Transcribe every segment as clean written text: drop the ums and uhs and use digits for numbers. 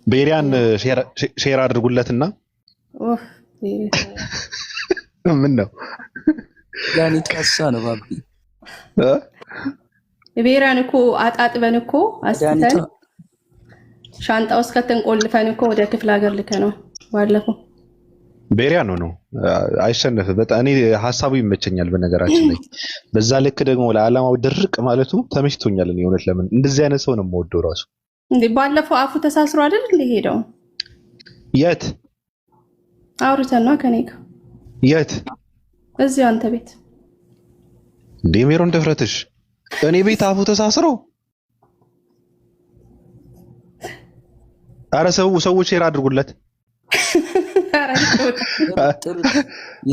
ቤሪያን ሼር አድርጉለትና ምን ነው ያኔ ታሳ ነው ባቢ ቤሪያን እኮ አጣጥበን እኮ አስተን ሻንጣ ውስጥ ከተንቆልፈን እኮ ወደ ክፍለ ሀገር ልከ ነው ባለፈው። ቤሪያን ነው አይሸነፍም። በጣም እኔ ሐሳቡ ይመቸኛል በነገራችን ላይ። በዛ ልክ ደግሞ ለዓላማው ድርቅ ማለቱ ተመችቶኛል። እኔ እውነት ለምን እንደዚህ አይነት ሰው ነው የምወደው ራሱ። እንዴ ባለፈው አፉ ተሳስሮ አይደል እንዴ ሄደው? የት አውርተን ነው ከኔ ጋር? የት? እዚህ አንተ ቤት። እንዴ ሜሮን ደፍረትሽ እኔ ቤት አፉ ተሳስሮ? አረ ሰዎች ሼር አድርጉለት።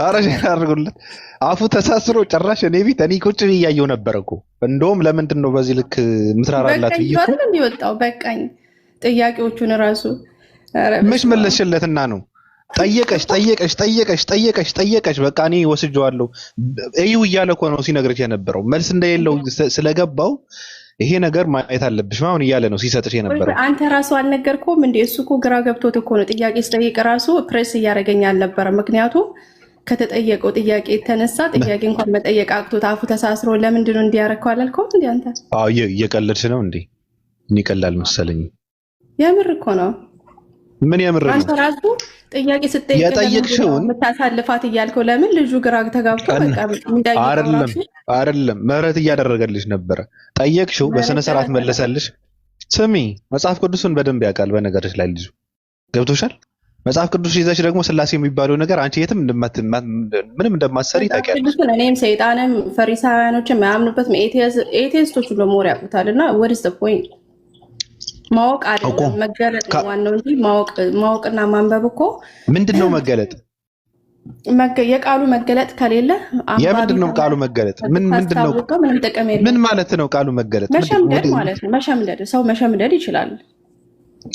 አረ ሼር አድርጉለት። አፉ ተሳስሮ ጭራሽ እኔ ቤት እኔ ቁጭ እያየው ነበር እኮ። እንደውም ለምንድን ነው በዚህ ልክ ምትራራላት ብዬ እኮ አይደል እንዲወጣው በቃኝ። ጥያቄዎቹን ራሱ መች መለስሽለትና ነው ጠየቀሽ በቃ እኔ ወስጄዋለሁ እዩ እያለ እኮ ነው ሲነግርሽ የነበረው። መልስ እንደሌለው ስለገባው ይሄ ነገር ማየት አለብሽ ማውን እያለ ነው ሲሰጥሽ የነበረው። አንተ ራሱ አልነገርኩም እንዴ? እሱ እኮ ግራ ገብቶት እኮ ነው ጥያቄ ስጠይቅ ራሱ ፕሬስ እያደረገኝ አልነበረ። ምክንያቱም ከተጠየቀው ጥያቄ የተነሳ ጥያቄ እንኳን መጠየቅ አቅቶት አፉ ተሳስሮ ለምንድን ነው እንዲያረከው አላልከውም እንዴ አንተ? አዎ እየቀለድሽ ነው እንዴ? እኔ ቀላል መሰለኝ። የምር እኮ ነው። ምን የምር ነው? አንተ ራሱ ጥያቄ ስጠይቅ የጠየቅሽውን የምታሳልፋት እያልከው ለምን ልጁ ግራ ተጋብቶ በቃ አይደለም ምህረት እያደረገልሽ ነበረ። ጠየቅሽው በስነ ስርዓት መለሰልሽ። ስሚ መጽሐፍ ቅዱስን በደንብ ያውቃል በነገርሽ ላይ ልጁ ገብቶሻል። መጽሐፍ ቅዱስ ይዘሽ ደግሞ ስላሴ የሚባለው ነገር አንቺ የትም ምንም እንደማትሰሪ ታውቂያለሽ። እኔም ሰይጣንም ፈሪሳውያኖችም የማያምኑበትም ኤቴስቶቹ ደግሞ ያውቁታልና ወርስ ፖይንት ማወቅ አይደለም መገለጥ ነው ዋናው እንጂ ማወቅና ማንበብ እኮ ምንድነው መገለጥ? የቃሉ መገለጥ ከሌለ የምንድነው ቃሉ መገለጥ? ምንድነው? ምን ማለት ነው ቃሉ መገለጥ? መሸምደድ ማለት ነው። መሸምደድ ሰው መሸምደድ ይችላል።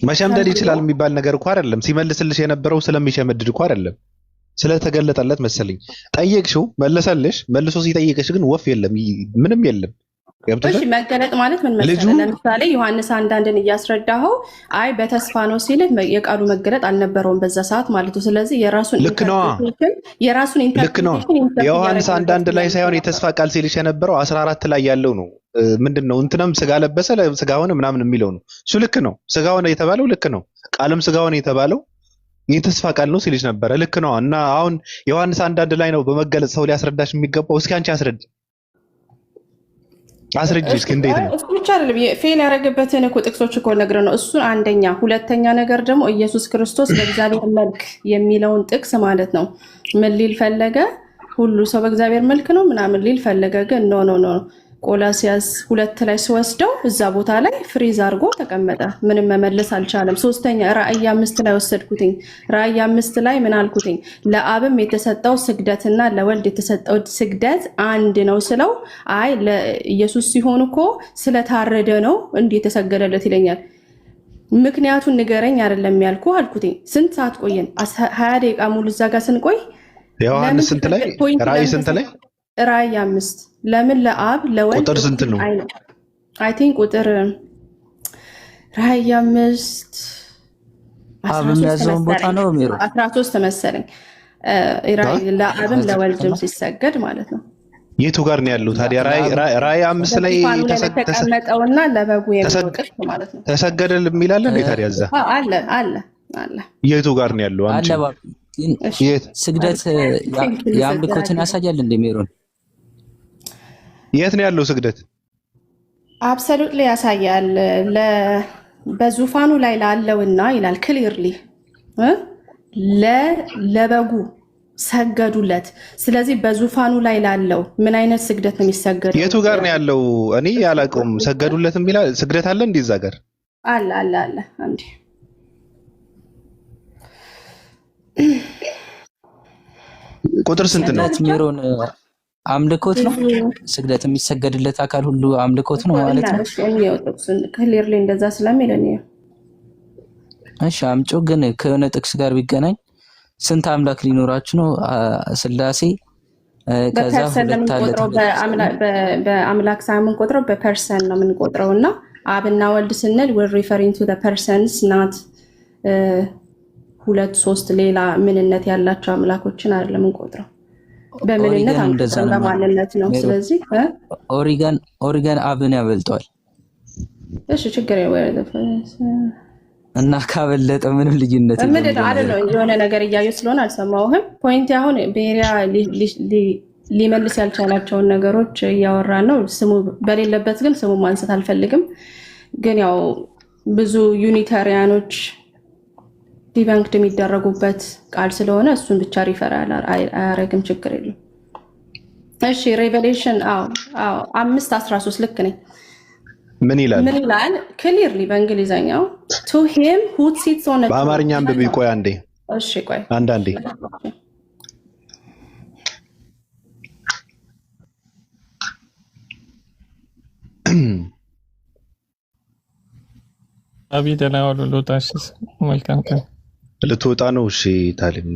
መሸምደድ ይችላል የሚባል ነገር እኮ አይደለም። ሲመልስልሽ የነበረው ስለሚሸመድድ እኮ አይደለም፣ ስለተገለጠለት መሰለኝ። ጠየቅሽው መለሰልሽ። መልሶ ሲጠይቅሽ ግን ወፍ የለም ምንም የለም። እሺ መገለጥ ማለት ምን መሰለህ? ለምሳሌ ዮሐንስ አንዳንድን እያስረዳኸው አይ በተስፋ ነው ሲል የቃሉ መገለጥ አልነበረውም በዛ ሰዓት ማለት ነው። ስለዚህ የራሱን ኢንተርፕሬሽን ዮሐንስ አንዳንድ ላይ ሳይሆን የተስፋ ቃል ሲልሽ የነበረው 14 ላይ ያለው ነው። ምንድነው እንትንም ስጋ ለበሰ ስጋ ሆነ ምናምን የሚለው ነው። እሱ ልክ ነው። ስጋ ሆነ የተባለው ልክ ነው። ቃልም ስጋ ሆነ የተባለው የተስፋ ቃል ነው ሲልሽ ነበረ። ልክ ነው። እና አሁን ዮሐንስ አንዳንድ ላይ ነው በመገለጥ ሰው ሊያስረዳሽ የሚገባው። እስኪ አንቺ አስረድ እስኪ እንዴት ነው? እሱ ብቻ አይደለም ፌል ያደረገበትን እኮ ጥቅሶች እኮ ነግረ ነው። እሱን አንደኛ። ሁለተኛ ነገር ደግሞ ኢየሱስ ክርስቶስ በእግዚአብሔር መልክ የሚለውን ጥቅስ ማለት ነው ምን ሊል ፈለገ? ሁሉ ሰው በእግዚአብሔር መልክ ነው ምናምን ሊል ፈለገ። ግን ኖ ቆላሲያስ 2 ላይ ሲወስደው እዛ ቦታ ላይ ፍሪዝ አድርጎ ተቀመጠ። ምንም መመለስ አልቻለም። ሶስተኛ ራእይ 5 ላይ ወሰድኩትኝ። ራእይ 5 ላይ ምን አልኩትኝ? ለአብም የተሰጠው ስግደትና ለወልድ የተሰጠው ስግደት አንድ ነው ስለው አይ ለኢየሱስ ሲሆን እኮ ስለታረደ ነው እንዲህ የተሰገደለት ይለኛል። ምክንያቱን ንገረኝ አይደለም ያልኩ አልኩትኝ። ስንት ሰዓት ቆየን? 20 ደቂቃ ሙሉ እዛ ጋር ስንቆይ ዮሐንስ ስንት ላይ ራእይ ስንት ላይ ራእይ 5 ለምን ለአብ ለወልድ ቁጥር ስንት ነው? አይ ቲንክ ቁጥር ራእይ 5 13 ቦታ ነው ሜሮ 13 መሰለኝ። ራእይ ለአብም ለወልድም ሲሰገድ ማለት ነው። የቱ ጋር ነው ያለው ታዲያ? ራእይ 5 ላይ ተቀመጠውና ለበጉ የሚወጥፍ ማለት ነው ተሰገደል የሚላል እንዴ ታዲያ? እዛ አለ የቱ ጋር ነው ያለው? አንቺ ስግደት የአምልኮትን ያሳያል እንደ ሜሮን የት ነው ያለው ስግደት? አብሶሉትሊ ያሳያል። በዙፋኑ ላይ ላለውና ይላል ክሊርሊ ለበጉ ሰገዱለት። ስለዚህ በዙፋኑ ላይ ላለው ምን አይነት ስግደት ነው የሚሰገደው? የቱ ጋር ነው ያለው? እኔ ያላቀውም ሰገዱለት የሚል ስግደት አለ እንዴ? እዛ ጋር አለ አንዴ ቁጥር ስንት ነው? ሜሮን አምልኮት ነው ስግደት የሚሰገድለት አካል ሁሉ አምልኮት ነው ማለት ነው። ክሊርሊ እንደዛ ስለሚለን እሺ አምጮ ግን ከሆነ ጥቅስ ጋር ቢገናኝ ስንት አምላክ ሊኖራችሁ ነው? ስላሴ ከዛ ሁለት አለ። በአምላክ ሳይሆን የምንቆጥረው በፐርሰን ነው የምንቆጥረው እና አብና ወልድ ስንል we're referring to the persons not 2 3 ሌላ ምንነት ያላቸው አምላኮችን አይደለም እንቆጥረው። በምንነት አንቆጥረው በማንነት ነው። ስለዚህ ኦሪገን አብን ያበልጠዋል። እሺ ችግር እና ካበለጠ ምንም ልዩነት አይደለም። የሆነ ነገር እያዩ ስለሆነ አልሰማሁህም። ፖይንት አሁን ቤሪያ ሊመልስ ያልቻላቸውን ነገሮች እያወራ ነው። ስሙ በሌለበት ግን ስሙ ማንሳት አልፈልግም። ግን ያው ብዙ ዩኒታሪያኖች ዲባንክድ የሚደረጉበት ቃል ስለሆነ እሱን ብቻ ሪፈር አያረግም። ችግር የለም። እሺ ሬቨሌሽን 5:13 ልክ ነኝ። ምን ይላል? ክሊርሊ በእንግሊዘኛው ቱ ሂም ሁ ሲትስ ኦን በአማርኛ አንብቢ። ቆይ አንዴ። እሺ ቆይ አንዳንዴ አቢ ደህና ዋሉ። ልወጣሽ። መልካም ቀን። ልትወጣ ነው? እሺ ታሊም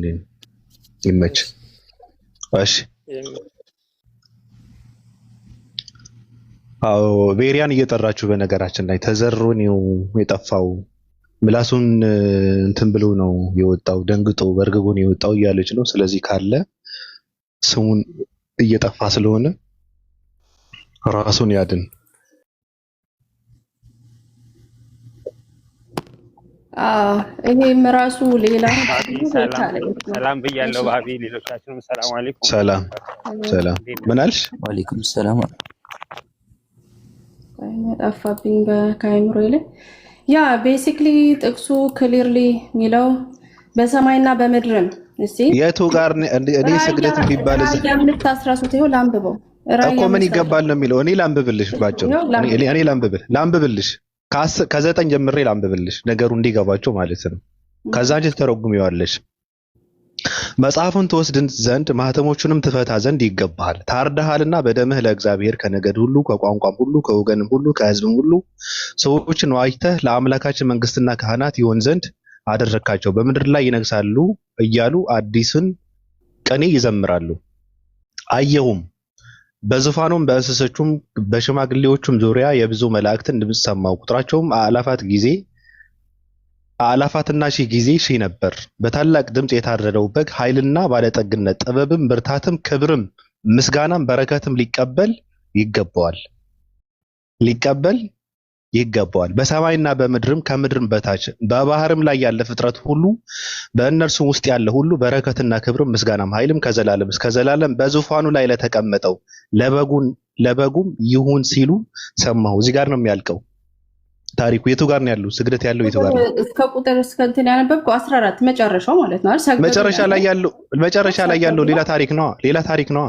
ይመች። እሺ አዎ ቤሪያን እየጠራችሁ በነገራችን ላይ ተዘሩን የጠፋው ምላሱን እንትን ብሎ ነው የወጣው፣ ደንግጦ በርግጎ ነው የወጣው እያለች ነው። ስለዚህ ካለ ስሙን እየጠፋ ስለሆነ ራሱን ያድን። ይሄም ራሱ ሌላ ሰላም ብያለሁ። ባቢ ሌሎቻችንም ሰላም አለይኩም። ሰላም ምን አልሽ? ወአለይኩም ሰላም። ጠፋብኝ ከአይምሮዬ ላይ። ያ ቤሲክሊ ጥቅሱ ክሊርሊ የሚለው በሰማይና በምድርም የቱ ጋር እኔ ስግደት የሚባል እዚህ 5:13 ይኸው ላንብበው እኮ ምን ይገባል ነው የሚለው። እኔ ላንብብልሽ ባጭሩ። እኔ ላንብብልሽ ከ9 ጀምሬ ላንብብልሽ ነገሩ እንዲገባቸው ማለት ነው። ከዛ አንቺ ተረጉሚዋለሽ። መጽሐፉን ትወስድ ዘንድ ማህተሞቹንም ትፈታ ዘንድ ይገባሃል። ታርደሃልና በደምህ ለእግዚአብሔር ከነገድ ሁሉ ከቋንቋም ሁሉ ከወገንም ሁሉ ከሕዝብም ሁሉ ሰዎችን ዋጅተህ ለአምላካችን መንግስትና ካህናት ይሆን ዘንድ አደረካቸው። በምድር ላይ ይነግሳሉ እያሉ አዲስን ቅኔ ይዘምራሉ። አየሁም በዙፋኑም በእንስሶቹም በሽማግሌዎቹም ዙሪያ የብዙ መላእክትን ድምፅ ሰማሁ። ቁጥራቸውም አላፋትና ሺህ ጊዜ ሺህ ነበር። በታላቅ ድምፅ የታረደው በግ ኃይልና ባለጠግነት፣ ጥበብም፣ ብርታትም፣ ክብርም፣ ምስጋናም፣ በረከትም ሊቀበል ይገባዋል። በሰማይና በምድርም ከምድርም በታች በባህርም ላይ ያለ ፍጥረት ሁሉ በእነርሱም ውስጥ ያለ ሁሉ በረከትና ክብርም ምስጋናም ኃይልም ከዘላለም እስከ ዘላለም በዙፋኑ ላይ ለተቀመጠው ለበጉም ይሁን ሲሉ ሰማሁ። እዚህ ጋር ነው የሚያልቀው ታሪኩ። የቱ ጋር ነው ያለው? ስግደት ያለው የቱ ጋር ነው? እስከ ቁጥር እስከ እንትን ያነበብከው 14 መጨረሻው ማለት ነው። መጨረሻ ላይ ያለው ሌላ ታሪክ ነው።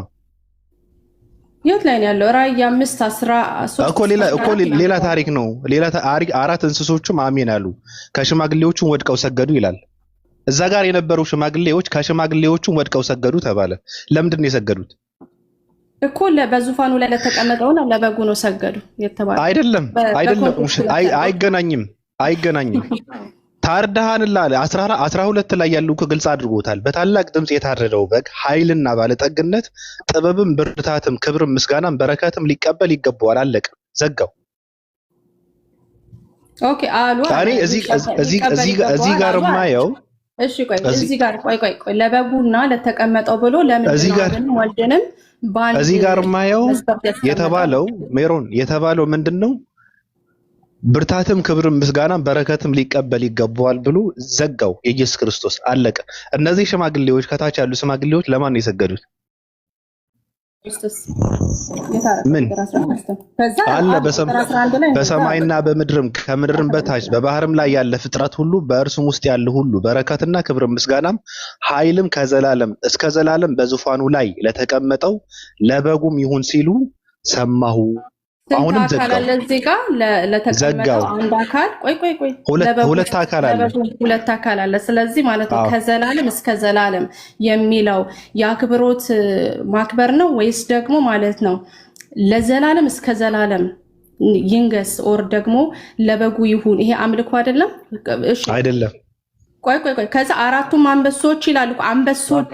የት ላይ ነው ያለው? ራእይ 5:13 እኮ ሌላ ታሪክ ነው። አራት እንስሶቹም አሜን አሉ፣ ከሽማግሌዎቹም ወድቀው ሰገዱ ይላል። እዛ ጋር የነበሩ ሽማግሌዎች ከሽማግሌዎቹም ወድቀው ሰገዱ ተባለ። ለምንድን ነው የሰገዱት? እኮ በዙፋኑ ላይ ለተቀመጠውና ለበጉ ነው ሰገዱ የተባለው። አይደለም፣ አይገናኝም። ታርደሃንላ 12 ላይ ያለው ግልጽ አድርጎታል። በታላቅ ድምፅ የታረደው በግ ኃይልና ባለጠግነት፣ ጥበብም፣ ብርታትም፣ ክብርም፣ ምስጋናም፣ በረከትም ሊቀበል ይገባዋል። አለቀ፣ ዘጋው። ኦኬ አሉ። እዚህ ጋር ማየው እሺ፣ ቆይ እዚህ ጋር ቆይ ለበጉና ለተቀመጠው ብሎ ለምን ነው ወልደንም እዚህ ጋር ማየው የተባለው ምንድነው? ብርታትም ክብርም ምስጋናም በረከትም ሊቀበል ይገባዋል ብሎ ዘጋው። የኢየሱስ ክርስቶስ አለቀ። እነዚህ ሽማግሌዎች ከታች ያሉ ሽማግሌዎች ለማን ነው የሰገዱት? ምን አለ? በሰማይና በምድርም ከምድርም በታች በባህርም ላይ ያለ ፍጥረት ሁሉ በእርሱም ውስጥ ያለ ሁሉ በረከትና ክብርም ምስጋናም ኃይልም ከዘላለም እስከ ዘላለም በዙፋኑ ላይ ለተቀመጠው ለበጉም ይሁን ሲሉ ሰማሁ። አሁንም ዘጋው። አንድ አካል ሁለት አካል አለ። ስለዚህ ማለት ነው ከዘላለም እስከ ዘላለም የሚለው የአክብሮት ማክበር ነው ወይስ ደግሞ ማለት ነው ለዘላለም እስከ ዘላለም ይንገስ ኦር ደግሞ ለበጉ ይሁን? ይሄ አምልኮ አይደለም። እሺ አይደለም። ቆይ ከዛ አራቱም አንበሶች ይላሉ። አንበሶች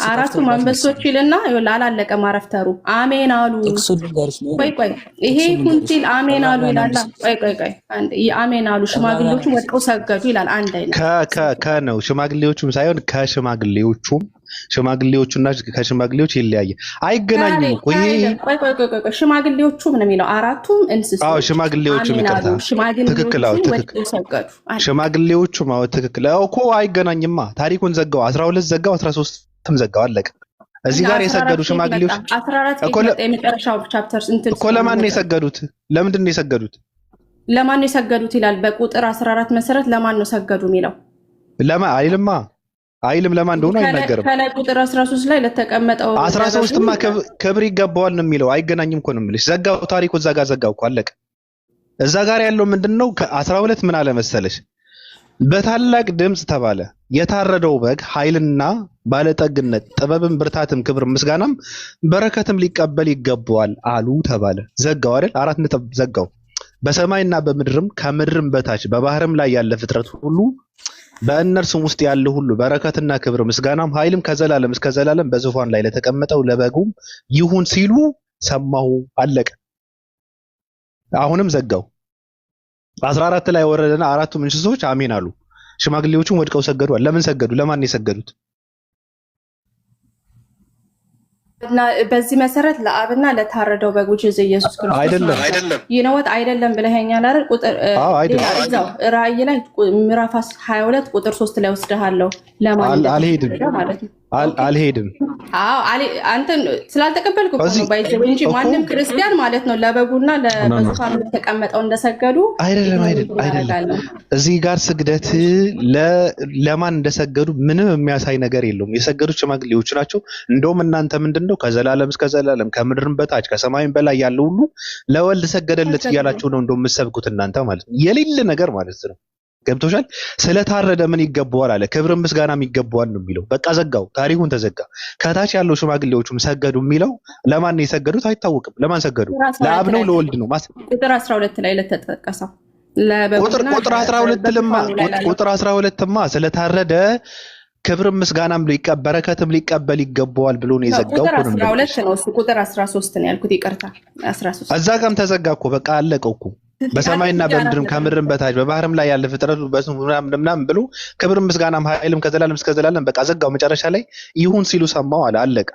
አራቱም አንበሶች ይልና አላለቀም አረፍተሩ። አሜን አሉ። ቆይ ይሄ ይሁን ሲል አሜን አሉ ይላል። ቆይ አሜን አሉ። ሽማግሌዎቹ ወድቀው ሰገዱ ይላል። አንድ አይነት ነው። ሽማግሌዎቹም ሳይሆን ከሽማግሌዎቹም ሽማግሌዎቹና ከሽማግሌዎች ይለያየ አይገናኙም እኮ ይሄ። ቆይ ሽማግሌዎቹ ምን የሚለው አራቱም እንስሶች። አዎ ሽማግሌዎቹም ይቀርታ ትክክል። አዎ ትክክል። ሽማግሌዎቹም አዎ ትክክል እኮ አይገናኝማ። ታሪኩን ዘጋው 12 ዘጋው 13ም ዘጋው አለቀ። እዚህ ጋር የሰገዱ ሽማግሌዎች 14 የመጨረሻው ቻፕተር እንትን እኮ ለማን ነው የሰገዱት? ለምንድን ነው የሰገዱት? ለማን ነው የሰገዱት ይላል በቁጥር 14 መሰረት ለማን ነው ሰገዱ የሚለው ለማን አይልም ለማን እንደሆነ አይናገርም። ከላይ ቁጥር 13 ላይ ለተቀመጠው 13ማ ክብር ይገባዋል ነው የሚለው። አይገናኝም እኮ ነው የምልሽ። ዘጋው ታሪኩ እዛ ጋር ዘጋው እኮ አለቀ። እዛ ጋር ያለው ምንድነው? ከ12 ምን አለ መሰለሽ? በታላቅ ድምጽ ተባለ የታረደው በግ ኃይልና ባለጠግነት፣ ጥበብም፣ ብርታትም፣ ክብር፣ ምስጋናም በረከትም ሊቀበል ይገባዋል አሉ ተባለ። ዘጋው አይደል? 4 ነጥብ ዘጋው። በሰማይና በምድርም ከምድርም በታች በባህርም ላይ ያለ ፍጥረት ሁሉ በእነርሱም ውስጥ ያለ ሁሉ በረከትና ክብር ምስጋናም ኃይልም ከዘላለም እስከ ዘላለም በዙፋን ላይ ለተቀመጠው ለበጉም ይሁን ሲሉ ሰማሁ አለቀ። አሁንም ዘጋው። 14 ላይ ወረደና አራቱም እንስሶች አሜን አሉ። ሽማግሌዎቹም ወድቀው ሰገዱ። ለምን ሰገዱ? ለማን ነው የሰገዱት? እና በዚህ መሰረት ለአብና ለታረደው በግ ኢየሱስ ክርስቶስ አይደለም ይነወት አይደለም ብለኸኛል አይደል? ቁጥር እዛው ራእይ ላይ ምዕራፍ 22 ቁጥር 3 ላይ ወስደሃለሁ። ለማን አልሄድም። አንተ ስላልተቀበልኩ ነው ባይዘው እንጂ ማንም ክርስቲያን ማለት ነው ለበጉና ለበዙፋኑ ተቀመጠው እንደሰገዱ አይደለም። እዚህ ጋር ስግደት ለማን እንደሰገዱ ምንም የሚያሳይ ነገር የለውም። የሰገዱት ሽማግሌዎች ናቸው። እንደውም እናንተ ምንድነው ከዘላለም እስከ ዘላለም ከምድርም በታች ከሰማይም በላይ ያለው ሁሉ ለወልድ ሰገደለት እያላችሁ ነው እንደውም የምትሰብኩት እናንተ ማለት ነው። የሌለ ነገር ማለት ነው። ገብቶሻል? ስለታረደ ምን ይገባዋል አለ። ክብርም ምስጋናም ይገባዋል ነው የሚለው። በቃ ዘጋው፣ ታሪኩን ተዘጋ። ከታች ያለው ሽማግሌዎቹም ሰገዱ የሚለው ለማን ነው የሰገዱት አይታወቅም። ለማን ሰገዱ? ለአብ ነው ለወልድ ነው? ቁጥር 12 ላይ ለተጠቀሰው ቁጥር 12ማ ስለታረደ ክብርም ምስጋናም በረከትም ሊቀበል ይገባዋል ብሎ ነው የዘጋው። ቁጥር 12 ነው እሱ። ቁጥር 13 ነው ያልኩት፣ ይቅርታ 13። እዛ ጋርም ተዘጋ እኮ በቃ አለቀው እኮ። በሰማይና በምድርም ከምድርም በታች በባህርም ላይ ያለ ፍጥረቱ ምናምን ብሎ ክብርም ምስጋናም ኃይልም ከዘላለም እስከ ዘላለም በቃ ዘጋው። መጨረሻ ላይ ይሁን ሲሉ ሰማው አለ አለቀ።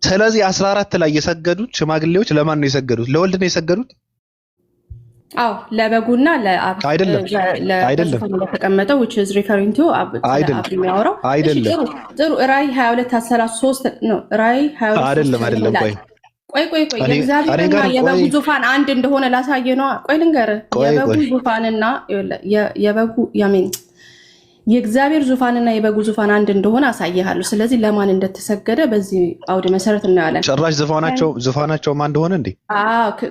ስለዚህ 14 ላይ የሰገዱት ሽማግሌዎች ለማን ነው የሰገዱት? ለወልድ ነው የሰገዱት? አዎ ለበጉና ለአብ አይደለም ለተቀመጠው which is referring to አብ የሚያወራው አይደለም። ጥሩ ራእይ 22 13 ነው። ራእይ 22 አይደለም። ቆይ የእግዚአብሔርና የበጉ ዙፋን አንድ እንደሆነ ላሳየ ነው። ቆይ ልንገርህ፣ የበጉ ዙፋንና የእግዚአብሔር ዙፋንና የበጉ ዙፋን አንድ እንደሆነ አሳይሃለሁ። ስለዚህ ለማን እንደተሰገደ በዚህ አውድ መሰረት እናያለን። ጭራሽ ዙፋናቸው ማን እንደሆነ እንዴ?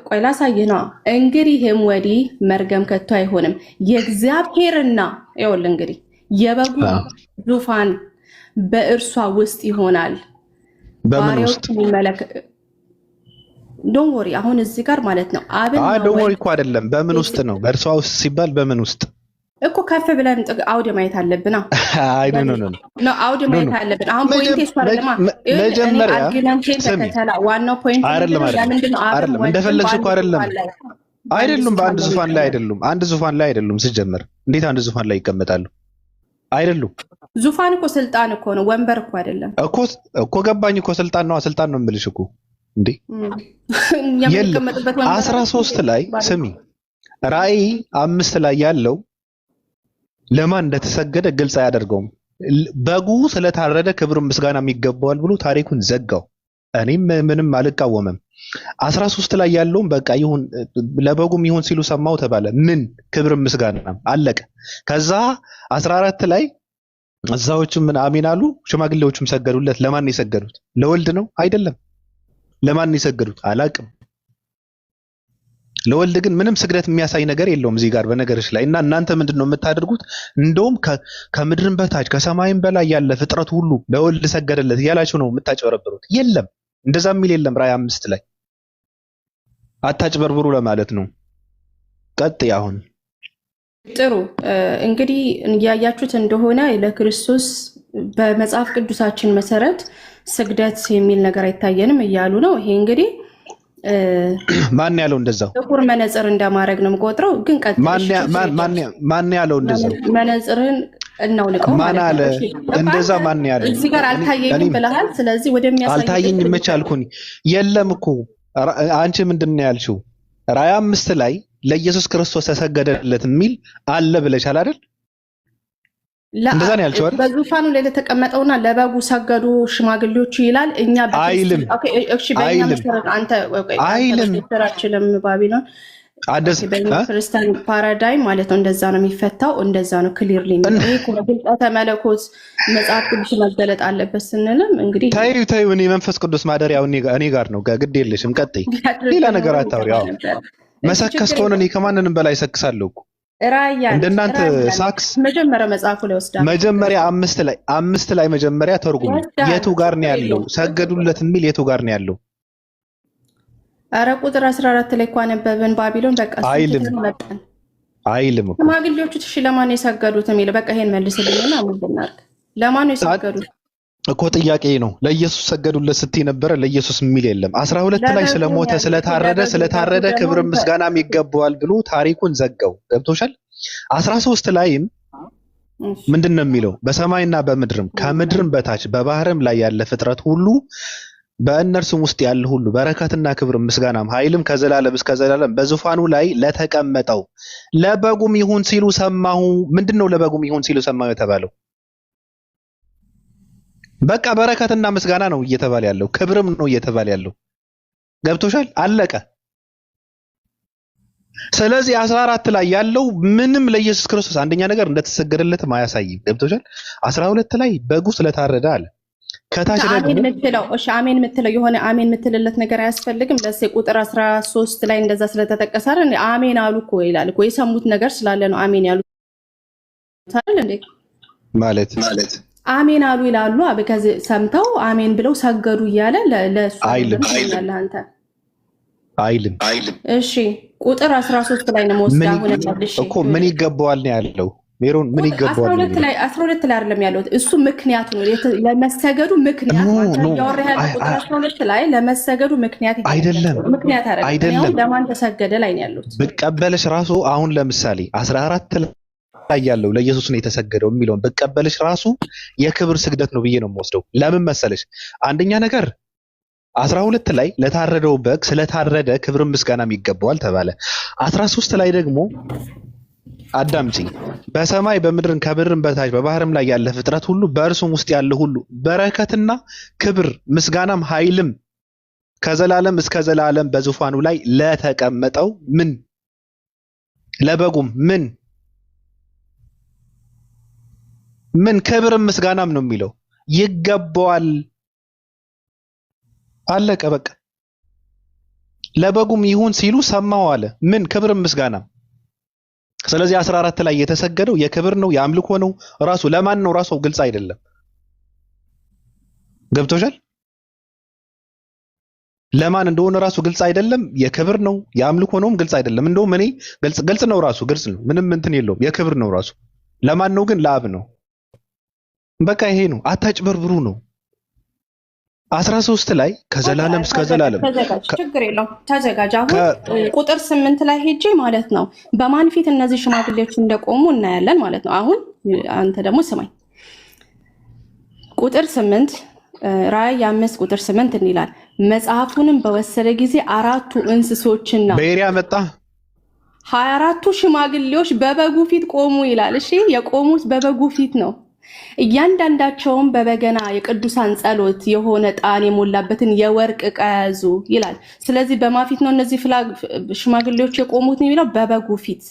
ቆይ ላሳይህ ነው። እንግዲህም ወዲህ መርገም ከቶ አይሆንም፣ የእግዚአብሔርና ይኸውልህ እንግዲህ የበጉ ዙፋን በእርሷ ውስጥ ይሆናል። በምን ውስጥ? ዶንት ወሪ አሁን እዚህ ጋር ማለት ነው። ዶንት ወሪ እኮ አይደለም። በምን ውስጥ ነው? በእርሷ ውስጥ ሲባል በምን ውስጥ እኮ ከፍ ብለን አውድ ማየት አለብን። አይ ኖ አውድ ማየት አለብን። አሁን ፖይንት ይስፋለማ መጀመሪያ ዋናው ፖይንት አይደለም። እንደፈለግሽ እኮ አይደሉም። በአንድ ዙፋን ላይ አይደሉም። አንድ ዙፋን ላይ አይደሉም። ሲጀመር እንዴት አንድ ዙፋን ላይ ይቀመጣሉ? አይደሉም። ዙፋን እኮ ስልጣን እኮ ነው፣ ወንበር እኮ አይደለም እኮ ገባኝ እኮ ስልጣን ነው የምልሽ እኮ እንዴ። የለም 13 ላይ ስሚ፣ ራእይ 5 ላይ ያለው ለማን እንደተሰገደ ግልጽ አያደርገውም። በጉ ስለታረደ ክብር ምስጋና ይገባዋል ብሎ ታሪኩን ዘጋው። እኔም ምንም አልቃወምም። 13 ላይ ያለውም በቃ ይሁን ለበጉም ይሁን ሲሉ ሰማው ተባለ። ምን ክብር ምስጋና አለቀ። ከዛ 14 ላይ እዛዎችም ምን አሜን አሉ፣ ሽማግሌዎችም ሰገዱለት። ለማን የሰገዱት? ለወልድ ነው አይደለም። ለማን የሰገዱት አላቅም። ለወልድ ግን ምንም ስግደት የሚያሳይ ነገር የለውም እዚህ ጋር በነገርሽ ላይ። እና እናንተ ምንድነው የምታደርጉት? እንደውም ከምድርም በታች ከሰማይም በላይ ያለ ፍጥረት ሁሉ ለወልድ ሰገደለት እያላችሁ ነው የምታጭበረብሩት። የለም እንደዛ የሚል የለም። ራእይ 5 ላይ አታጭበርብሩ ለማለት ነው። ቀጥ አሁን ጥሩ እንግዲህ እያያችሁት እንደሆነ ለክርስቶስ በመጽሐፍ ቅዱሳችን መሰረት ስግደት የሚል ነገር አይታየንም እያሉ ነው። ይሄ እንግዲህ ማን ያለው እንደዛው? ጥቁር መነጽር እንደማድረግ ነው የምቆጥረው። ግን ማን ያለው እንደዛው? መነጽርን እናውልቀው ማን አለ እንደዛ? ማን ያለው? እዚህ ጋር አልታየኝም ብለሃል። ስለዚህ ወደሚያሳይ አልታየኝም መች አልኩኝ? የለም እኮ አንቺ ምንድን ነው ያልሽው? ራእይ 5 ላይ ለኢየሱስ ክርስቶስ ተሰገደለት የሚል አለ ብለሻል አይደል? እንደዛ ነው ያልሽው አይደል? በዙፋኑ ላይ ለተቀመጠውና ለበጉ ሰገዱ ሽማግሌዎቹ ይላል። እኛ አይልም። እሺ በእኛ መሰረት አንተ አይልም ባቢሎን ክርስቲያን ፓራዳይም ማለት ነው። እንደዛ ነው የሚፈታው። እንደዛ ነው ክሊርሊ ይሄ ግልጠተ መለኮት መጽሐፍ ቅዱስ መገለጥ አለበት ስንልም እንግዲህ ታዩ እኔ መንፈስ ቅዱስ ማደሪያው እኔ ጋር ነው። ግድ የለሽም ቀጥይ። ሌላ ነገር አታውሪ። ያው መሰከስ ከሆነ እኔ ከማንንም በላይ ሰክሳለሁ እኮ እንደናንተ ሳክስ። መጀመሪያ መጽሐፉ ላይ ወስዳ መጀመሪያ 5 ላይ መጀመሪያ ተርጉም የቱ ጋር ነው ያለው? ሰገዱለት የሚል የቱ ጋር ነው ያለው? አረ ቁጥር 14 ላይ እኮ አነበብን። ባቢሎን በቃ አይልም እኮ ሽማግሌዎቹ እሺ ለማን ነው የሰገዱት የሚለው? በቃ ይሄን መልስልኝና ምን ብናርግ? ለማን ነው የሰገዱት እኮ ጥያቄ ነው። ለኢየሱስ ሰገዱለት ስትይ ነበረ። ለኢየሱስ የሚል የለም። 12 ላይ ስለሞተ ስለታረደ ክብር ምስጋናም ይገባዋል ብሎ ታሪኩን ዘጋው። ገብቶሻል? 13 ላይም ምንድን ነው የሚለው? በሰማይና በምድርም ከምድርም በታች በባህርም ላይ ያለ ፍጥረት ሁሉ በእነርሱም ውስጥ ያለ ሁሉ በረከትና ክብር ምስጋናም ኃይልም ከዘላለም እስከ ዘላለም በዙፋኑ ላይ ለተቀመጠው ለበጉም ይሁን ሲሉ ሰማሁ። ምንድነው ለበጉም ይሁን ሲሉ ሰማሁ የተባለው? በቃ በረከትና ምስጋና ነው እየተባለ ያለው፣ ክብርም ነው እየተባለ ያለው። ገብቶሻል? አለቀ። ስለዚህ 14 ላይ ያለው ምንም ለኢየሱስ ክርስቶስ አንደኛ ነገር እንደተሰገደለትም አያሳይም። ገብቶሻል? 12 ላይ በጉ ስለታረደ አለ። ከታች ደግሞ አሜን የምትለው እሺ፣ አሜን የምትለው የሆነ አሜን የምትልለት ነገር አያስፈልግም። ለሴ ቁጥር 13 ላይ እንደዛ ስለተጠቀሰ አይደል አሜን አሉ እኮ ይላል እኮ። የሰሙት ነገር ስላለ ነው አሜን ያሉት አይደል እንዴ? ማለት አሜን አሉ ይላሉ። ከዚህ ሰምተው አሜን ብለው ሰገዱ እያለ ለሱ አይልም። እሺ ቁጥር 13 ላይ ነው ወስዳ ሆነ መልሽ እኮ ምን ይገባዋል ነው ያለው። ሜሮን ምን ይገባዋል? 12 ላይ አይደለም ያለው እሱ ምክንያት ነው ለመሰገዱ ምክንያት ነው ያወራህ። ቁጥር 12 ላይ ለመሰገዱ ምክንያት አይደለም ለማን ተሰገደ ላይ ነው ያለው። ብቀበልሽ ራሱ አሁን ለምሳሌ 14 ላይ ያለው ለኢየሱስ ነው የተሰገደው የሚለውን ብቀበልሽ ራሱ የክብር ስግደት ነው ብዬ ነው የምወስደው። ለምን መሰለሽ? አንደኛ ነገር 12 ላይ ለታረደው በግ ስለታረደ ክብር ምስጋናም ይገባዋል ተባለ። 13 ላይ ደግሞ አዳምጪኝ፣ በሰማይ በምድርን ከምድርም በታች በባህርም ላይ ያለ ፍጥረት ሁሉ በእርሱም ውስጥ ያለ ሁሉ በረከትና ክብር ምስጋናም ኃይልም ከዘላለም እስከ ዘላለም በዙፋኑ ላይ ለተቀመጠው ምን ለበጉም ምን ክብር ምስጋናም ነው የሚለው ይገባዋል። አለቀ በቃ። ለበጉም ይሁን ሲሉ ሰማው አለ። ምን ክብር ምስጋናም። ስለዚህ 14 ላይ የተሰገደው የክብር ነው የአምልኮ ነው። ራሱ ለማን ነው? ራሱ ግልጽ አይደለም። ገብቶሻል? ለማን እንደሆነ ራሱ ግልጽ አይደለም። የክብር ነው የአምልኮ ነውም ግልጽ አይደለም። እንደውም እኔ ግልጽ ነው፣ ራሱ ግልጽ ነው፣ ምንም እንትን የለውም። የክብር ነው ራሱ። ለማን ነው ግን? ለአብ ነው። በቃ ይሄ ነው። አታጭበርብሩ ነው። 13 ላይ ከዘላለም እስከ ዘላለም ችግር የለውም ተዘጋጅ። አሁን ቁጥር 8 ላይ ሄጄ ማለት ነው በማን ፊት እነዚህ ሽማግሌዎች እንደቆሙ እናያለን ማለት ነው። አሁን አንተ ደግሞ ስማኝ። ቁጥር 8 ራእይ 5 ቁጥር 8 እንይላል። መጽሐፉንም በወሰደ ጊዜ 4ቱ እንስሶችና በኤሪያ መጣ 24ቱ ሽማግሌዎች በበጉ ፊት ቆሙ ይላል። እሺ የቆሙት በበጉ ፊት ነው። እያንዳንዳቸውም በበገና የቅዱሳን ጸሎት የሆነ ዕጣን የሞላበትን የወርቅ ዕቃ ያዙ ይላል። ስለዚህ በማፊት ነው እነዚህ ሽማግሌዎች የቆሙት ነው የሚለው በበጉ ፊት።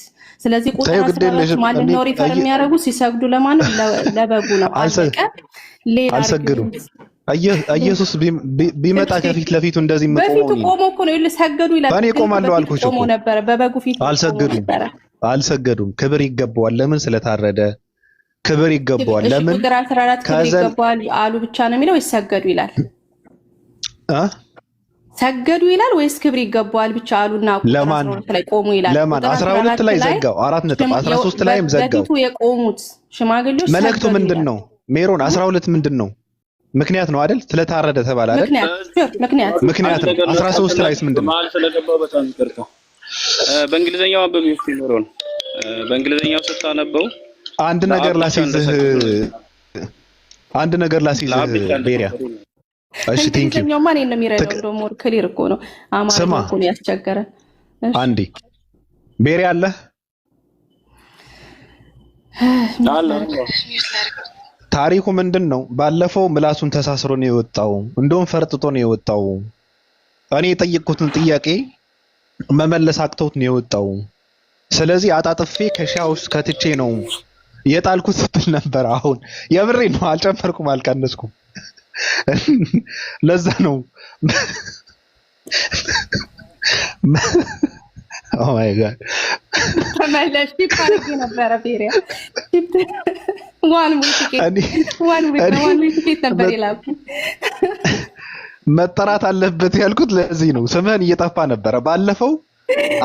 ስለዚህ ቁጥር 14 ማንን ነው ሪፈር የሚያደርጉ? ሲሰግዱ ለማን ነው? ለበጉ ነው። አልሰግዱም። ኢየሱስ ቢመጣ ከፊት ለፊቱ እንደዚህ በፊቱ ቆሞ እኮ ነው ሰገዱ ይላል። እኔ ቆማለሁ አልኩሽ እኮ። ቆሞ ነበር በበጉ ፊት። አልሰገዱም። ክብር ይገባዋል። ለምን? ስለታረደ ክብር ይገባዋል። ለምን? ቁጥር 14 ክብር ይገባዋል አሉ ብቻ ነው የሚለው ይሰገዱ ይላል። ሰገዱ ይላል ወይስ ክብር ይገባዋል ብቻ አሉና ቁጥር 12 ላይ ቆሙ ይላል? ለማን 12 ላይ ዘጋው 4.13 ላይም ዘጋው። በፊቱ የቆሙት ሽማግሌዎች መልእክቱ ምንድነው? ሜሮን 12 ምንድነው? ምክንያት ነው አይደል? ስለታረደ ተባለ አይደል? ምክንያት ነው። 13 ላይስ ምንድነው? ማል ስለገባው በጣም ይቅርታ። በእንግሊዘኛው አንብብ ሜሮን። በእንግሊዘኛው ስታነበው አንድ ነገር ላሲዝህ ቤሪያ። እሺ ቲንክ ዩ። እንግሊዘኛው ማን ነው የሚረዳው? ደግሞ ክሊር እኮ ነው። አማርኛ እኮ ነው ያስቸገረን። አንዴ ቤሪያ አለ ታሪኩ ምንድነው? ባለፈው ምላሱን ተሳስሮ ነው የወጣው። እንደውም ፈርጥጦ ነው የወጣው። እኔ የጠየቅኩትን ጥያቄ መመለስ አቅቶት ነው የወጣው። ስለዚህ አጣጥፌ ከሻ ውስጥ ከትቼ ነው የጣልኩት ስትል ነበር። አሁን የብሬ ነው፣ አልጨመርኩም አልቀነስኩም። ለዛ ነው ኦ ማይ ጋድ ተመለሽ ፓርክ ነበር ቤሪያ ዋን ዊክ ነበር ይላል። መጠራት አለበት ያልኩት ለዚህ ነው። ስምህን እየጠፋ ነበረ ባለፈው።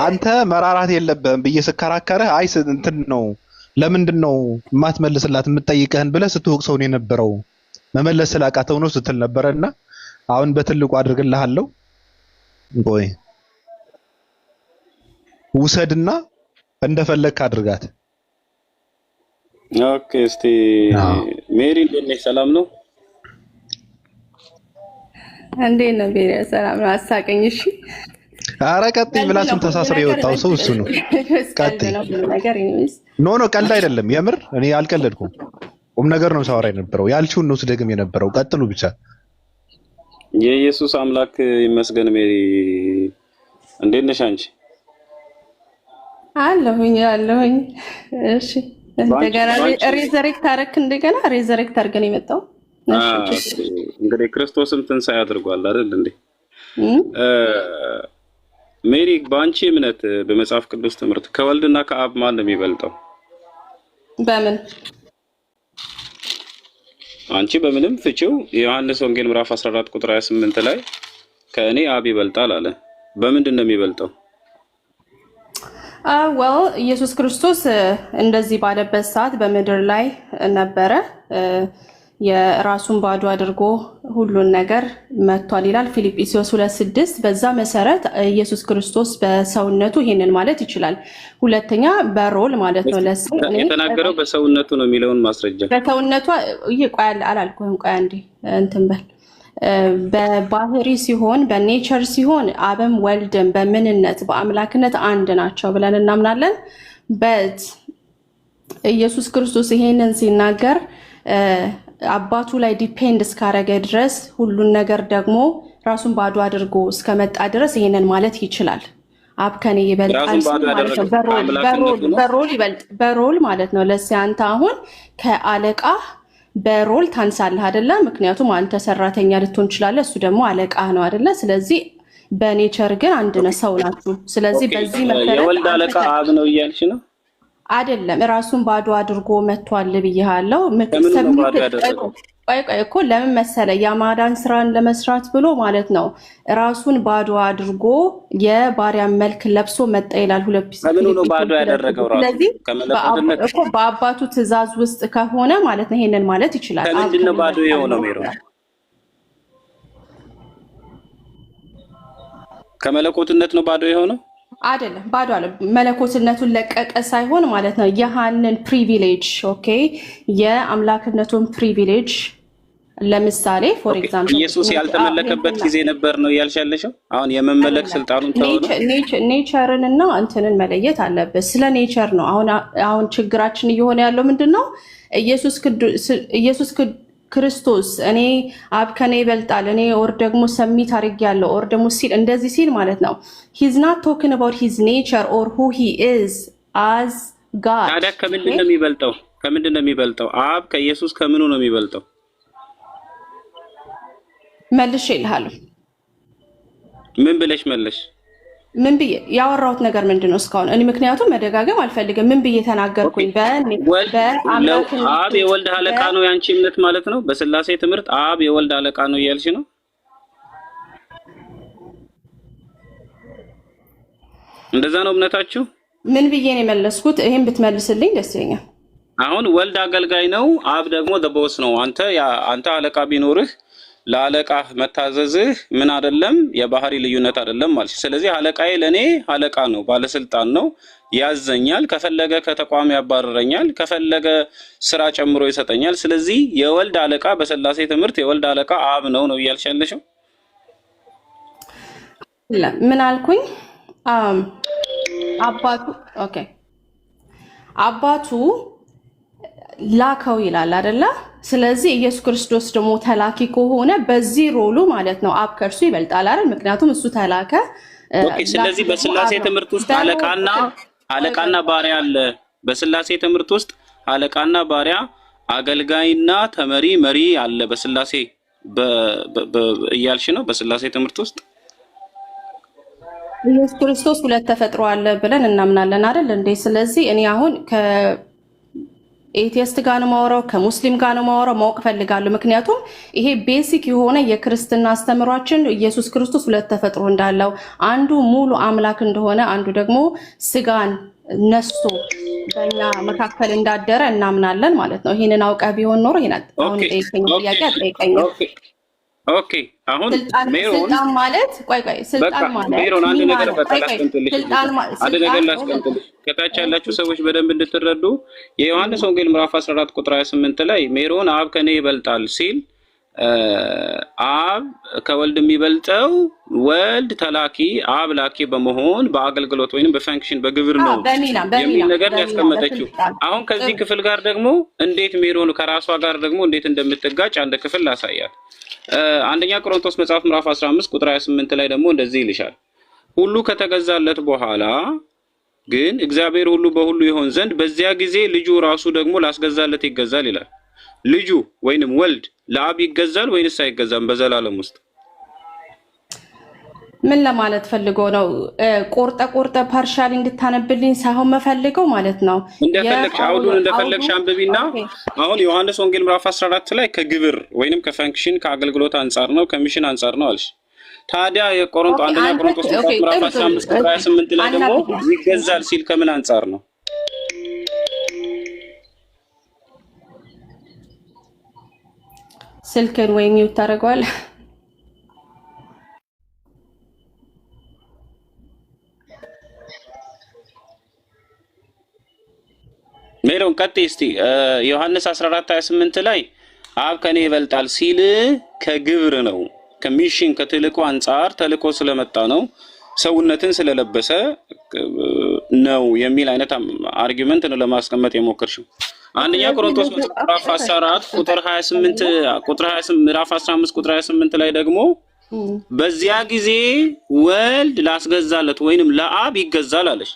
አንተ መራራት የለብህም ብዬ ስከራከርህ አይ እንትን ነው ለምንድነው የማትመልስላት የምትጠይቀህን ብለህ ስትወቅሰው ነው የነበረው። መመለስ ስላቃተው ነው ስትል ነበርና አሁን በትልቁ አድርግልሃለሁ። ቆይ ውሰድና እንደፈለግክ አድርጋት። ኦኬ እስቲ ሜሪ እንደነሽ ሰላም ነው? እንዴት ነው ቤሪያ? ሰላም ነው። አሳቀኝ። እሺ ኧረ ቀጥይ። ምላሱን ተሳስሮ የወጣው ሰው እሱ ነው። ቀጥይ። ኖ ቀልድ አይደለም የምር። እኔ አልቀለድኩም። ቁም ነገር ነው ሳወራ የነበረው። ያልሽውን ነው ስደግም የነበረው። ቀጥሉ ብቻ። የኢየሱስ አምላክ ይመስገን። ሜሪ እንዴት ነሽ አንቺ? አለሁኝ። እሺ እንደገና ሬዘሬክት አደረክ። እንደገና ሬዘሬክት አድርገን የመጣው እንግዲህ ክርስቶስም ትንሣኤ አድርጓል አይደል እንዴ? ሜሪ በአንቺ እምነት በመጽሐፍ ቅዱስ ትምህርት ከወልድና ከአብ ማን ነው የሚበልጠው? በምን አንቺ በምንም ፍቺው የዮሐንስ ወንጌል ምዕራፍ 14 ቁጥር 28 ላይ ከእኔ አብ ይበልጣል አለ። በምንድን ነው የሚበልጠው? ኢየሱስ ክርስቶስ እንደዚህ ባለበት ሰዓት በምድር ላይ ነበረ። የራሱን ባዶ አድርጎ ሁሉን ነገር መጥቷል ይላል ፊልጵስዩስ 2:6። በዛ መሰረት ኢየሱስ ክርስቶስ በሰውነቱ ይሄንን ማለት ይችላል። ሁለተኛ በሮል ማለት ነው። የተናገረው በሰውነቱ ነው የሚለውን ማስረጃ በሰውነቱ ይቆያል አላልኩም። ቆይ አንዴ እንትን በል። በባህሪ ሲሆን በኔቸር ሲሆን አብም ወልድም በምንነት በአምላክነት አንድ ናቸው ብለን እናምናለን። በት ኢየሱስ ክርስቶስ ይሄንን ሲናገር አባቱ ላይ ዲፔንድ እስካረገ ድረስ ሁሉን ነገር ደግሞ ራሱን ባዶ አድርጎ እስከመጣ ድረስ ይሄንን ማለት ይችላል። አብ ከኔ ይበልጣል ማለት ነው። በሮል ማለት ነው። ለሲ አንተ አሁን ከአለቃ በሮል ታንሳለህ አይደለ? ምክንያቱም አንተ ሰራተኛ ልትሆን ትችላለህ፣ እሱ ደግሞ አለቃ ነው አይደለ? ስለዚህ በኔቸር ግን አንድ ነው፣ ሰው ናችሁ። ስለዚህ በዚህ መሰረት የወልድ አለቃ አብ ነው እያልሽ ነው አይደለም? ራሱን ባዶ አድርጎ መጥቷል ብያለሁ። ቆይ እኮ ለምን መሰለ የማዳን ስራን ለመስራት ብሎ ማለት ነው ራሱን ባዶ አድርጎ የባሪያን መልክ ለብሶ መጣ ይላል። ከምን ነው ባዶ ያደረገው ራሱ? ስለዚህ በአባቱ ትእዛዝ ውስጥ ከሆነ ማለት ነው ይሄንን ማለት ይችላል። ከምንድን ነው ባዶ የሆነው? ሜሮ ከመለኮትነት ነው ባዶ የሆነው? አይደለም፣ ባዶ አለ። መለኮትነቱን ለቀቀ ሳይሆን ማለት ነው ያሃንን ፕሪቪሌጅ ኦኬ፣ የአምላክነቱን ፕሪቪሌጅ ለምሳሌ ፎር ኤግዛምፕል ኢየሱስ ያልተመለከበት ጊዜ ነበር ነው ያልሻለሽው። አሁን የመመለክ ስልጣኑን ኔቸርን እና እንትንን መለየት አለበት። ስለ ኔቸር ነው አሁን ችግራችን እየሆነ ያለው ምንድነው? ኢየሱስ ክርስቶስ እኔ አብ ከኔ ይበልጣል እኔ ኦር ደግሞ ሰሚት አድርጌያለሁ ኦር ደግሞ ሲል እንደዚህ ሲል ማለት ነው he's not talking about his nature or who he is as God። ታዲያ ከምንድን ነው የሚበልጠው? ከምንድን ነው የሚበልጠው? አብ ከኢየሱስ ከምኑ ነው የሚበልጠው? መልሽ ይልሃለሁ። ምን ብለሽ መለሽ? ምን ብዬ ያወራሁት ነገር ምንድነው እስካሁን? እኔ ምክንያቱም መደጋገም አልፈልግም። ምን ብዬ ተናገርኩኝ? አብ የወልድ አለቃ ነው ያንቺ እምነት ማለት ነው። በስላሴ ትምህርት አብ የወልድ አለቃ ነው እያልሽ ነው። እንደዛ ነው እምነታችሁ? ምን ብዬ ነው የመለስኩት? ይሄን ብትመልስልኝ ደስ ይለኛል። አሁን ወልድ አገልጋይ ነው፣ አብ ደግሞ ቦስ ነው። አንተ አለቃ ቢኖርህ ለአለቃ መታዘዝህ ምን አይደለም የባህሪ ልዩነት አይደለም ማለት። ስለዚህ አለቃዬ ለኔ አለቃ ነው፣ ባለስልጣን ነው፣ ያዘኛል፣ ከፈለገ ከተቋም ያባረረኛል፣ ከፈለገ ስራ ጨምሮ ይሰጠኛል። ስለዚህ የወልድ አለቃ በስላሴ ትምህርት የወልድ አለቃ አብ ነው እያልሻለሽው? ምን አልኩኝ? አባቱ ላከው ይላል አይደለ? ስለዚህ ኢየሱስ ክርስቶስ ደግሞ ተላኪ ከሆነ በዚህ ሮሉ ማለት ነው አብ ከእርሱ ይበልጣል አይደል? ምክንያቱም እሱ ተላከ። ስለዚህ በስላሴ ትምህርት ውስጥ አለቃና ባሪያ አለ። በስላሴ ትምህርት ውስጥ አለቃና ባሪያ፣ አገልጋይና ተመሪ መሪ አለ። በስላሴ እያልሽ ነው? በስላሴ ትምህርት ውስጥ ኢየሱስ ክርስቶስ ሁለት ተፈጥሮ አለ ብለን እናምናለን አይደል እንዴ? ስለዚህ እኔ አሁን ኤቲስት ጋር ነው ማወራው፣ ከሙስሊም ጋር ነው ማወራው፣ ማወቅ ፈልጋለሁ። ምክንያቱም ይሄ ቤሲክ የሆነ የክርስትና አስተምሯችን ኢየሱስ ክርስቶስ ሁለት ተፈጥሮ እንዳለው፣ አንዱ ሙሉ አምላክ እንደሆነ፣ አንዱ ደግሞ ስጋን ነስቶ በእኛ መካከል እንዳደረ እናምናለን ማለት ነው። ይሄንን አውቀህ ቢሆን ኖሮ ይሄን አሁን ጥያቄ አትጠይቀኝም። ኦኬ አሁን ሜሮን ስልጣን ማለት ስልጣን ማለት ሜሮን አንድ ነገር ላስቀምጥልሽ ከታች ያላችሁ ሰዎች በደንብ እንድትረዱ የዮሐንስ ወንጌል ምዕራፍ 14 ቁጥር 28 ላይ ሜሮን አብ ከኔ ይበልጣል ሲል አብ ከወልድ የሚበልጠው ወልድ ተላኪ አብ ላኪ በመሆን በአገልግሎት ወይንም በፋንክሽን በግብር ነው የሚል ነገር ያስቀመጠችው። አሁን ከዚህ ክፍል ጋር ደግሞ እንዴት ሜሮን ከራሷ ጋር ደግሞ እንዴት እንደምትጋጭ አንድ ክፍል ላሳያል። አንደኛ ቆሮንቶስ መጽሐፍ ምዕራፍ 15 ቁጥር 28 ላይ ደግሞ እንደዚህ ይልሻል። ሁሉ ከተገዛለት በኋላ ግን እግዚአብሔር ሁሉ በሁሉ ይሆን ዘንድ በዚያ ጊዜ ልጁ ራሱ ደግሞ ላስገዛለት ይገዛል ይላል። ልጁ ወይንም ወልድ ለአብ ይገዛል ወይንስ አይገዛም? በዘላለም ውስጥ ምን ለማለት ፈልጎ ነው? ቆርጠ ፓርሻሊ እንድታነብልኝ ሳይሆን መፈልገው ማለት ነው። እንደፈለግሽ አውዱን እንደፈለግሽ አንብቢና አሁን ዮሐንስ ወንጌል ምዕራፍ 14 ላይ ከግብር ወይንም ከፋንክሽን ከአገልግሎት አንፃር ነው ከሚሽን አንፃር ነው አልሽ። ታዲያ አንደኛ ቆሮንቶስ ምዕራፍ 15 ቁጥር 28 ላይ ደግሞ ይገዛል ሲል ከምን አንፃር ነው? ስልክን ወይ ሚውት ታደርገዋለህ? ሜሮን ቀጥይ እስቲ። ዮሐንስ 14:28 ላይ አብ ከኔ ይበልጣል ሲል ከግብር ነው ከሚሽን ከተልእኮ አንፃር ተልእኮ ስለመጣ ነው ሰውነትን ስለለበሰ ነው የሚል አይነት አርጊመንት ነው ለማስቀመጥ የሞከርሽው። አንደኛ ቆሮንቶስ ምዕራፍ 14 ቁጥር 28 ምዕራፍ 15 ቁጥር 28 ላይ ደግሞ በዚያ ጊዜ ወልድ ላስገዛለት ወይንም ለአብ ይገዛል አለሽ።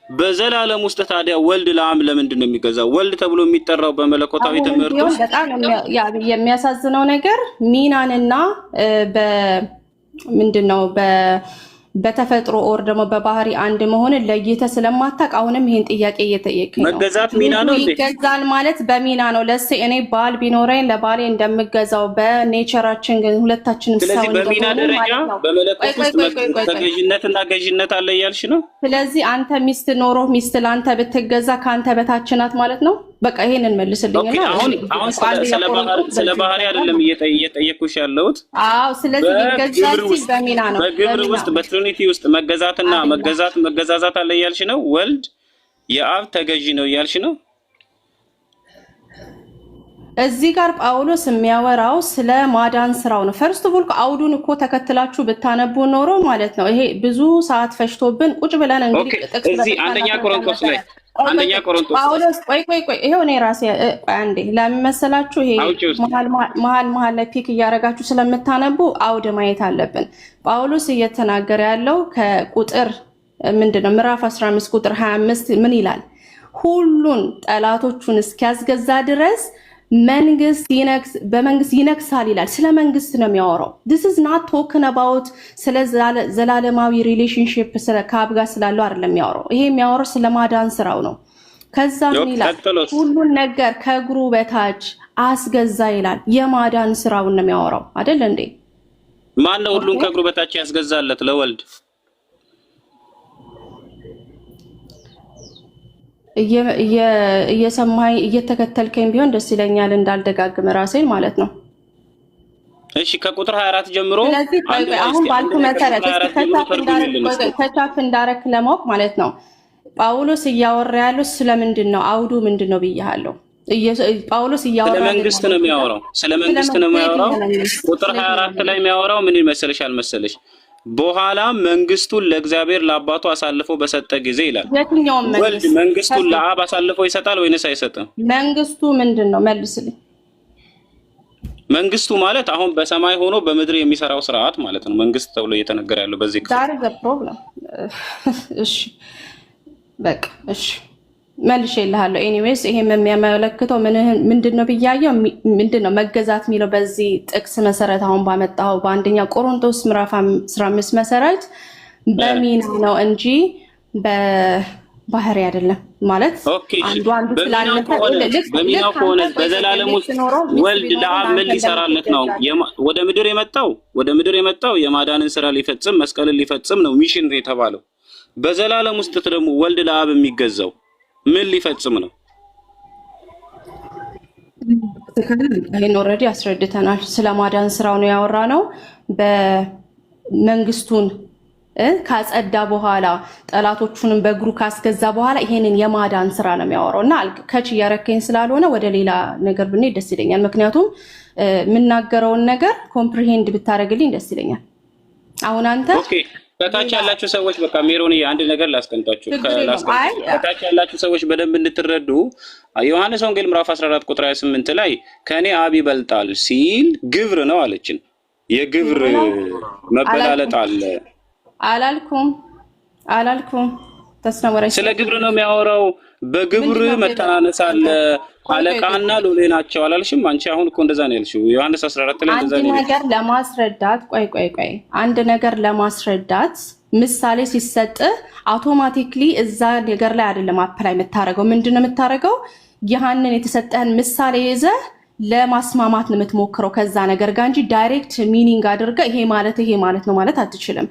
በዘላለም ውስጥ ታዲያ ወልድ ለአብ ለምንድን ነው የሚገዛው? ወልድ ተብሎ የሚጠራው በመለኮታዊ ትምህርት ውስጥ በጣም የሚያሳዝነው ነገር ሚናንና ምንድነው በተፈጥሮ ኦር ደግሞ በባህሪ አንድ መሆን ለይተ ስለማታውቅ አሁንም ይሄን ጥያቄ እየጠየቀኝ ነው። መገዛት ሚና ነው እንዴ? ይገዛል ማለት በሚና ነው። ለሴ እኔ ባል ቢኖረኝ ለባሌ እንደምገዛው በኔቸራችን ግን ሁለታችንም ሰው እንደሆነ በሚና ደረጃ በመለኮት ውስጥ ተገዥነትና ገዥነት አለ እያልሽ ነው። ስለዚህ አንተ ሚስት ኖሮ ሚስት ለአንተ ብትገዛ ከአንተ በታች ናት ማለት ነው። በቃ ይሄንን መልስልኝና አሁን ስለ ባህሪ አይደለም እየጠየኩሽ ያለሁት። አዎ ስለዚህ ይገዛል ሲል በሚና ነው። በግብር ውስጥ በትሪኒቲ ውስጥ መገዛትና መገዛዛት አለ እያልሽ ነው። ወልድ የአብ ተገዢ ነው እያልሽ ነው። እዚህ ጋር ጳውሎስ የሚያወራው ስለ ማዳን ስራው ነው። ፈርስት ኦፍ ኦል አውዱን እኮ ተከትላችሁ ብታነቡ ኖሮ ማለት ነው ይሄ ብዙ ሰዓት ፈጅቶብን ቁጭ ብለን እንግዲህ ጥቅስ እዚህ አንደኛ ቆሮንቶስ ላይ ጳውሎስ ቆይ ይሄው እኔ ራሴ አንዴ ለምን መሰላችሁ ይሄ መሀል ላይ ፒክ እያደረጋችሁ ስለምታነቡ አውድ ማየት አለብን። ጳውሎስ እየተናገረ ያለው ከቁጥር ምንድነው ምዕራፍ 15 ቁጥር 25 ምን ይላል? ሁሉን ጠላቶቹን እስኪያስገዛ ድረስ በመንግስት ይነግሳል ይላል። ስለ መንግስት ነው የሚያወራው። this is not talking about ስለ ዘላለማዊ ሪሌሽንሺፕ ስለ ከአብ ጋር ስላለው አይደለም የሚያወራው። ይሄ የሚያወራው ስለ ማዳን ስራው ነው። ከዛ ምን ይላል? ሁሉን ነገር ከእግሩ በታች አስገዛ ይላል። የማዳን ስራውን ነው የሚያወራው አይደል እንዴ? ማን ነው ሁሉን ከእግሩ በታች ያስገዛለት? ለወልድ እየሰማኝ እየተከተልከኝ ቢሆን ደስ ይለኛል እንዳልደጋግም ራሴን ማለት ነው። እሺ ከቁጥር 24 ጀምሮ አሁን ባልኩ መሰረት ከቻፍ እንዳረክ ለማወቅ ማለት ነው። ጳውሎስ እያወራ ያለው ስለምንድን ነው? አውዱ ምንድን ነው ብያለሁ። ጳውሎስ እያወራ ስለ መንግስት ነው የሚያወራው። ስለ መንግስት ነው የሚያወራው። ቁጥር 24 ላይ የሚያወራው ምን ይመስልሽ አልመሰለሽ? በኋላ መንግስቱን ለእግዚአብሔር ለአባቱ አሳልፎ በሰጠ ጊዜ ይላል። ወልድ መንግስቱን ለአብ አሳልፎ ይሰጣል ወይንስ አይሰጥም? መንግስቱ ምንድን ነው? መልስልኝ። መንግስቱ ማለት አሁን በሰማይ ሆኖ በምድር የሚሰራው ስርዓት ማለት ነው። መንግስት ተብሎ እየተነገረ ያለው በዚህ ዳር ዘ ፕሮብለም። እሺ በቃ እሺ መልሼልሃለሁ። ኤኒዌይስ ይሄም የሚያመለክተው ምንድነው ብያየው ምንድነው መገዛት የሚለው በዚህ ጥቅስ መሰረት አሁን ባመጣው በአንደኛ ቆሮንቶስ ምዕራፍ 15 መሰረት በሚና ነው እንጂ በባህሪ አይደለም። ማለት አንዱ ስላለፈ በሚናው ከሆነ በዘላለም ውስጥ ወልድ ለአብ ምን ሊሰራለት ነው? ወደ ምድር የመጣው የማዳንን ስራ ሊፈጽም መስቀልን ሊፈጽም ነው ሚሽን የተባለው። በዘላለም ውስጥ ደግሞ ወልድ ለአብ የሚገዛው ምን ሊፈጽም ነው? ይሄን ኦልሬዲ አስረድተናል። ስለማዳን ስራው ነው ያወራነው። በመንግስቱን ካጸዳ በኋላ ጠላቶቹንም በእግሩ ካስገዛ በኋላ ይሄንን የማዳን ስራ ነው የሚያወራው እና ከች እያረከኝ ስላልሆነ ወደ ሌላ ነገር ብንሄድ ደስ ይለኛል። ምክንያቱም የምናገረውን ነገር ኮምፕሪሄንድ ብታደርግልኝ ደስ ይለኛል። አሁን አንተ ከታች ያላችሁ ሰዎች በቃ ሜሮን አንድ ነገር ላስቀምጣችሁ። ከታች ያላችሁ ሰዎች በደንብ እንድትረዱ ዮሐንስ ወንጌል ምዕራፍ 14 ቁጥር 28 ላይ ከኔ አብ ይበልጣል ሲል ግብር ነው አለችን። የግብር መበላለጥ አለ አላልኩም። ተስነወራሽ ስለ ግብር ነው የሚያወራው። በግብር መተናነስ አለ። አለቃና ሎሌ ናቸው አላልሽም? አንቺ አሁን እኮ እንደዛ ነው ያልሽው። ዮሐንስ 14 ላይ እንደዛ ነው። አንድ ነገር ለማስረዳት አንድ ነገር ለማስረዳት ምሳሌ ሲሰጥ አውቶማቲክሊ እዛ ነገር ላይ አይደለም አፕላይ የምታረገው። ምንድነው የምታረገው? ያንን የተሰጠህን ምሳሌ ይዘህ ለማስማማት ነው የምትሞክረው ከዛ ነገር ጋር እንጂ ዳይሬክት ሚኒንግ አድርጋ ይሄ ማለት ነው ማለት አትችልም።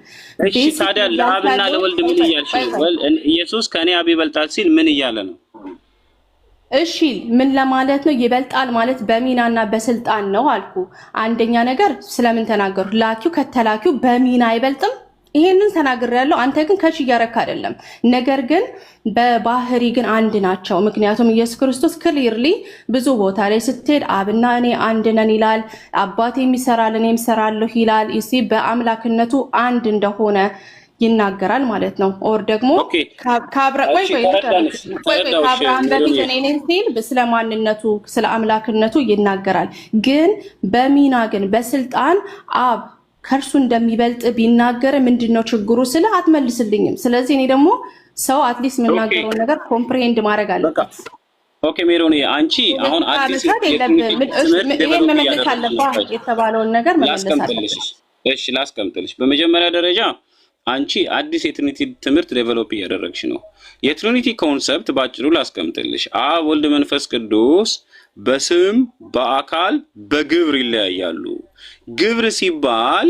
እሺ ታዲያ ለአብና ለወልድ ምን እያልሽ ነው? ኢየሱስ ከኔ አብ ይበልጣል ሲል ምን እያለ ነው? እሺ ምን ለማለት ነው? ይበልጣል ማለት በሚናና በስልጣን ነው አልኩ። አንደኛ ነገር ስለምን ተናገሩ? ላኪው ከተላኪው በሚና አይበልጥም። ይሄንን ተናግሬያለሁ። አንተ ግን ከች እያረካ አይደለም። ነገር ግን በባህሪ ግን አንድ ናቸው። ምክንያቱም ኢየሱስ ክርስቶስ ክሊርሊ ብዙ ቦታ ላይ ስትሄድ አብና እኔ አንድ ነን ይላል። አባቴ የሚሰራል እኔም እሰራለሁ ይላል። እሺ በአምላክነቱ አንድ እንደሆነ ይናገራል ማለት ነው። ኦር ደግሞ ከአብርሃም በፊት እኔን ሲል ስለ ማንነቱ ስለ አምላክነቱ ይናገራል። ግን በሚና ግን በስልጣን አብ ከእርሱ እንደሚበልጥ ቢናገር ምንድነው ችግሩ? ስለ አትመልስልኝም። ስለዚህ እኔ ደግሞ ሰው አትሊስት የምናገረውን ነገር ኮምፕሪሄንድ ማድረግ አለበት። ኦኬ ሜሮኒ አንቺ አሁን አዲስ ይሄን መመለስ አለባት የተባለውን ነገር መመለስ አለበት። እሺ ላስቀምጥልሽ። በመጀመሪያ ደረጃ አንቺ አዲስ የትሪኒቲ ትምህርት ዴቨሎፕ እያደረግሽ ነው። የትሪኒቲ ኮንሰፕት ባጭሩ ላስቀምጥልሽ። አብ ወልድ መንፈስ ቅዱስ በስም በአካል በግብር ይለያያሉ። ግብር ሲባል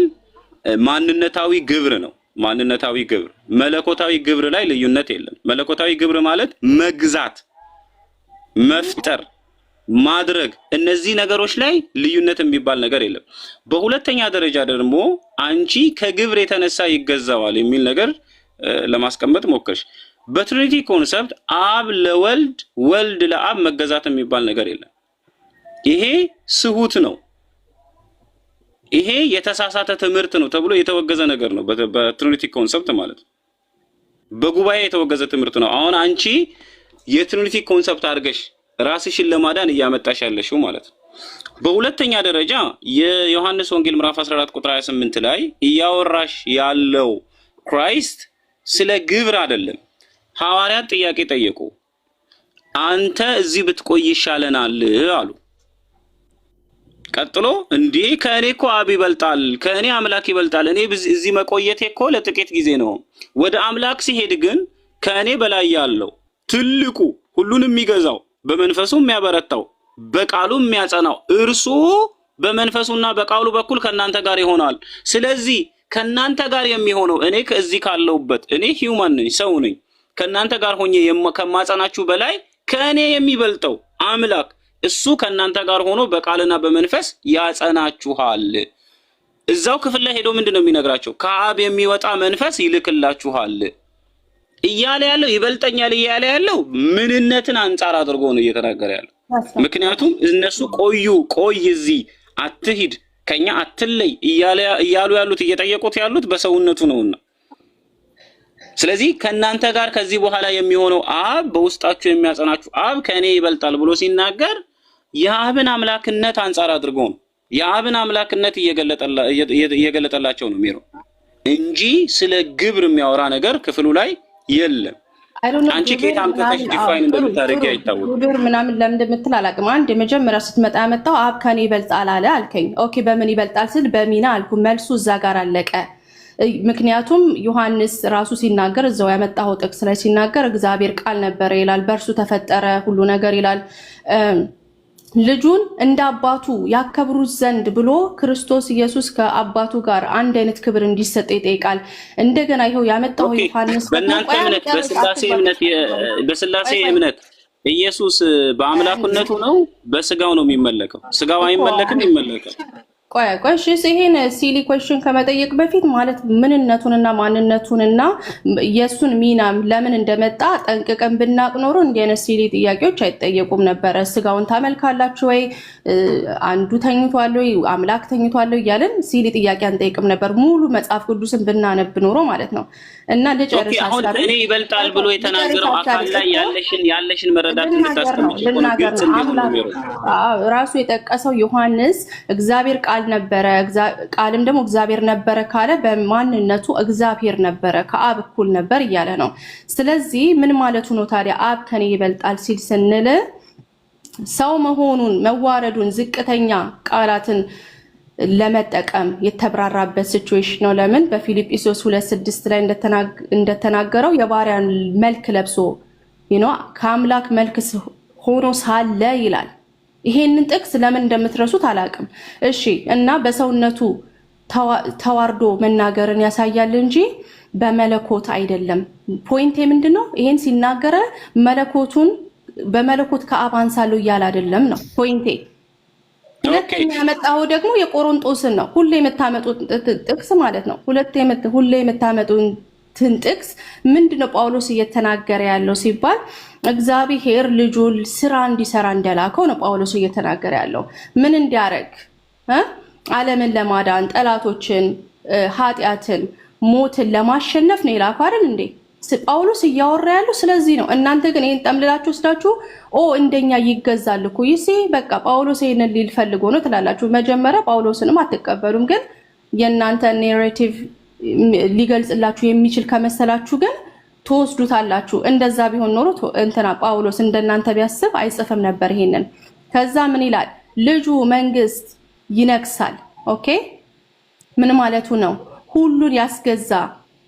ማንነታዊ ግብር ነው። ማንነታዊ ግብር፣ መለኮታዊ ግብር ላይ ልዩነት የለም። መለኮታዊ ግብር ማለት መግዛት፣ መፍጠር፣ ማድረግ፣ እነዚህ ነገሮች ላይ ልዩነት የሚባል ነገር የለም። በሁለተኛ ደረጃ ደግሞ አንቺ ከግብር የተነሳ ይገዛዋል የሚል ነገር ለማስቀመጥ ሞከርሽ። በትሪኒቲ ኮንሰፕት አብ ለወልድ ወልድ ለአብ መገዛት የሚባል ነገር የለም። ይሄ ስሁት ነው። ይሄ የተሳሳተ ትምህርት ነው ተብሎ የተወገዘ ነገር ነው። በትሪኒቲ ኮንሰፕት ማለት ነው። በጉባኤ የተወገዘ ትምህርት ነው። አሁን አንቺ የትሪኒቲ ኮንሰፕት አድርገሽ ራስሽን ለማዳን እያመጣሽ ያለሽው ማለት ነው። በሁለተኛ ደረጃ የዮሐንስ ወንጌል ምዕራፍ 14 ቁጥር 28 ላይ እያወራሽ ያለው ክራይስት ስለ ግብር አይደለም። ሐዋርያት ጥያቄ ጠየቁ። አንተ እዚህ ብትቆይ ይሻለናል አሉ። ቀጥሎ እንዴ ከእኔ እኮ አብ ይበልጣል፣ ከእኔ አምላክ ይበልጣል። እኔ እዚህ መቆየቴ እኮ ለጥቂት ጊዜ ነው። ወደ አምላክ ሲሄድ ግን ከእኔ በላይ ያለው ትልቁ ሁሉን የሚገዛው በመንፈሱ የሚያበረታው በቃሉ የሚያጸናው እርሱ በመንፈሱና በቃሉ በኩል ከናንተ ጋር ይሆናል። ስለዚህ ከናንተ ጋር የሚሆነው እኔ ከዚህ ካለውበት እኔ ሂውማን ነኝ፣ ሰው ነኝ። ከእናንተ ጋር ሆኜ ከማጸናችሁ በላይ ከእኔ የሚበልጠው አምላክ እሱ ከእናንተ ጋር ሆኖ በቃልና በመንፈስ ያጸናችኋል። እዛው ክፍል ላይ ሄዶ ምንድነው የሚነግራቸው? ከአብ የሚወጣ መንፈስ ይልክላችኋል እያለ ያለው ይበልጠኛል እያለ ያለው ምንነትን አንጻር አድርጎ ነው እየተናገረ ያለው። ምክንያቱም እነሱ ቆይ እዚህ አትሂድ ከኛ አትለይ እያሉ ያሉት እየጠየቁት ያሉት በሰውነቱ ነውና፣ ስለዚህ ከእናንተ ጋር ከዚህ በኋላ የሚሆነው አብ በውስጣችሁ የሚያጸናችሁ አብ ከእኔ ይበልጣል ብሎ ሲናገር የአብን አምላክነት አንጻር አድርጎ ነው። የአብን አምላክነት እየገለጠላቸው ነው የሚለው እንጂ ስለ ግብር የሚያወራ ነገር ክፍሉ ላይ የለም። አንቺ ከየት አምጥተሽ ዲፋይን እንደምታደርጊ አይታወቅም። ግብር ምናምን ለምን እንደምትል አላውቅም። አንድ የመጀመሪያ ስትመጣ ያመጣው አብ ከኔ ይበልጣል አለ አልከኝ። ኦኬ በምን ይበልጣል ስል በሚና አልኩ። መልሱ እዛ ጋር አለቀ። ምክንያቱም ዮሐንስ ራሱ ሲናገር እዛው ያመጣው ጥቅስ ላይ ሲናገር እግዚአብሔር ቃል ነበረ ይላል፣ በእርሱ ተፈጠረ ሁሉ ነገር ይላል። ልጁን እንደ አባቱ ያከብሩት ዘንድ ብሎ ክርስቶስ ኢየሱስ ከአባቱ ጋር አንድ አይነት ክብር እንዲሰጥ ይጠይቃል። እንደገና ይሄው ያመጣው ዮሐንስ በእናንተ እምነት በስላሴ እምነት ኢየሱስ በአምላክነቱ ነው በስጋው ነው የሚመለከው? ስጋው አይመለክም? ይመለካል። ቆይ እሺ፣ ይሄን ሲሊ ኩዌስችን ከመጠየቅ በፊት ማለት ምንነቱንና ማንነቱንና የሱን ሚና ለምን እንደመጣ ጠንቅቀን ብናቅ ኖሮ እንዲህ አይነት ሲሊ ጥያቄዎች አይጠየቁም ነበረ። ስጋውን ታመልካላችሁ ወይ፣ አንዱ ተኝቷል ወይ፣ አምላክ ተኝቷል ወይ እያለን ሲሊ ጥያቄ አንጠይቅም ነበር። ሙሉ መጽሐፍ ቅዱስን ብናነብ ኖሮ ማለት ነው። እና ልጨርስ አሁን እኔ ይበልጣል ብሎ የተናገረው አካል ላይ ያለሽን መረዳት እንድታስቀምጪ ራሱ የጠቀሰው ዮሐንስ እግዚአብሔር ቃል ነበረ፣ ቃልም ደግሞ እግዚአብሔር ነበረ ካለ በማንነቱ እግዚአብሔር ነበረ፣ ከአብ እኩል ነበር እያለ ነው። ስለዚህ ምን ማለቱ ነው ታዲያ አብ ከኔ ይበልጣል ሲል ስንል ሰው መሆኑን መዋረዱን ዝቅተኛ ቃላትን ለመጠቀም የተብራራበት ሲቹዌሽን ነው። ለምን በፊልጵስዩስ 2:6 ላይ እንደተናገረው የባሪያን መልክ ለብሶ ከአምላክ መልክ ሆኖ ሳለ ይላል። ይሄንን ጥቅስ ለምን እንደምትረሱት አላውቅም። እሺ እና በሰውነቱ ተዋርዶ መናገርን ያሳያል እንጂ በመለኮት አይደለም። ፖይንቴ ምንድነው? ይሄን ሲናገረ በመለኮት ከአብ አንሳለሁ እያለ አይደለም ነው ፖይንቴ። ሁለተኛ ያመጣው ደግሞ የቆሮንጦስን ነው። ሁሌ የምታመጡት ጥቅስ ማለት ነው። ሁሌ የምታመጡትን ጥቅስ ምንድነው ጳውሎስ እየተናገረ ያለው ሲባል እግዚአብሔር ልጁን ስራ እንዲሰራ እንደላከው ነው ጳውሎስ እየተናገረ ያለው። ምን እንዲያረግ? ዓለምን ለማዳን ጠላቶችን፣ ኃጢአትን፣ ሞትን ለማሸነፍ ነው የላከው አይደል እንዴ? ጳውሎስ እያወራ ያለው ስለዚህ ነው። እናንተ ግን ይሄን ጠምልላችሁ ወስዳችሁ እንደኛ ይገዛል እኮ ይሲ በቃ ጳውሎስ ይሄንን ሊል ፈልጎ ነው ትላላችሁ። መጀመሪያ ጳውሎስንም አትቀበሉም፣ ግን የእናንተ ኔሬቲቭ ሊገልጽላችሁ የሚችል ከመሰላችሁ ግን ትወስዱታላችሁ። እንደዛ ቢሆን ኖሮ እንትና ጳውሎስ እንደናንተ ቢያስብ አይጽፍም ነበር ይሄንን። ከዛ ምን ይላል? ልጁ መንግስት ይነግሳል። ኦኬ ምን ማለቱ ነው? ሁሉን ያስገዛ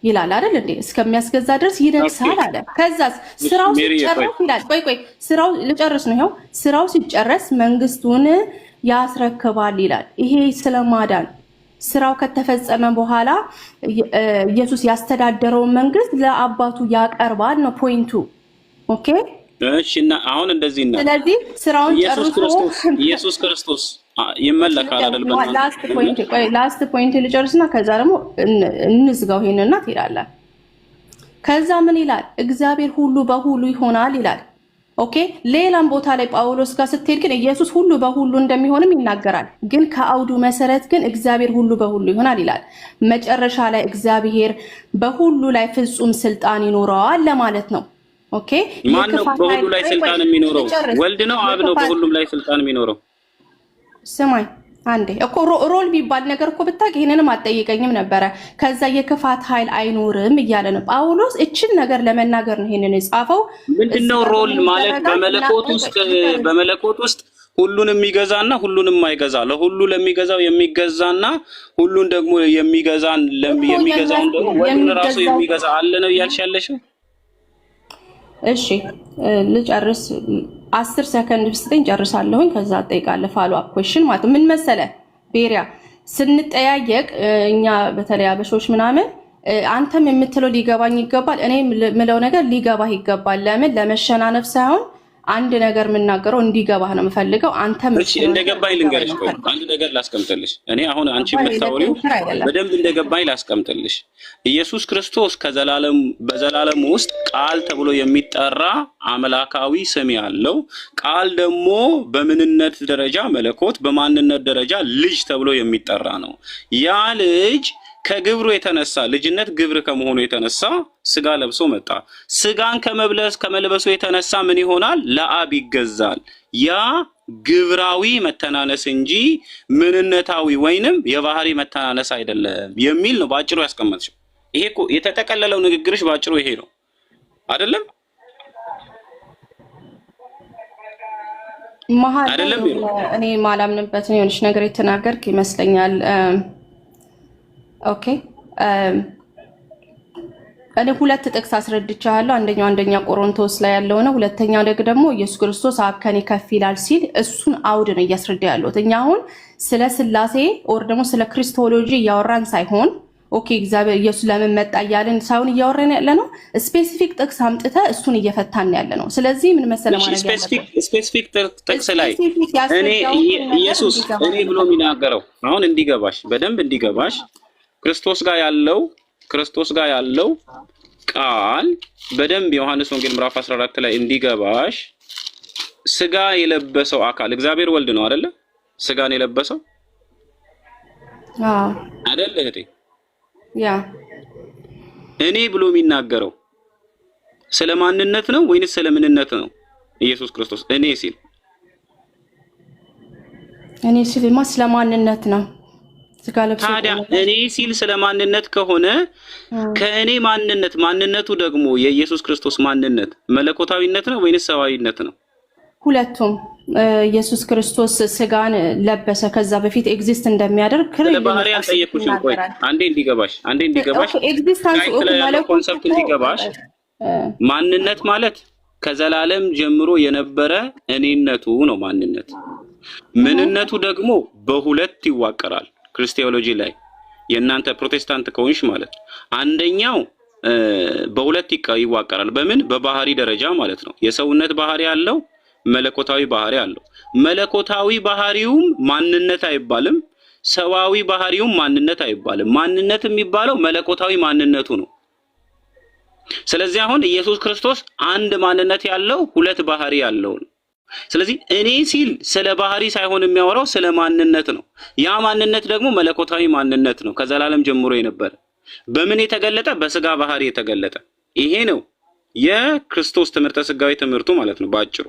ይላል አይደል እንዴ? እስከሚያስገዛ ድረስ ይነግሳል አለ። ከዛስ ስራው ሲጨረስ ይላል። ቆይ ስራው ልጨርስ ነው። ይሄው ስራው ሲጨረስ መንግስቱን ያስረክባል ይላል። ይሄ ስለማዳን ስራው ከተፈጸመ በኋላ ኢየሱስ ያስተዳደረውን መንግስት ለአባቱ ያቀርባል ነው ፖይንቱ። ኦኬ እሺ። እና አሁን እንደዚህ እና ስለዚህ ስራውን ጨርሶ ኢየሱስ ክርስቶስ ይመለካል አይደል? ላስት ፖይንት ልጨርስና ከዛ ደግሞ እንዝጋው ይሄንና ትሄዳለህ። ከዛ ምን ይላል? እግዚአብሔር ሁሉ በሁሉ ይሆናል ይላል። ኦኬ ሌላም ቦታ ላይ ጳውሎስ ጋር ስትሄድ ግን ኢየሱስ ሁሉ በሁሉ እንደሚሆንም ይናገራል። ግን ከአውዱ መሰረት ግን እግዚአብሔር ሁሉ በሁሉ ይሆናል ይላል። መጨረሻ ላይ እግዚአብሔር በሁሉ ላይ ፍጹም ስልጣን ይኖረዋል ለማለት ነው። ኦኬ ማን ነው በሁሉ ላይ ስልጣን የሚኖረው? ወልድ ነው? አብ ነው በሁሉም ላይ ስልጣን የሚኖረው? ስማኝ አንዴ እኮ ሮል ቢባል ነገር እኮ ብታውቅ ይሄንንም አትጠይቀኝም ነበረ። ከዛ የክፋት ኃይል አይኖርም እያለ ነው ጳውሎስ። እችን ነገር ለመናገር ነው ይሄንን የጻፈው። ምንድነው ሮል ማለት? በመለኮት ውስጥ ሁሉን የሚገዛና ሁሉን የማይገዛ፣ ለሁሉ ለሚገዛው የሚገዛና ሁሉን ደግሞ የሚገዛውን ደግሞ ወልድ ራሱ የሚገዛ አለ ነው እያልሽ ያለሽው? እሺ ልጨርስ 10 ሰከንድ ብትሰጠኝ ጨርሳለሁኝ። ከዛ አጠይቃለሁ ፋሎ አፕ ኩዌስችን ማለት ምን መሰለ ቤሪያ ስንጠያየቅ እኛ በተለይ አበሾች ምናምን አንተም የምትለው ሊገባኝ ይገባል፣ እኔ የምለው ነገር ሊገባህ ይገባል። ለምን ለመሸናነፍ ሳይሆን አንድ ነገር የምናገረው እንዲገባህ ነው የምፈልገው። አንተም እሺ እንደገባኝ ልንገርሽ። ቆይ አንድ ነገር ላስቀምጥልሽ። እኔ አሁን አንቺ የምታወሪው በደንብ እንደገባኝ ላስቀምጥልሽ። ኢየሱስ ክርስቶስ በዘላለም ውስጥ ቃል ተብሎ የሚጠራ አምላካዊ ስም ያለው፣ ቃል ደግሞ በምንነት ደረጃ መለኮት፣ በማንነት ደረጃ ልጅ ተብሎ የሚጠራ ነው። ያ ልጅ ከግብሩ የተነሳ ልጅነት ግብር ከመሆኑ የተነሳ ስጋ ለብሶ መጣ። ስጋን ከመልበሱ የተነሳ ምን ይሆናል? ለአብ ይገዛል። ያ ግብራዊ መተናነስ እንጂ ምንነታዊ ወይንም የባህሪ መተናነስ አይደለም የሚል ነው ባጭሩ ያስቀመጥሽው። ይሄ እኮ የተጠቀለለው ንግግርሽ ባጭሩ ይሄ ነው አይደለም? አይደለም እኔ ማላምንበት ነው የሆነች ነገር የተናገርክ ይመስለኛል። ኦኬ እኔ ሁለት ጥቅስ አስረድቻለሁ። አንደኛ ቆሮንቶስ ላይ ያለው ነው። ሁለተኛው ደግሞ ኢየሱስ ክርስቶስ አብ ከኔ ከፍ ይላል ሲል እሱን አውድ ነው እያስረዳ ያለሁት። እኛ አሁን ስለ ስላሴ ኦር ደግሞ ስለ ክሪስቶሎጂ እያወራን ሳይሆን ኦኬ እግዚአብሔር ኢየሱስ ለምን መጣ እያልን ሳይሆን እያወራን ያለ ነው። ስፔሲፊክ ጥቅስ አምጥተ እሱን እየፈታን ያለ ነው። ስለዚህ ምን መሰለ ማለት ነው ስፔሲፊክ ጥቅስ ላይ እኔ ኢየሱስ እኔ ብሎ የሚናገረው አሁን እንዲገባሽ በደንብ እንዲገባሽ ክርስቶስ ጋር ያለው ቃል በደንብ ዮሐንስ ወንጌል ምዕራፍ 14 ላይ እንዲገባሽ ስጋ የለበሰው አካል እግዚአብሔር ወልድ ነው አይደለ? ስጋን የለበሰው አይደለ እህቴ? ያ እኔ ብሎ የሚናገረው ስለ ማንነት ነው ወይንስ ስለ ምንነት ነው? ኢየሱስ ክርስቶስ እኔ ሲል ስለ ማንነት ነው። ታዲያ እኔ ሲል ስለ ማንነት ከሆነ ከእኔ ማንነቱ ደግሞ የኢየሱስ ክርስቶስ ማንነት መለኮታዊነት ነው ወይንስ ሰዋዊነት ነው? ሁለቱም። ኢየሱስ ክርስቶስ ስጋን ለበሰ ከዛ በፊት ኤግዚስት እንደሚያደርግ ባህሪ አልጠየኩሽም። ቆይ አንዴ እንዲገባሽ ኤግዚስተንስ ኮንሰፕት እንዲገባሽ ማንነት ማለት ከዘላለም ጀምሮ የነበረ እኔነቱ ነው ማንነት። ምንነቱ ደግሞ በሁለት ይዋቀራል። ክርስቲያኖሎጂ ላይ የእናንተ ፕሮቴስታንት ከሆንሽ ማለት አንደኛው በሁለት ይዋቀራል። በምን? በባህሪ ደረጃ ማለት ነው። የሰውነት ባህሪ ያለው መለኮታዊ ባህሪ አለው። መለኮታዊ ባህሪውም ማንነት አይባልም፣ ሰዋዊ ባህሪውም ማንነት አይባልም። ማንነት የሚባለው መለኮታዊ ማንነቱ ነው። ስለዚህ አሁን ኢየሱስ ክርስቶስ አንድ ማንነት ያለው ሁለት ባህሪ ያለው ነው። ስለዚህ እኔ ሲል ስለ ባህሪ ሳይሆን የሚያወራው ስለ ማንነት ነው። ያ ማንነት ደግሞ መለኮታዊ ማንነት ነው፣ ከዘላለም ጀምሮ የነበረ በምን የተገለጠ? በስጋ ባህሪ የተገለጠ። ይሄ ነው የክርስቶስ ትምህርተ ስጋዊ ትምህርቱ ማለት ነው ባጭሩ።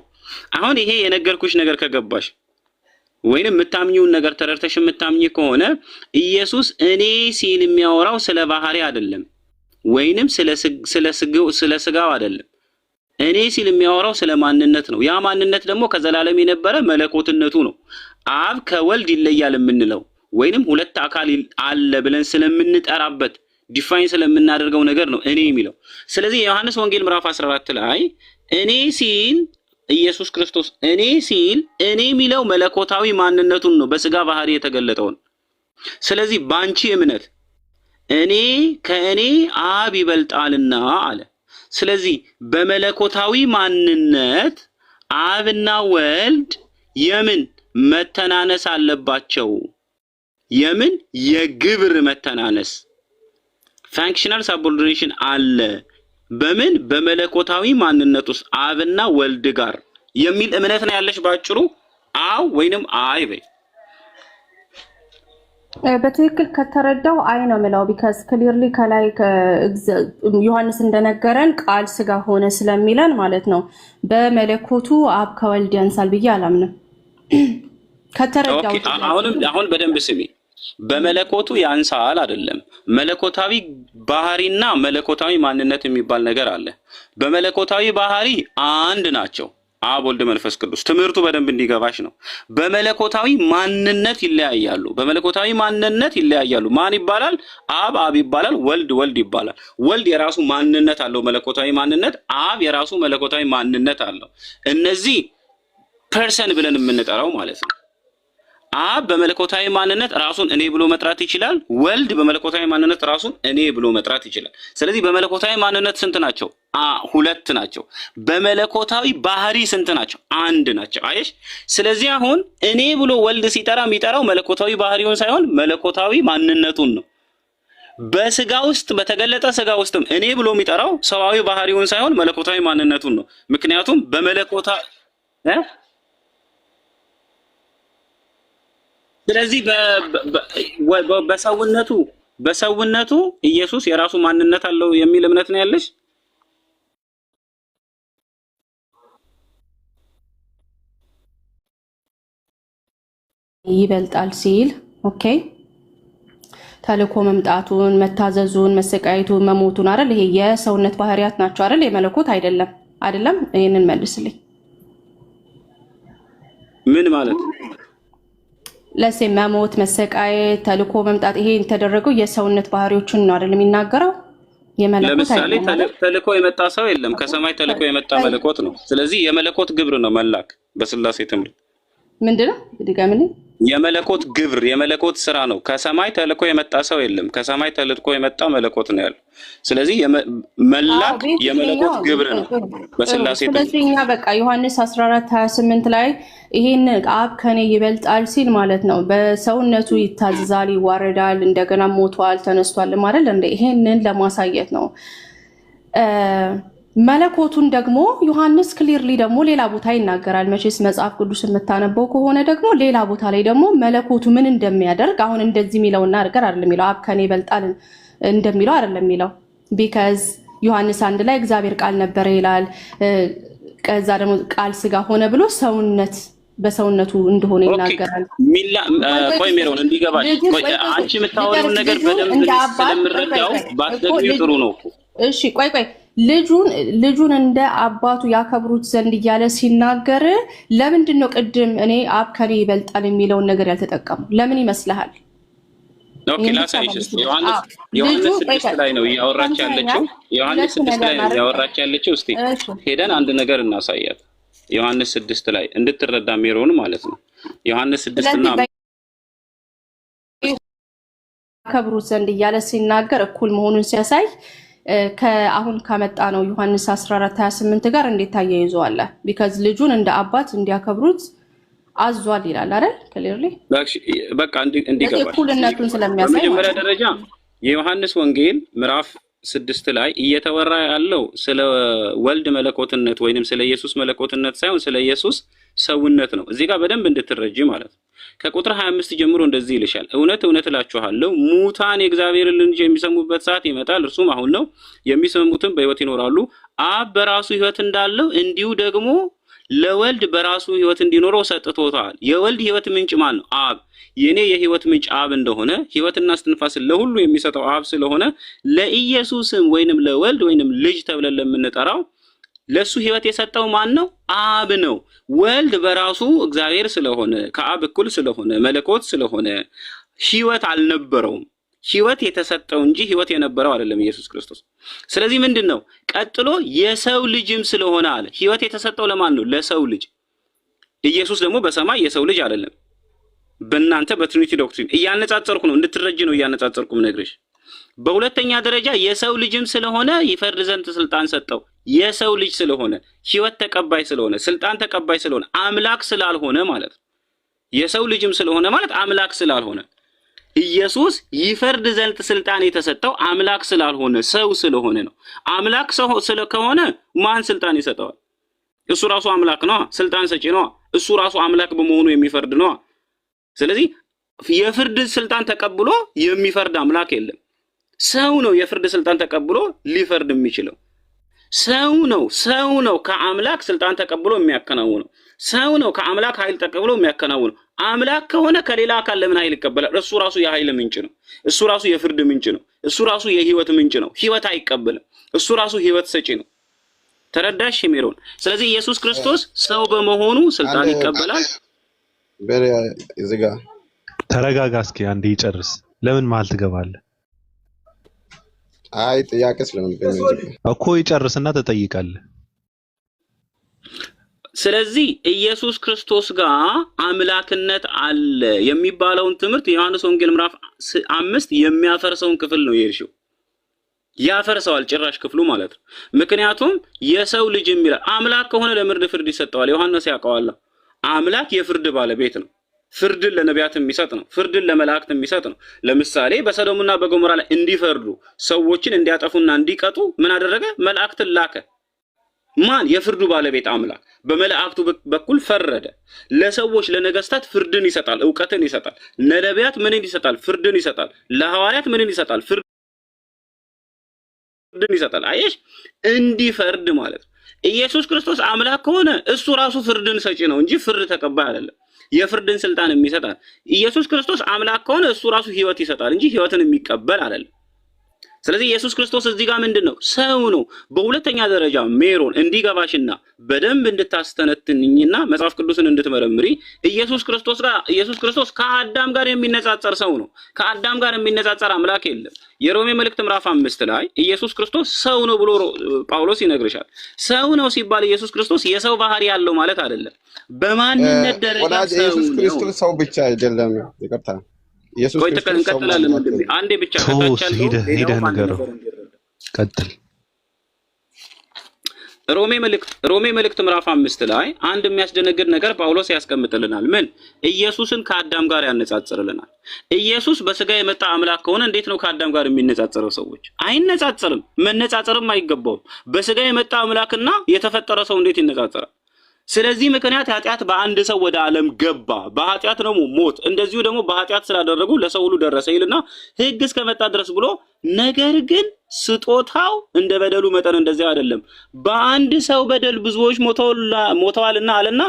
አሁን ይሄ የነገርኩሽ ነገር ከገባሽ ወይንም የምታምኚውን ነገር ተረድተሽ የምታምኚ ከሆነ ኢየሱስ እኔ ሲል የሚያወራው ስለ ባህሪ አይደለም፣ ወይንም ስለ ስጋው አይደለም። እኔ ሲል የሚያወራው ስለ ማንነት ነው። ያ ማንነት ደግሞ ከዘላለም የነበረ መለኮትነቱ ነው። አብ ከወልድ ይለያል የምንለው ወይንም ሁለት አካል አለ ብለን ስለምንጠራበት ዲፋይን ስለምናደርገው ነገር ነው እኔ የሚለው። ስለዚህ የዮሐንስ ወንጌል ምዕራፍ 14 ላይ እኔ ሲል ኢየሱስ ክርስቶስ እኔ ሲል እኔ የሚለው መለኮታዊ ማንነቱን ነው፣ በስጋ ባህሪ የተገለጠውን። ስለዚህ ባንቺ እምነት እኔ ከእኔ አብ ይበልጣልና አለ። ስለዚህ በመለኮታዊ ማንነት አብና ወልድ የምን መተናነስ አለባቸው? የምን የግብር መተናነስ ፋንክሽናል ሳቦርዲኔሽን አለ። በምን? በመለኮታዊ ማንነት ውስጥ አብና ወልድ ጋር የሚል እምነት ነው ያለሽ ባጭሩ። አው ወይንም አይ በይ። በትክክል ከተረዳው አይ ነው የምለው። ቢካዝ ክሊርሊ ከላይ ዮሐንስ እንደነገረን ቃል ስጋ ሆነ ስለሚለን ማለት ነው በመለኮቱ አብ ከወልድ ያንሳል ብዬ አላምንም። ከተረዳው አሁን በደንብ ስሚ። በመለኮቱ ያንሳል አይደለም። መለኮታዊ ባህሪና መለኮታዊ ማንነት የሚባል ነገር አለ። በመለኮታዊ ባህሪ አንድ ናቸው፣ አብ ወልድ መንፈስ ቅዱስ። ትምህርቱ በደንብ እንዲገባሽ ነው። በመለኮታዊ ማንነት ይለያያሉ። በመለኮታዊ ማንነት ይለያያሉ። ማን ይባላል? አብ ይባላል። ወልድ ይባላል። ወልድ የራሱ ማንነት አለው፣ መለኮታዊ ማንነት። አብ የራሱ መለኮታዊ ማንነት አለው። እነዚህ ፐርሰን ብለን የምንጠራው ማለት ነው። አብ በመለኮታዊ ማንነት ራሱን እኔ ብሎ መጥራት ይችላል። ወልድ በመለኮታዊ ማንነት ራሱን እኔ ብሎ መጥራት ይችላል። ስለዚህ በመለኮታዊ ማንነት ስንት ናቸው? ሁለት ናቸው። በመለኮታዊ ባህሪ ስንት ናቸው? አንድ ናቸው። አየሽ? ስለዚህ አሁን እኔ ብሎ ወልድ ሲጠራ የሚጠራው መለኮታዊ ባህሪውን ሳይሆን መለኮታዊ ማንነቱን ነው። በስጋ ውስጥ በተገለጠ ስጋ ውስጥም እኔ ብሎ የሚጠራው ሰዋዊ ባህሪውን ሳይሆን መለኮታዊ ማንነቱን ነው። ምክንያቱም በመለኮታ ስለዚህ በሰውነቱ ኢየሱስ የራሱ ማንነት አለው የሚል እምነት ነው ያለሽ? ይበልጣል ሲል ኦኬ፣ ተልኮ መምጣቱን፣ መታዘዙን፣ መሰቃየቱን፣ መሞቱን አይደል? ይሄ የሰውነት ባህሪያት ናቸው አይደል? የመለኮት አይደለም አይደለም? ይሄንን መልስልኝ። ምን ማለት ለሴ መሞት፣ መሰቃየት፣ ተልኮ መምጣት ይሄ የተደረገው የሰውነት ባህሪዎችን ነው አይደል የሚናገረው? የመለኮት አይደለም። ለምሳሌ ተልኮ የመጣ ሰው የለም፣ ከሰማይ ተልኮ የመጣ መለኮት ነው። ስለዚህ የመለኮት ግብር ነው መላክ በስላሴ ትምህርት። ምንድነው? ድጋሚልኝ። የመለኮት ግብር የመለኮት ስራ ነው። ከሰማይ ተልኮ የመጣ ሰው የለም፣ ከሰማይ ተልኮ የመጣ መለኮት ነው ያለው። ስለዚህ መላክ የመለኮት ግብር ነው በስላሴ ትምህርት። ስለዚህ እኛ በቃ ዮሐንስ 14:28 ላይ ይሄን አብ ከኔ ይበልጣል ሲል ማለት ነው በሰውነቱ ይታዘዛል፣ ይዋረዳል፣ እንደገና ሞቷል፣ ተነስቷል ማለት እንደ ይሄንን ለማሳየት ነው። መለኮቱን ደግሞ ዮሐንስ ክሊርሊ ደግሞ ሌላ ቦታ ይናገራል። መቼስ መጽሐፍ ቅዱስ የምታነበው ከሆነ ደግሞ ሌላ ቦታ ላይ ደግሞ መለኮቱ ምን እንደሚያደርግ አሁን እንደዚህ የሚለውና ነገር አይደለም የሚለው አብ ከኔ ይበልጣል እንደሚለው አይደለም የሚለው። ቢካዝ ዮሐንስ 1 ላይ እግዚአብሔር ቃል ነበረ ይላል። ከዛ ደግሞ ቃል ስጋ ሆነ ብሎ ሰውነት በሰውነቱ እንደሆነ ይናገራል። ቆይ ሜሮን እንዲገባሽ፣ ቆይ አንቺ የምታወሪውን ነገር በደንብ ስለምረዳው ባትደግሚው ጥሩ ነው። እሺ ቆይ ልጁን እንደ አባቱ ያከብሩት ዘንድ እያለ ሲናገር ለምንድን ነው ቅድም እኔ አብ ከኔ ይበልጣል የሚለውን ነገር ያልተጠቀመው? ለምን ይመስልሃል? ኦኬ ላሳይሽ። ዮሐንስ 6 ላይ ነው እያወራች ያለችው። ዮሐንስ 6 ላይ ነው እያወራች ያለችው። እስቲ ሄደን አንድ ነገር እናሳያት። ዮሐንስ 6 ላይ እንድትረዳ ሜሮን ማለት ነው። ዮሐንስ 6 እና ያከብሩት ዘንድ እያለ ሲናገር እኩል መሆኑን ሲያሳይ ከአሁን ከመጣ ነው ዮሐንስ 14:28 ጋር እንዴት ታያይዘዋል? ቢካዝ ልጁን እንደ አባት እንዲያከብሩት አዟል ይላል አይደል? ክሊርሊ በቃ እንዲገባሽ እኩልነቱን ስለሚያሳይ በመጀመሪያ ደረጃ የዮሐንስ ወንጌል ምዕራፍ 6 ላይ እየተወራ ያለው ስለ ወልድ መለኮትነት ወይንም ስለ ኢየሱስ መለኮትነት ሳይሆን ስለ ኢየሱስ ሰውነት ነው። እዚህ ጋር በደንብ እንድትረጂ ማለት ነው። ከቁጥር 25 ጀምሮ እንደዚህ ይልሻል። እውነት እውነት እላችኋለሁ ሙታን የእግዚአብሔርን ልጅ የሚሰሙበት ሰዓት ይመጣል፣ እርሱም አሁን ነው። የሚሰሙትም በሕይወት ይኖራሉ። አብ በራሱ ሕይወት እንዳለው እንዲሁ ደግሞ ለወልድ በራሱ ሕይወት እንዲኖረው ሰጥቶታል። የወልድ ሕይወት ምንጭ ማን ነው? አብ። የኔ የሕይወት ምንጭ አብ እንደሆነ ሕይወትና እስትንፋስን ለሁሉ የሚሰጠው አብ ስለሆነ ለኢየሱስም ወይንም ለወልድ ወይንም ልጅ ተብለን ለምንጠራው ለሱ ሕይወት የሰጠው ማን ነው? አብ ነው። ወልድ በራሱ እግዚአብሔር ስለሆነ ከአብ እኩል ስለሆነ መለኮት ስለሆነ ሕይወት አልነበረውም። ሕይወት የተሰጠው እንጂ ሕይወት የነበረው አይደለም ኢየሱስ ክርስቶስ። ስለዚህ ምንድነው ቀጥሎ የሰው ልጅም ስለሆነ አለ። ሕይወት የተሰጠው ለማን ነው? ለሰው ልጅ። ኢየሱስ ደግሞ በሰማይ የሰው ልጅ አይደለም። በእናንተ በትሪኒቲ ዶክትሪን እያነጻጸርኩ ነው፣ እንድትረጂ ነው እያነጻጸርኩ ነግሬሽ። በሁለተኛ ደረጃ የሰው ልጅም ስለሆነ ይፈርድ ዘንድ ስልጣን ሰጠው። የሰው ልጅ ስለሆነ ሕይወት ተቀባይ ስለሆነ ስልጣን ተቀባይ ስለሆነ አምላክ ስላልሆነ ማለት ነው። የሰው ልጅም ስለሆነ ማለት አምላክ ስላልሆነ ኢየሱስ ይፈርድ ዘንድ ስልጣን የተሰጠው አምላክ ስላልሆነ ሰው ስለሆነ ነው። አምላክ ሰው ስለሆነ ማን ስልጣን ይሰጠዋል? እሱ ራሱ አምላክ ነው፣ ስልጣን ሰጪ ነው። እሱ ራሱ አምላክ በመሆኑ የሚፈርድ ነው። ስለዚህ የፍርድ ስልጣን ተቀብሎ የሚፈርድ አምላክ የለም። ሰው ነው የፍርድ ስልጣን ተቀብሎ ሊፈርድ የሚችለው። ሰው ነው ከአምላክ ስልጣን ተቀብሎ የሚያከናውነው። ሰው ነው ከአምላክ ኃይል ተቀብሎ የሚያከናውነው። አምላክ ከሆነ ከሌላ አካል ለምን ኃይል ይቀበላል? እሱ ራሱ የኃይል ምንጭ ነው። እሱ ራሱ የፍርድ ምንጭ ነው። እሱ ራሱ የህይወት ምንጭ ነው። ህይወት አይቀበልም። እሱ ራሱ ህይወት ሰጪ ነው። ተረዳሽ ሜሮን? ስለዚህ ኢየሱስ ክርስቶስ ሰው በመሆኑ ስልጣን ይቀበላል። ተረጋጋ እስኪ አንዴ ይጨርስ። ለምን መሀል ትገባለህ? አይ ጥያቄ ስለምን እኮ ይጨርስና ትጠይቃለህ። ስለዚህ ኢየሱስ ክርስቶስ ጋር አምላክነት አለ የሚባለውን ትምህርት የዮሐንስ ወንጌል ምዕራፍ 5 የሚያፈርሰውን ክፍል ነው የርሽው ያፈርሰዋል ጭራሽ ክፍሉ ማለት ነው። ምክንያቱም የሰው ልጅ የሚል አምላክ ከሆነ ለምርድ ፍርድ ይሰጠዋል። ዮሐንስ ያውቀዋል። አምላክ የፍርድ ባለቤት ነው። ፍርድን ለነቢያት የሚሰጥ ነው። ፍርድን ለመላእክት የሚሰጥ ነው። ለምሳሌ በሰዶምና በገሞራ ላይ እንዲፈርዱ ሰዎችን እንዲያጠፉና እንዲቀጡ ምን አደረገ? መላእክትን ላከ። ማን? የፍርዱ ባለቤት አምላክ በመላእክቱ በኩል ፈረደ። ለሰዎች ለነገስታት ፍርድን ይሰጣል፣ ዕውቀትን ይሰጣል። ለነቢያት ምንን ይሰጣል? ፍርድን ይሰጣል። ለሐዋርያት ምንን ይሰጣል? ፍርድን ይሰጣል። አየሽ፣ እንዲፈርድ ማለት ነው። ኢየሱስ ክርስቶስ አምላክ ከሆነ እሱ ራሱ ፍርድን ሰጪ ነው እንጂ ፍርድ ተቀባይ አይደለም። የፍርድን ስልጣን የሚሰጣል። ኢየሱስ ክርስቶስ አምላክ ከሆነ እሱ ራሱ ህይወት ይሰጣል እንጂ ህይወትን የሚቀበል አይደለም። ስለዚህ ኢየሱስ ክርስቶስ እዚህ ጋር ምንድነው? ሰው ነው። በሁለተኛ ደረጃ ሜሮን እንዲገባሽና በደንብ እንድታስተነትንኝና መጽሐፍ ቅዱስን እንድትመረምሪ ኢየሱስ ክርስቶስ ከአዳም ጋር የሚነጻጸር ሰው ነው። ከአዳም ጋር የሚነጻጸር አምላክ የለም። የሮሜ መልእክት ምዕራፍ 5 ላይ ኢየሱስ ክርስቶስ ሰው ነው ብሎ ጳውሎስ ይነግርሻል። ሰው ነው ሲባል ኢየሱስ ክርስቶስ የሰው ባህሪ ያለው ማለት አይደለም። በማንነት ደረጃ ኢየሱስ ክርስቶስ ሰው ብቻ አይደለም። ይቅርታ ኢየሱስ ክርስቶስ እንቀጥላለን ወንድሜ፣ አንዴ ብቻ ከተቻለ ሄደህ ንገረው። ቀጥል። ሮሜ መልእክት ምዕራፍ 5 ላይ አንድ የሚያስደነግጥ ነገር ጳውሎስ ያስቀምጥልናል። ምን? ኢየሱስን ከአዳም ጋር ያነጻጽርልናል። ኢየሱስ በስጋ የመጣ አምላክ ከሆነ እንዴት ነው ከአዳም ጋር የሚነጻጸረው? ሰዎች አይነጻጸርም፣ መነጻጸርም አይገባውም። በስጋ የመጣ አምላክና የተፈጠረ ሰው እንዴት ይነጻጸራል? ስለዚህ ምክንያት ኃጢአት በአንድ ሰው ወደ ዓለም ገባ፣ በኃጢአት ነው ሞት፣ እንደዚሁ ደግሞ በኃጢአት ስላደረጉ ለሰው ሁሉ ደረሰ ይልና ሕግ እስከመጣ ድረስ ብሎ ነገር ግን ስጦታው እንደ በደሉ መጠን እንደዚያ አይደለም፣ በአንድ ሰው በደል ብዙዎች ሞተዋልና አለና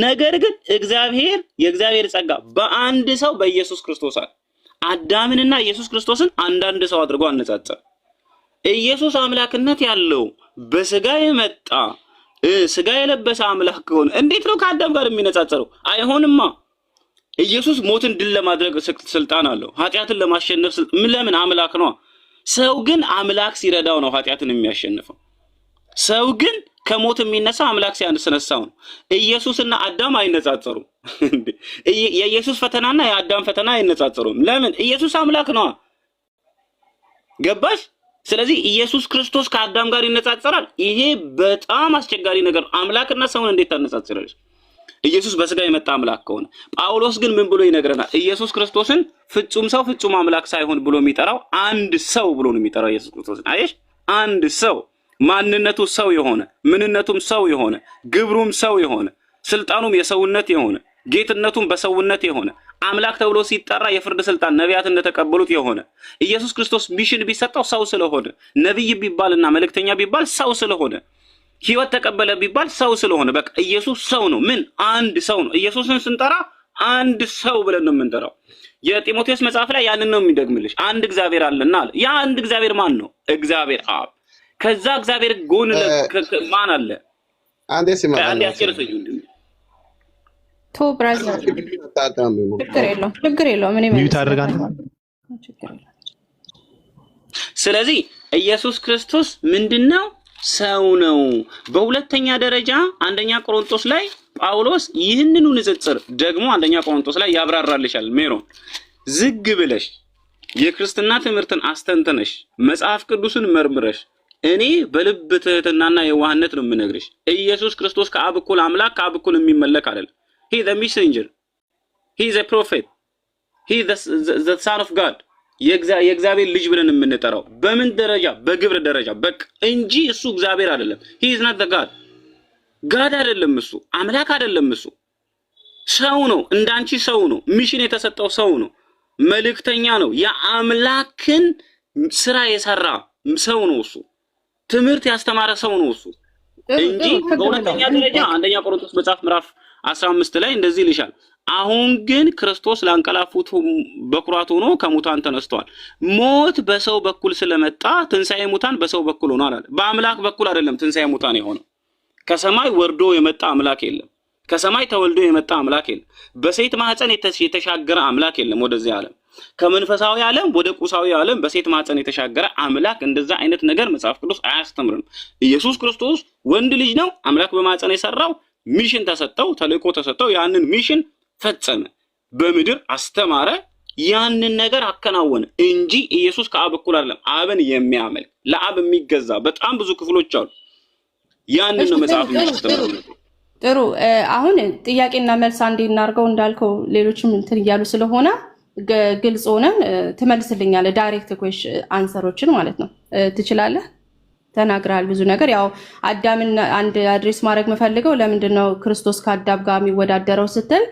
ነገር ግን የእግዚአብሔር ጸጋ በአንድ ሰው በኢየሱስ ክርስቶስ አለ። አዳምንና ኢየሱስ ክርስቶስን አንዳንድ ሰው አድርጎ አነጻጸረ። ኢየሱስ አምላክነት ያለው በስጋ የመጣ ስጋ የለበሰ አምላክ ከሆነ እንዴት ነው ከአዳም ጋር የሚነጻጸረው? አይሆንማ። ኢየሱስ ሞትን ድል ለማድረግ ስልጣን አለው፣ ኃጢአትን ለማሸነፍ ለምን? አምላክ ነው። ሰው ግን አምላክ ሲረዳው ነው ኃጢአትን የሚያሸንፈው። ሰው ግን ከሞት የሚነሳ አምላክ ሲያስነሳው ነው። ኢየሱስና አዳም አይነጻጸሩም። የኢየሱስ ፈተናና የአዳም ፈተና አይነጻጸሩም። ለምን? ኢየሱስ አምላክ ነው። ገባሽ? ስለዚህ ኢየሱስ ክርስቶስ ከአዳም ጋር ይነጻጸራል። ይሄ በጣም አስቸጋሪ ነገር። አምላክና ሰውን እንዴት ታነጻጽራለሽ? ኢየሱስ በስጋ የመጣ አምላክ ከሆነ። ጳውሎስ ግን ምን ብሎ ይነግረናል? ኢየሱስ ክርስቶስን ፍጹም ሰው ፍጹም አምላክ ሳይሆን ብሎ የሚጠራው አንድ ሰው ብሎ ነው የሚጠራው ኢየሱስ ክርስቶስን። አየሽ፣ አንድ ሰው፣ ማንነቱ ሰው የሆነ፣ ምንነቱም ሰው የሆነ፣ ግብሩም ሰው የሆነ፣ ስልጣኑም የሰውነት የሆነ፣ ጌትነቱም በሰውነት የሆነ አምላክ ተብሎ ሲጠራ የፍርድ ስልጣን ነቢያት እንደተቀበሉት የሆነ ኢየሱስ ክርስቶስ ሚሽን ቢሰጠው ሰው ስለሆነ፣ ነብይ ቢባልና መልእክተኛ ቢባል ሰው ስለሆነ፣ ህይወት ተቀበለ ቢባል ሰው ስለሆነ፣ በቃ ኢየሱስ ሰው ነው። ምን? አንድ ሰው ነው። ኢየሱስን ስንጠራ አንድ ሰው ብለን ነው የምንጠራው። የጢሞቴዎስ መጽሐፍ ላይ ያንን ነው የሚደግምልሽ። አንድ እግዚአብሔር አለና አለ። ያ አንድ እግዚአብሔር ማን ነው? እግዚአብሔር አብ። ከዛ እግዚአብሔር ጎን ማን አለ? አንዴ ሲማ አንዴ አስጨርሰኝ ወንድሜ። ቶ ብራዘር ችግር የለውም። ምን ሚዩት አድርጋለሁ። ስለዚህ ኢየሱስ ክርስቶስ ምንድነው? ሰው ነው። በሁለተኛ ደረጃ አንደኛ ቆሮንቶስ ላይ ጳውሎስ ይህንኑ ንጽጽር ደግሞ አንደኛ ቆሮንቶስ ላይ ያብራራልሻል። ሜሮን ዝግ ብለሽ የክርስትና ትምህርትን አስተንተነሽ መጽሐፍ ቅዱስን መርምረሽ እኔ በልብ ትህትናና የዋህነት ነው የምነግርሽ። ኢየሱስ ክርስቶስ ከአብ እኩል አምላክ ከአብ እኩል የሚመለክ አይደለም። he is a messenger, he is a prophet, he is the son of God። የእግዚአብሔር ልጅ ብለን የምንጠራው በምን ደረጃ? በግብር ደረጃ በቃ እንጂ እሱ እግዚአብሔር አይደለም። he is not the God አይደለም። እሱ አምላክ አይደለም። እሱ ሰው ነው፣ እንዳንቺ ሰው ነው። ሚሽን የተሰጠው ሰው ነው። መልእክተኛ ነው። የአምላክን ስራ የሰራ ሰው ነው። እሱ ትምህርት ያስተማረ ሰው ነው እሱ እንጂ በሁለተኛ ደረጃ አንደኛ ቆሮንቶስ መጽሐፍ ምዕራፍ 15 ላይ እንደዚህ ይልሻል። አሁን ግን ክርስቶስ ላንቀላፉት በኩራት ሆኖ ከሙታን ተነስቷል። ሞት በሰው በኩል ስለመጣ ትንሣኤ ሙታን በሰው በኩል ሆኗል አለ። በአምላክ በኩል አይደለም ትንሣኤ ሙታን የሆነው። ከሰማይ ወርዶ የመጣ አምላክ የለም። ከሰማይ ተወልዶ የመጣ አምላክ የለም። በሴት ማህፀን የተሻገረ አምላክ የለም ወደዚህ ዓለም። ከመንፈሳዊ ዓለም ወደ ቁሳዊ ዓለም በሴት ማህፀን የተሻገረ አምላክ እንደዛ አይነት ነገር መጽሐፍ ቅዱስ አያስተምርም። ኢየሱስ ክርስቶስ ወንድ ልጅ ነው። አምላክ በማህፀን የሰራው ሚሽን ተሰጠው፣ ተልእኮ ተሰጠው። ያንን ሚሽን ፈጸመ፣ በምድር አስተማረ፣ ያንን ነገር አከናወነ እንጂ ኢየሱስ ከአብ እኩል አይደለም። አብን የሚያመልክ ለአብ የሚገዛ በጣም ብዙ ክፍሎች አሉ። ያንን ነው መጽሐፍ የሚያስተምረው። ጥሩ። አሁን ጥያቄና መልስ አንዴ እናድርገው እንዳልከው ሌሎችም እንትን እያሉ ስለሆነ ግልጽ ሆነን ትመልስልኛለህ። ዳይሬክት አንሰሮችን ማለት ነው። ትችላለህ። ተናግራል ብዙ ነገር። ያው አዳምን አንድ አድሬስ ማድረግ መፈልገው ለምንድን ነው ክርስቶስ ከአዳም ጋር የሚወዳደረው ስትል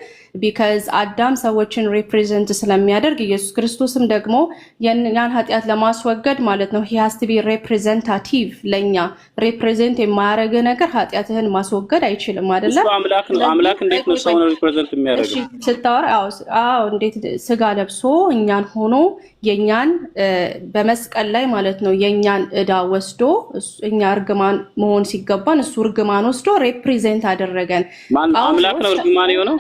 ቢካዝ አዳም ሰዎችን ሪፕሬዘንት ስለሚያደርግ ኢየሱስ ክርስቶስም ደግሞ ያን ኃጢአት ለማስወገድ ማለት ነው he has to be representative ለኛ ሪፕሬዘንት የማያደርግ ነገር ኃጢአትህን ማስወገድ አይችልም አይደለ? እሱ አምላክ ነው። አምላክ እንዴት ነው ሰውን ሪፕሬዘንት የሚያደርገው? እሺ ስታወራ እንዴት ስጋ ለብሶ እኛን ሆኖ የኛን በመስቀል ላይ ማለት ነው የኛን ዕዳ ወስዶ እኛ እርግማን መሆን ሲገባን እሱ እርግማን ወስዶ ሪፕሬዘንት አደረገን። አምላክ ነው እርግማን የሆነው?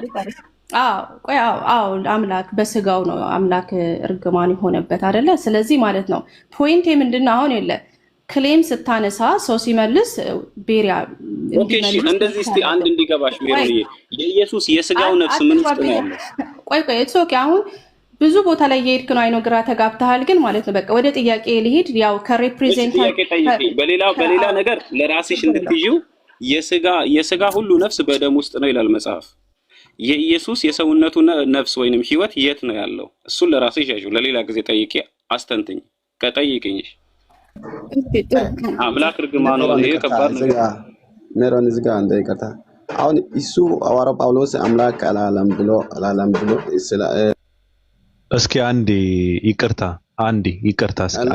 አምላክ በስጋው ነው አምላክ እርግማን የሆነበት አይደለ? ስለዚህ ማለት ነው ፖይንት ምንድነው? አሁን የለ ክሌም ስታነሳ ሰው ሲመልስ ቤሪያ እንደዚህ እስቲ አንድ እንዲገባሽ ቤሪያ የኢየሱስ የስጋው ነፍስ ምን ውስጥ ነው ያለው? ቆይ ኢትስ ኦኬ። አሁን ብዙ ቦታ ላይ የሄድክ ነው አይኖ ግራ ተጋብተሃል። ግን ማለት ነው በቃ ወደ ጥያቄ ልሄድ። ያው ከሪፕሬዘንታቲቭ በሌላ ነገር ለራስሽ እንድትይው የስጋ ሁሉ ነፍስ በደም ውስጥ ነው ይላል መጽሐፍ። የኢየሱስ የሰውነቱ ነፍስ ወይንም ህይወት የት ነው ያለው? እሱን ለራስሽ ያዡ። ለሌላ ጊዜ ጠይቄ አስተንትኝ ከጠይቅኝሽ አምላክ እርግማን ነው ይሄ ከባድ ነው። ሜሮን ዝጋ እንደ ይቀርታ አሁን እሱ ሐዋርያው ጳውሎስ አምላክ አላለም ብሎ እስኪ አንዴ ይቅርታ እስኪ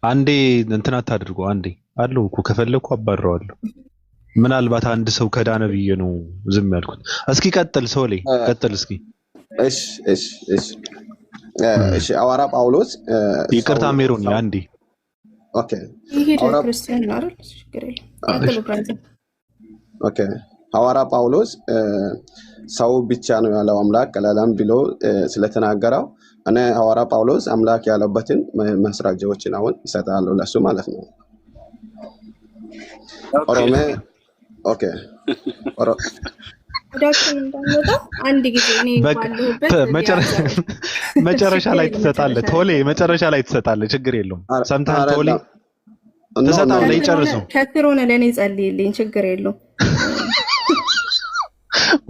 አንዴ እንትን አታድርጉ። አንዴ አለው እኮ ከፈለኩ አባረዋለሁ። ምናልባት አንድ ሰው ከዳነ ብዬ ነው ዝም ያልኩት። እስኪ ቀጥል ሶሌ ቀጥል እስኪ። እሺ ሐዋርያው ጳውሎስ ይቅርታ ሜሮን አንዴ ኦኬ ክርስቲያን ነው አይደል? ችግር የለም። ኦኬ ሐዋርያው ጳውሎስ ሰው ብቻ ነው ያለው አምላክ አላለም ብሎ ስለተናገረው እኔ ሐዋርያው ጳውሎስ አምላክ ያለበትን ማስረጃዎችን አሁን ይሰጣሉ ለሱ ማለት ነው። ኦሮሜ ኦኬ ወዳችን እንዳንወጣ አንድ ጊዜ እኔ ባለሁበት መጨረሻ ላይ ትሰጣለህ። ቶሌ መጨረሻ ላይ ትሰጣለህ። ችግር የለውም። ሰምተሃል ቶሌ? ትሰጣለህ። ይጨርሱ። ከክሮነ ለኔ ጸልይልኝ። ችግር የለውም።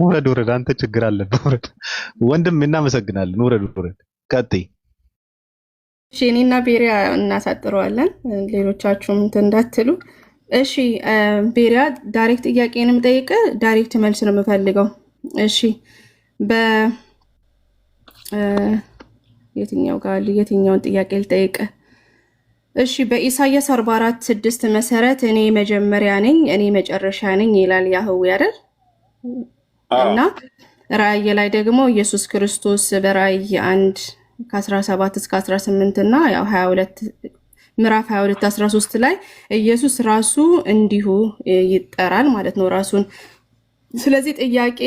ውረድ አንተ ችግር አለብህ። ውረድ ወንድም፣ እናመሰግናለን። ውረድ ቀጥይ። እሺ እኔና ቤሪያ እናሳጥረዋለን። ሌሎቻችሁም እንትን እንዳትሉ እሺ። ቤሪያ ዳይሬክት ጥያቄንም ጠይቀ ዳይሬክት መልስ ነው የምፈልገው። እሺ የትኛውን ጥያቄ ልጠይቀ? እሺ በኢሳይያስ 44:6 መሰረት እኔ መጀመሪያ ነኝ እኔ መጨረሻ ነኝ ይላል ያህዌ አይደል? እና ራእይ ላይ ደግሞ ኢየሱስ ክርስቶስ በራእይ 1:17 እስከ 18 እና ያው 22 ምዕራፍ 22:13 ላይ ኢየሱስ ራሱ እንዲሁ ይጠራል ማለት ነው ራሱን። ስለዚህ ጥያቄ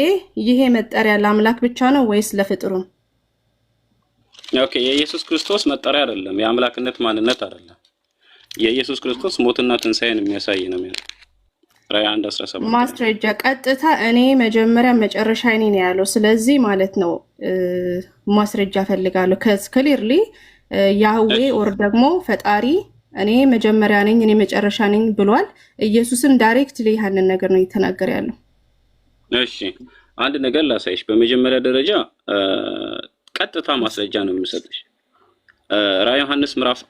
ይሄ መጠሪያ ለአምላክ ብቻ ነው ወይስ ለፍጥሩ? ኦኬ የኢየሱስ ክርስቶስ መጠሪያ አይደለም፣ የአምላክነት ማንነት አይደለም። የኢየሱስ ክርስቶስ ሞትና ትንሣኤን የሚያሳይ ነው ማለት ራእይ 1:17 ማስረጃ ቀጥታ እኔ መጀመሪያ መጨረሻ ነኝ ያለው። ስለዚህ ማለት ነው ማስረጃ ፈልጋለሁ። ክሊርሊ ያህዌ ኦር ደግሞ ፈጣሪ እኔ መጀመሪያ ነኝ እኔ መጨረሻ ነኝ ብሏል። ኢየሱስም ዳይሬክትሊ ያንን ነገር ነው እየተናገረ ያለው። እሺ አንድ ነገር ላሳይሽ። በመጀመሪያ ደረጃ ቀጥታ ማስረጃ ነው የምሰጥሽ። ራዕይ ዮሐንስ ምዕራፍ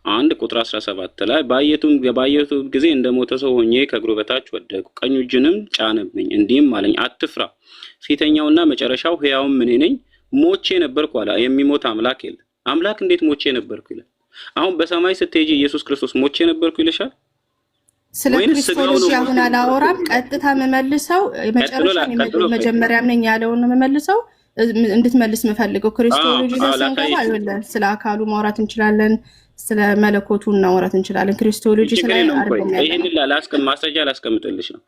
1:17 ላይ ባየቱ ጊዜ እንደሞተ ሰው ሆኜ ከእግሩ በታች ወደቅሁ፣ ቀኝ እጁንም ጫነብኝ፣ እንዲህም አለኝ አትፍራ፣ ፊተኛውና መጨረሻው ሕያውም እኔ ነኝ። ሞቼ ነበርኩ አለ። የሚሞት አምላክ የለም። አምላክ እንዴት ሞቼ ነበርኩ ይላል? አሁን በሰማይ ስትሄጂ ኢየሱስ ክርስቶስ ሞቼ ነበርኩ ይልሻል? ስለ ክርስቶስ አሁን አላወራም። ቀጥታ መመልሰው መጀመሪያም ነኝ ያለውን ነው መመልሰው እንድትመልስ መፈልገው። ክርስቶሎጂ ለሰንገባ አይደለም። ስለ አካሉ ማውራት እንችላለን፣ ስለ መለኮቱ ማውራት እንችላለን። ክርስቶሎጂ ስለ አርገም ያለ ይሄን ማስረጃ ላስቀምጥልሽ ነው።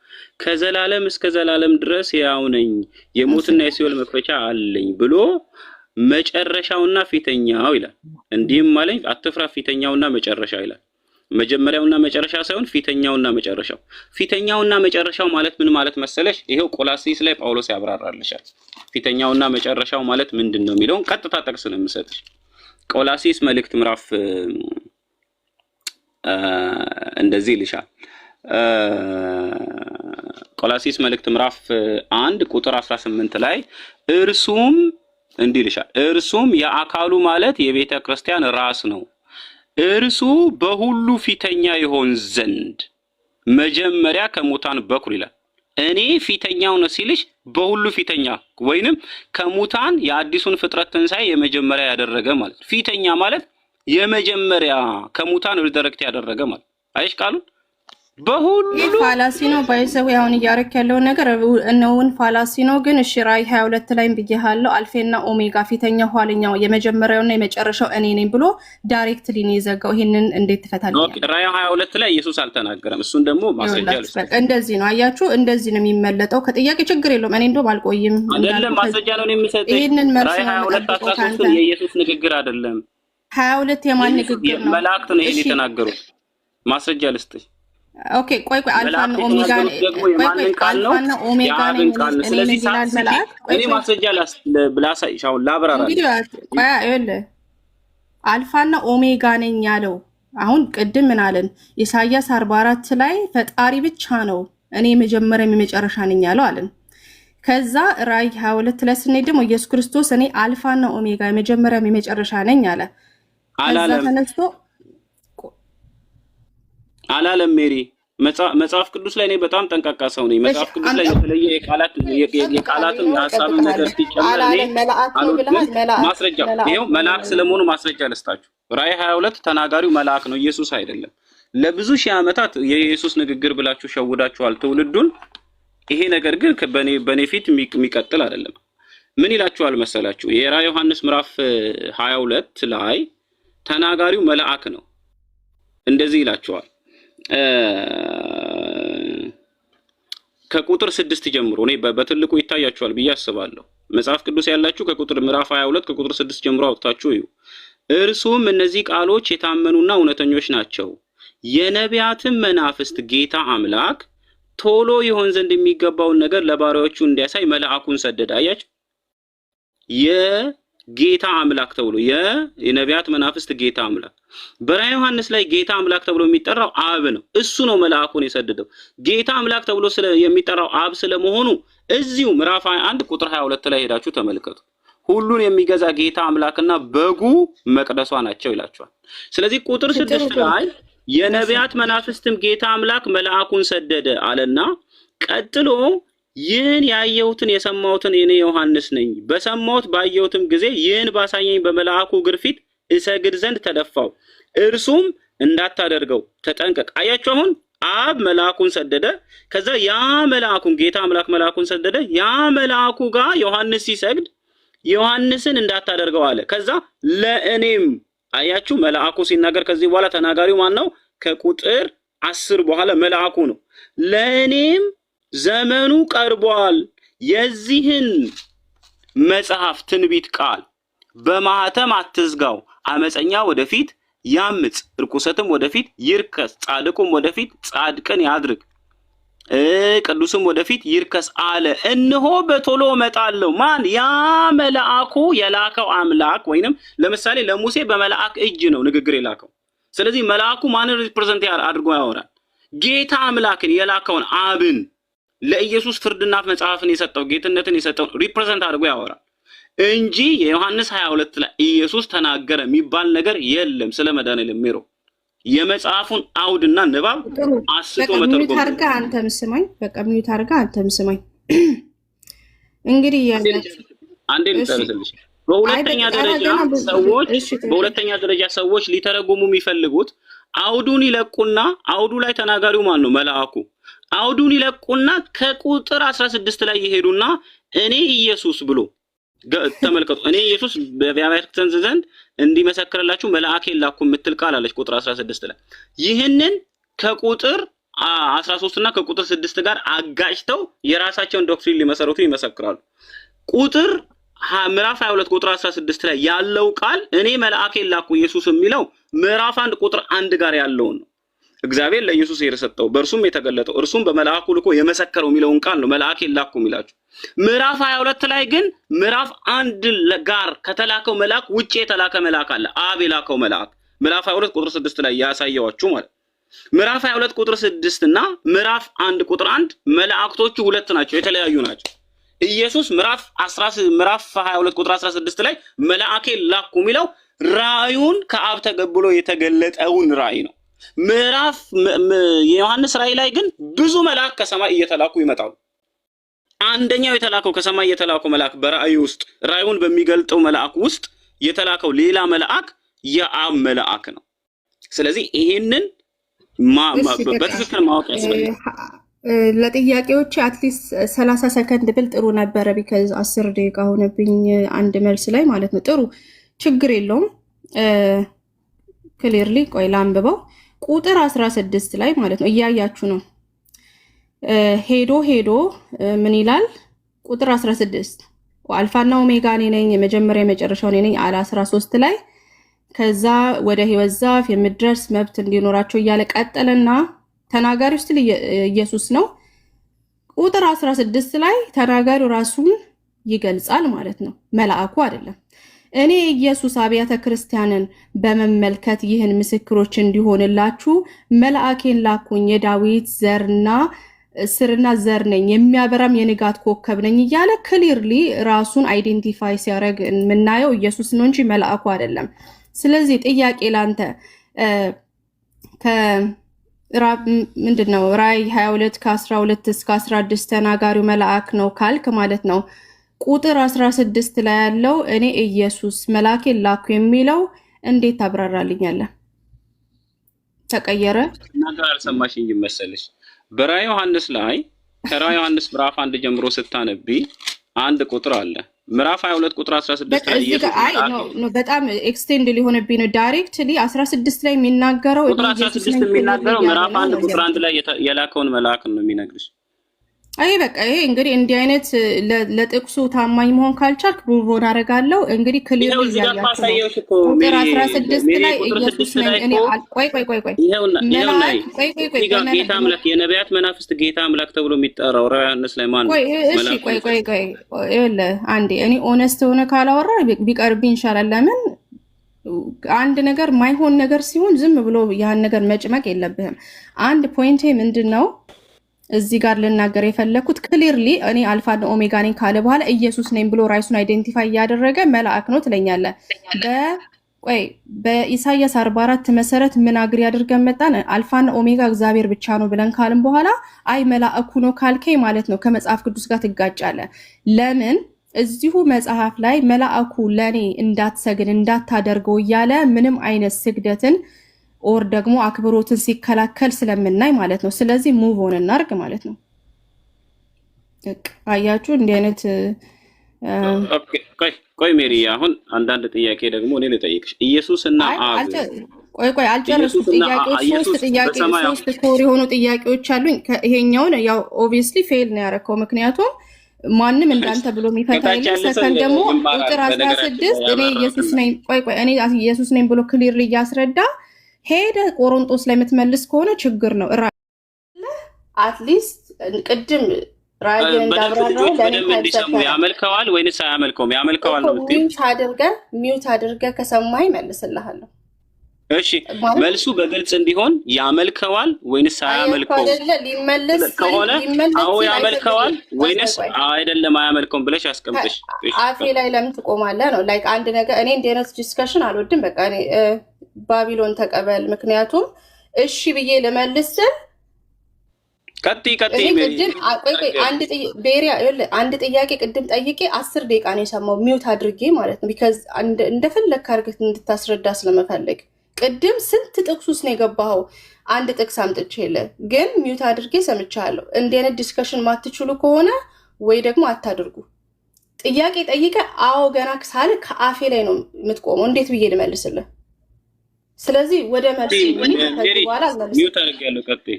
ከዘላለም እስከ ዘላለም ድረስ ሕያው ነኝ፣ የሞትና የሲኦል መክፈቻ አለኝ ብሎ መጨረሻውና ፊተኛው ይላል። እንዲህም አለኝ አትፍራ፣ ፊተኛውና መጨረሻው ይላል። መጀመሪያውና መጨረሻ ሳይሆን ፊተኛውና መጨረሻው። ፊተኛውና መጨረሻው ማለት ምን ማለት መሰለሽ? ይሄው ቆላስይስ ላይ ጳውሎስ ያብራራልሻል። ፊተኛውና መጨረሻው ማለት ምንድነው የሚለውን ቀጥታ ጠቅስ ነው የምሰጥሽ። ቆላስይስ መልእክት ምዕራፍ እንደዚህ ይልሻል። ቆላስይስ መልእክት ምዕራፍ 1 ቁጥር 18 ላይ እርሱም እንዲህ ይልሻል። እርሱም የአካሉ ማለት የቤተ ክርስቲያን ራስ ነው። እርሱ በሁሉ ፊተኛ ይሆን ዘንድ መጀመሪያ ከሙታን በኩር ይላል። እኔ ፊተኛው ነው ሲልሽ በሁሉ ፊተኛ ወይንም ከሙታን የአዲሱን ፍጥረት ትንሣኤ የመጀመሪያ ያደረገ ማለት። ፊተኛ ማለት የመጀመሪያ ከሙታን ሪዘረክት ያደረገ ማለት። አይሽ ቃሉን በሁሉ ፋላሲ ነው ባይዘው አሁን እያረክ ያለው ነገር እነውን ፋላሲ ነው። ግን እሺ ራዕይ 22 ላይም ብዬሃለሁ አልፌና ኦሜጋ ፊተኛው ኋለኛው የመጀመሪያውና የመጨረሻው እኔ ነኝ ብሎ ዳይሬክትሊ ነው የዘጋው። ይሄንን እንዴት ትፈታለህ? ኦኬ ራዕይ 22 ላይ ኢየሱስ አልተናገረም። እሱን ደግሞ ማስረጃ አለ። እንደዚህ ነው አያችሁ፣ እንደዚህ ነው የሚመለጠው። ከጥያቄ ችግር የለውም። እኔ እንደውም አልቆይም አይደለም ማስረጃ ነው የምሰጠው። ይሄንን ራዕይ 22 13 የኢየሱስ ንግግር አይደለም። 22 የማን ንግግር ነው? መላእክት ነው ይሄን የተናገሩት። ማስረጃ ልስጥሽ። ኦኬ ቆይ አልፋና ኦሜጋ አልፋና ኦሜጋ ነኝ ስለዚህ መልአክ እኔ ማስረጃ ላሳይሽ አሁን ላብራራ። እንግዲህ ቆይ አይደለ አልፋና ኦሜጋ ነኝ ያለው አሁን ቅድም ምን አለን? ኢሳይያስ 44 ላይ ፈጣሪ ብቻ ነው እኔ መጀመሪያም የመጨረሻ ነኝ ያለው አለን። ከዛ ራዕይ 22 ላይ ስንሄድ ደግሞ ኢየሱስ ክርስቶስ እኔ አልፋና ኦሜጋ የመጀመሪያም የመጨረሻ ነኝ አለ። ከዛ ተነስቶ አላለም ሜሪ መጽሐፍ ቅዱስ ላይ እኔ በጣም ጠንቃቃ ሰው ነኝ። መጽሐፍ ቅዱስ ላይ የተለየ የቃላትን የሐሳብን ነገር ሲጨመር ማስረጃ ይሄው መልአክ ስለመሆኑ ማስረጃ ልስጣችሁ። ራዕይ 22 ተናጋሪው መልአክ ነው፣ ኢየሱስ አይደለም። ለብዙ ሺህ ዓመታት የኢየሱስ ንግግር ብላችሁ ሸውዳችኋል ትውልዱን። ይሄ ነገር ግን በኔ ፊት የሚቀጥል አይደለም። ምን ይላችኋል መሰላችሁ? የራዕይ ዮሐንስ ምዕራፍ 22 ላይ ተናጋሪው መልአክ ነው። እንደዚህ ይላችኋል ከቁጥር 6 ጀምሮ እኔ በትልቁ ይታያችኋል ብዬ አስባለሁ። መጽሐፍ ቅዱስ ያላችሁ ከቁጥር ምዕራፍ 22 ከቁጥር 6 ጀምሮ አውጥታችሁ እዩ። እርሱም እነዚህ ቃሎች የታመኑና እውነተኞች ናቸው፣ የነቢያትን መናፍስት ጌታ አምላክ ቶሎ ይሆን ዘንድ የሚገባውን ነገር ለባሪያዎቹ እንዲያሳይ መልአኩን ሰደደ። አያችሁ፣ የጌታ አምላክ ተብሎ የነቢያት መናፍስት ጌታ አምላክ። በራዕይ ዮሐንስ ላይ ጌታ አምላክ ተብሎ የሚጠራው አብ ነው። እሱ ነው መልአኩን የሰደደው። ጌታ አምላክ ተብሎ የሚጠራው አብ ስለመሆኑ እዚሁ ምዕራፍ 21 ቁጥር 22 ላይ ሄዳችሁ ተመልከቱ። ሁሉን የሚገዛ ጌታ አምላክና በጉ መቅደሷ ናቸው ይላችኋል። ስለዚህ ቁጥር 6 ላይ የነቢያት መናፍስትም ጌታ አምላክ መልአኩን ሰደደ አለና ቀጥሎ ይህን ያየሁትን የሰማሁትን እኔ ዮሐንስ ነኝ። በሰማሁት ባየሁትም ጊዜ ይህን ባሳየኝ በመልአኩ እግር ፊት እሰግድ ዘንድ ተደፋው። እርሱም እንዳታደርገው ተጠንቀቅ። አያችሁ፣ አሁን አብ መልአኩን ሰደደ። ከዛ ያ መልአኩን ጌታ አምላክ መልአኩን ሰደደ። ያ መልአኩ ጋር ዮሐንስ ሲሰግድ ዮሐንስን እንዳታደርገው አለ። ከዛ ለእኔም አያችሁ፣ መልአኩ ሲናገር ከዚህ በኋላ ተናጋሪው ማን ነው? ከቁጥር 10 በኋላ መልአኩ ነው። ለእኔም ዘመኑ ቀርቧል፣ የዚህን መጽሐፍ ትንቢት ቃል በማህተም አትዝጋው። አመፀኛ ወደፊት ያምጽ፣ ርኩሰትም ወደፊት ይርከስ፣ ጻድቁም ወደፊት ጻድቅን ያድርግ፣ ቅዱስም ወደፊት ይርከስ አለ። እነሆ በቶሎ እመጣለሁ። ማን? ያ መልአኩ የላከው አምላክ። ወይንም ለምሳሌ ለሙሴ በመልአክ እጅ ነው ንግግር የላከው። ስለዚህ መልአኩ ማንን ሪፕሬዘንት አድርጎ ያወራል? ጌታ አምላክን የላከውን አብን። ለኢየሱስ ፍርድና መጽሐፍን የሰጠው ጌትነትን የሰጠው ሪፕሬዘንት አድርጎ ያወራል እንጂ የዮሐንስ 22 ላይ ኢየሱስ ተናገረ የሚባል ነገር የለም። ስለ መድኃኒዓለም ሜሮ የመጽሐፉን አውድና ንባብ አስቶ መተርጎም። ሚዩት አድርጋ አንተም ስማኝ። በቃ ሚዩት አድርጋ አንተም ስማኝ። እንግዲህ አንዴ ልጨርስልሽ። በሁለተኛ ደረጃ ሰዎች ሊተረጉሙ የሚፈልጉት አውዱን ይለቁና አውዱ ላይ ተናጋሪው ማን ነው? መልአኩ። አውዱን ይለቁና ከቁጥር 16 ላይ ይሄዱና እኔ ኢየሱስ ብሎ ተመልከቱ። እኔ ኢየሱስ በአብያተ ክርስቲያናት ዘንድ እንዲመሰክርላችሁ መልአኬን ላኩ የምትል ቃል አለች ቁጥር 16 ላይ። ይህንን ከቁጥር 13 እና ከቁጥር 6 ጋር አጋጭተው የራሳቸውን ዶክትሪን ሊመሰረቱ ይመሰክራሉ። ቁጥር ምዕራፍ 22 ቁጥር 16 ላይ ያለው ቃል እኔ መልአኬን ላኩ ኢየሱስ የሚለው ምዕራፍ 1 ቁጥር 1 ጋር ያለው ነው። እግዚአብሔር ለኢየሱስ የሰጠው በእርሱም የተገለጠው እርሱም በመልአኩ ልኮ የመሰከረው የሚለውን ቃል ነው መልአክ ላኩ የሚላችሁ። ምዕራፍ 22 ላይ ግን ምዕራፍ 1 ጋር ከተላከው መልአክ ውጪ የተላከ መልአክ አለ። አብ የላከው መልአክ ምዕራፍ 22 ቁጥር 6 ላይ ያሳየዋችሁ ማለት። ምዕራፍ 22 ቁጥር 6 እና ምዕራፍ 1 ቁጥር 1 መላእክቶቹ ሁለት ናቸው፣ የተለያዩ ናቸው። ኢየሱስ ምዕራፍ 22 ቁጥር 16 ላይ መልአኬ ላኩ የሚለው ራእዩን ከአብ ተቀብሎ የተገለጠውን ራእይ ነው። ምዕራፍ የዮሐንስ ራእይ ላይ ግን ብዙ መልአክ ከሰማይ እየተላኩ ይመጣሉ። አንደኛው የተላከው ከሰማይ የተላከው መልአክ በራእዩ ውስጥ ራእዩን በሚገልጠው መልአክ ውስጥ የተላከው ሌላ መልአክ የአብ መልአክ ነው። ስለዚህ ይሄንን በትክክል ማወቅ ያስፈልጋል። ለጥያቄዎች አትሊስት 30 ሰከንድ ብል ጥሩ ነበረ። ቢካዝ 10 ደቂቃ ሆነብኝ አንድ መልስ ላይ ማለት ነው። ጥሩ ችግር የለውም። ክሊርሊ ቆይ ላንብበው። ቁጥር 16 ላይ ማለት ነው እያያችሁ ነው። ሄዶ ምን ይላል? ቁጥር 16 አልፋና ኦሜጋ እኔ ነኝ የመጀመሪያ የመጨረሻው እኔ ነኝ አለ 13 ላይ። ከዛ ወደ ሕይወት ዛፍ የምድረስ መብት እንዲኖራቸው እያለ ቀጠለና ተናጋሪው ስለ ኢየሱስ ነው። ቁጥር 16 ላይ ተናጋሪው ራሱን ይገልጻል ማለት ነው፣ መልአኩ አይደለም። እኔ ኢየሱስ አብያተ ክርስቲያንን በመመልከት ይህን ምስክሮች እንዲሆንላችሁ መልአኬን ላኩኝ፣ የዳዊት ስርና ዘር ነኝ፣ የሚያበራም የንጋት ኮከብ ነኝ እያለ ክሊርሊ ራሱን አይዴንቲፋይ ሲያደርግ የምናየው ኢየሱስ ነው እንጂ መልአኩ አይደለም። ስለዚህ ጥያቄ ላንተ ምንድነው ራእይ 22 ከ12 እስከ 16 ተናጋሪው መልአክ ነው ካልክ ማለት ነው። ቁጥር 16 ላይ ያለው እኔ ኢየሱስ መልአኬን ላኩ የሚለው እንዴት ታብራራልኛለህ? ተቀየረ ነገር አልሰማሽኝ መሰለሽ። በራእይ ዮሐንስ ላይ ከራእይ ዮሐንስ ምዕራፍ 1 ጀምሮ ስታነቢ አንድ ቁጥር አለ። ምዕራፍ 22 ቁጥር 16 ላይ ኢየሱስ በጣም ኤክስቴንድ ሊሆንብኝ ነው። ዳይሬክትሊ 16 ላይ የሚናገረው ቁጥር 16 የሚናገረው ምዕራፍ 1 ቁጥር 1 ላይ የላከውን መልአክ ነው የሚነግርሽ። አይ በቃ ይሄ እንግዲህ እንዲህ አይነት ለጥቅሱ ታማኝ መሆን ካልቻልክ ቡቦን አደርጋለሁ። እንግዲህ ክሊር ያያችሁ ቁጥር 16 ላይ ኢየሱስ ነኝ እኔ ቆይ ጌታ አምላክ የነቢያት መናፍስት ጌታ አምላክ ተብሎ የሚጠራው ራእይ ዮሐንስ ላይ ማን ነው? እሺ ቆይ አንዴ እኔ ኦነስት ሆነ ካላወራ ቢቀርብኝ ይሻላል። ለምን አንድ ነገር ማይሆን ነገር ሲሆን ዝም ብሎ ያን ነገር መጭመቅ የለብህም። አንድ ፖይንቴ ምንድነው እዚህ ጋር ልናገር የፈለኩት ክሊርሊ እኔ አልፋና ኦሜጋ ነኝ ካለ በኋላ ኢየሱስ ነኝ ብሎ ራሱን አይዴንቲፋይ ያደረገ መልአክ ነው ትለኛለህ። በኢሳይያስ 44 መሰረት ምን አግሪ ያድርገን መጣን? አልፋና ኦሜጋ እግዚአብሔር ብቻ ነው ብለን ካልን በኋላ አይ መልአኩ ነው ካልከኝ ማለት ነው ከመጽሐፍ ቅዱስ ጋር ትጋጫለህ። ለምን እዚሁ መጽሐፍ ላይ መልአኩ ለኔ እንዳትሰግድ እንዳታደርገው እያለ ምንም አይነት ስግደትን ኦር ደግሞ አክብሮትን ሲከላከል ስለምናይ ማለት ነው። ስለዚህ ሙቭ ኦን እናርግ ማለት ነው። አያችሁ እንዲህ አይነት ቆይ ሜሪ፣ አሁን አንዳንድ ጥያቄ ደግሞ እኔ ልጠይቅሽ። ኢየሱስና አብ ቆይ አልጨረስኩም። ሶስት ኮር የሆኑ ጥያቄዎች አሉኝ። ይሄኛውን ያው ኦብቪየስሊ ፌል ነው ያደረከው፣ ምክንያቱም ማንም እንዳንተ ብሎ የሚፈታኝ ሰከንድ ደግሞ ቁጥር 16 እኔ ኢየሱስ ነኝ እኔ ኢየሱስ ነኝ ብሎ ክሊርሊ እያስረዳ ሄደ ቆሮንጦስ ላይ የምትመልስ ከሆነ ችግር ነው። አትሊስት ቅድም ራእይ እንዳብራራው ለምን ያመልከዋል ወይንስ አያመልከውም? ያመልከዋል ነው ሚውት አድርገህ ከሰማይ መልስልሃለሁ። እሺ መልሱ በግልጽ እንዲሆን ያመልከዋል ወይንስ አያመልከውም ከሆነ አዎ ያመልከዋል ወይንስ አይደለም አያመልከውም ብለሽ አስቀምጥሽ አፌ ላይ ለምን ትቆማለህ ነው። ላይክ አንድ ነገር እኔ እንደ አይነት ዲስከሽን አልወድም። በቃ እኔ ባቢሎን ተቀበል። ምክንያቱም እሺ ብዬ ልመልስ ቀጥይ አንድ ጥያቄ ቅድም ጠይቄ 10 ደቂቃ ነው የሰማው ሚውት አድርጌ ማለት ነው። ቢካዝ እንደፈለግህ አድርገህ እንድታስረዳ ስለመፈለግ ቅድም ስንት ጥቅሱስ ነው የገባኸው? አንድ ጥቅስ አምጥቼልህ ግን ሚውት አድርጌ ሰምቻለሁ። እንዲህ አይነት ዲስከሽን ማትችሉ ከሆነ ወይ ደግሞ አታድርጉ። ጥያቄ ጠይቀህ አዎ ገና ሳል ከአፌ ላይ ነው የምትቆመው። እንዴት ብዬ ልመልስልህ? ስለዚህ ወደ መልስ ሚውት አድርጌያለሁ። ቀጥይ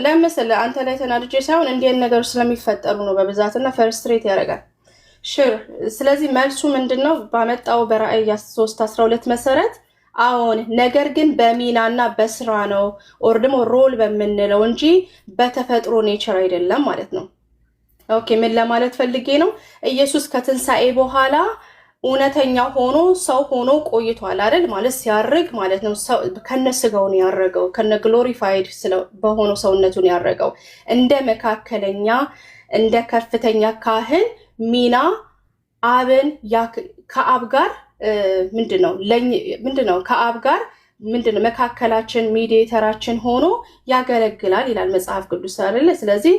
ለምሳሌ አንተ ላይ ተናድጄ ሳይሆን እንዲህ ነገሮች ስለሚፈጠሩ ነው በብዛትና ፈርስትሬት ያደርጋል። ስለዚህ መልሱ ምንድነው? ባመጣው በራእይ 3:12 መሰረት አሁን ነገር ግን በሚናና በስራ ነው ኦር ደግሞ ሮል በምንለው እንጂ በተፈጥሮ ኔቸር አይደለም ማለት ነው። ኦኬ ምን ለማለት ፈልጌ ነው? ኢየሱስ ከትንሣኤ በኋላ እውነተኛ ሆኖ ሰው ሆኖ ቆይቷል አይደል? ማለት ሲያርግ ማለት ነው። ሰው ከነስጋው ነው ያረገው፣ ከነ ግሎሪፋይድ በሆነው ሰውነቱን ያረገው። እንደ መካከለኛ እንደ ከፍተኛ ካህን ሚና አብን ከአብ ጋር ምንድነው ከአብ ጋር ምንድነው መካከላችን ሚዲయేተራችን ሆኖ ያገለግላል ይላል መጽሐፍ ቅዱስ አይደለ? ስለዚህ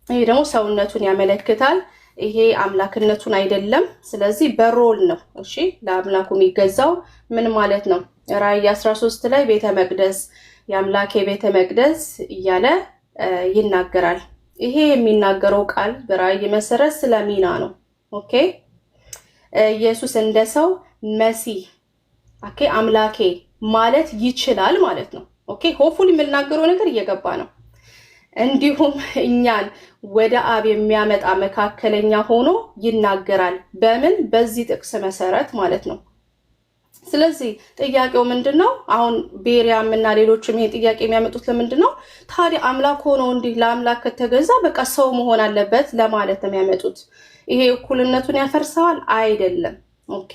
ይሄ ደግሞ ሰውነቱን ያመለክታል። ይሄ አምላክነቱን አይደለም። ስለዚህ በሮል ነው እሺ ለአምላኩ የሚገዛው። ምን ማለት ነው? ራእይ 13 ላይ ቤተ መቅደስ የአምላኬ ቤተ መቅደስ እያለ ይናገራል። ይሄ የሚናገረው ቃል በራእይ መሰረት ስለ ሚና ነው። ኦኬ ኢየሱስ እንደ ሰው መሲህ ኦኬ አምላኬ ማለት ይችላል ማለት ነው። ኦኬ ሆፕፉሊ የምናገረው ነገር እየገባ ነው። እንዲሁም እኛን ወደ አብ የሚያመጣ መካከለኛ ሆኖ ይናገራል። በምን? በዚህ ጥቅስ መሰረት ማለት ነው። ስለዚህ ጥያቄው ምንድነው? አሁን ቤሪያም እና ሌሎችም ይሄ ጥያቄ የሚያመጡት ለምንድነው? ታዲያ አምላክ ሆኖ እንዲህ ለአምላክ ከተገዛ በቃ ሰው መሆን አለበት ለማለት ነው የሚያመጡት። ይሄ እኩልነቱን ያፈርሰዋል? አይደለም። ኦኬ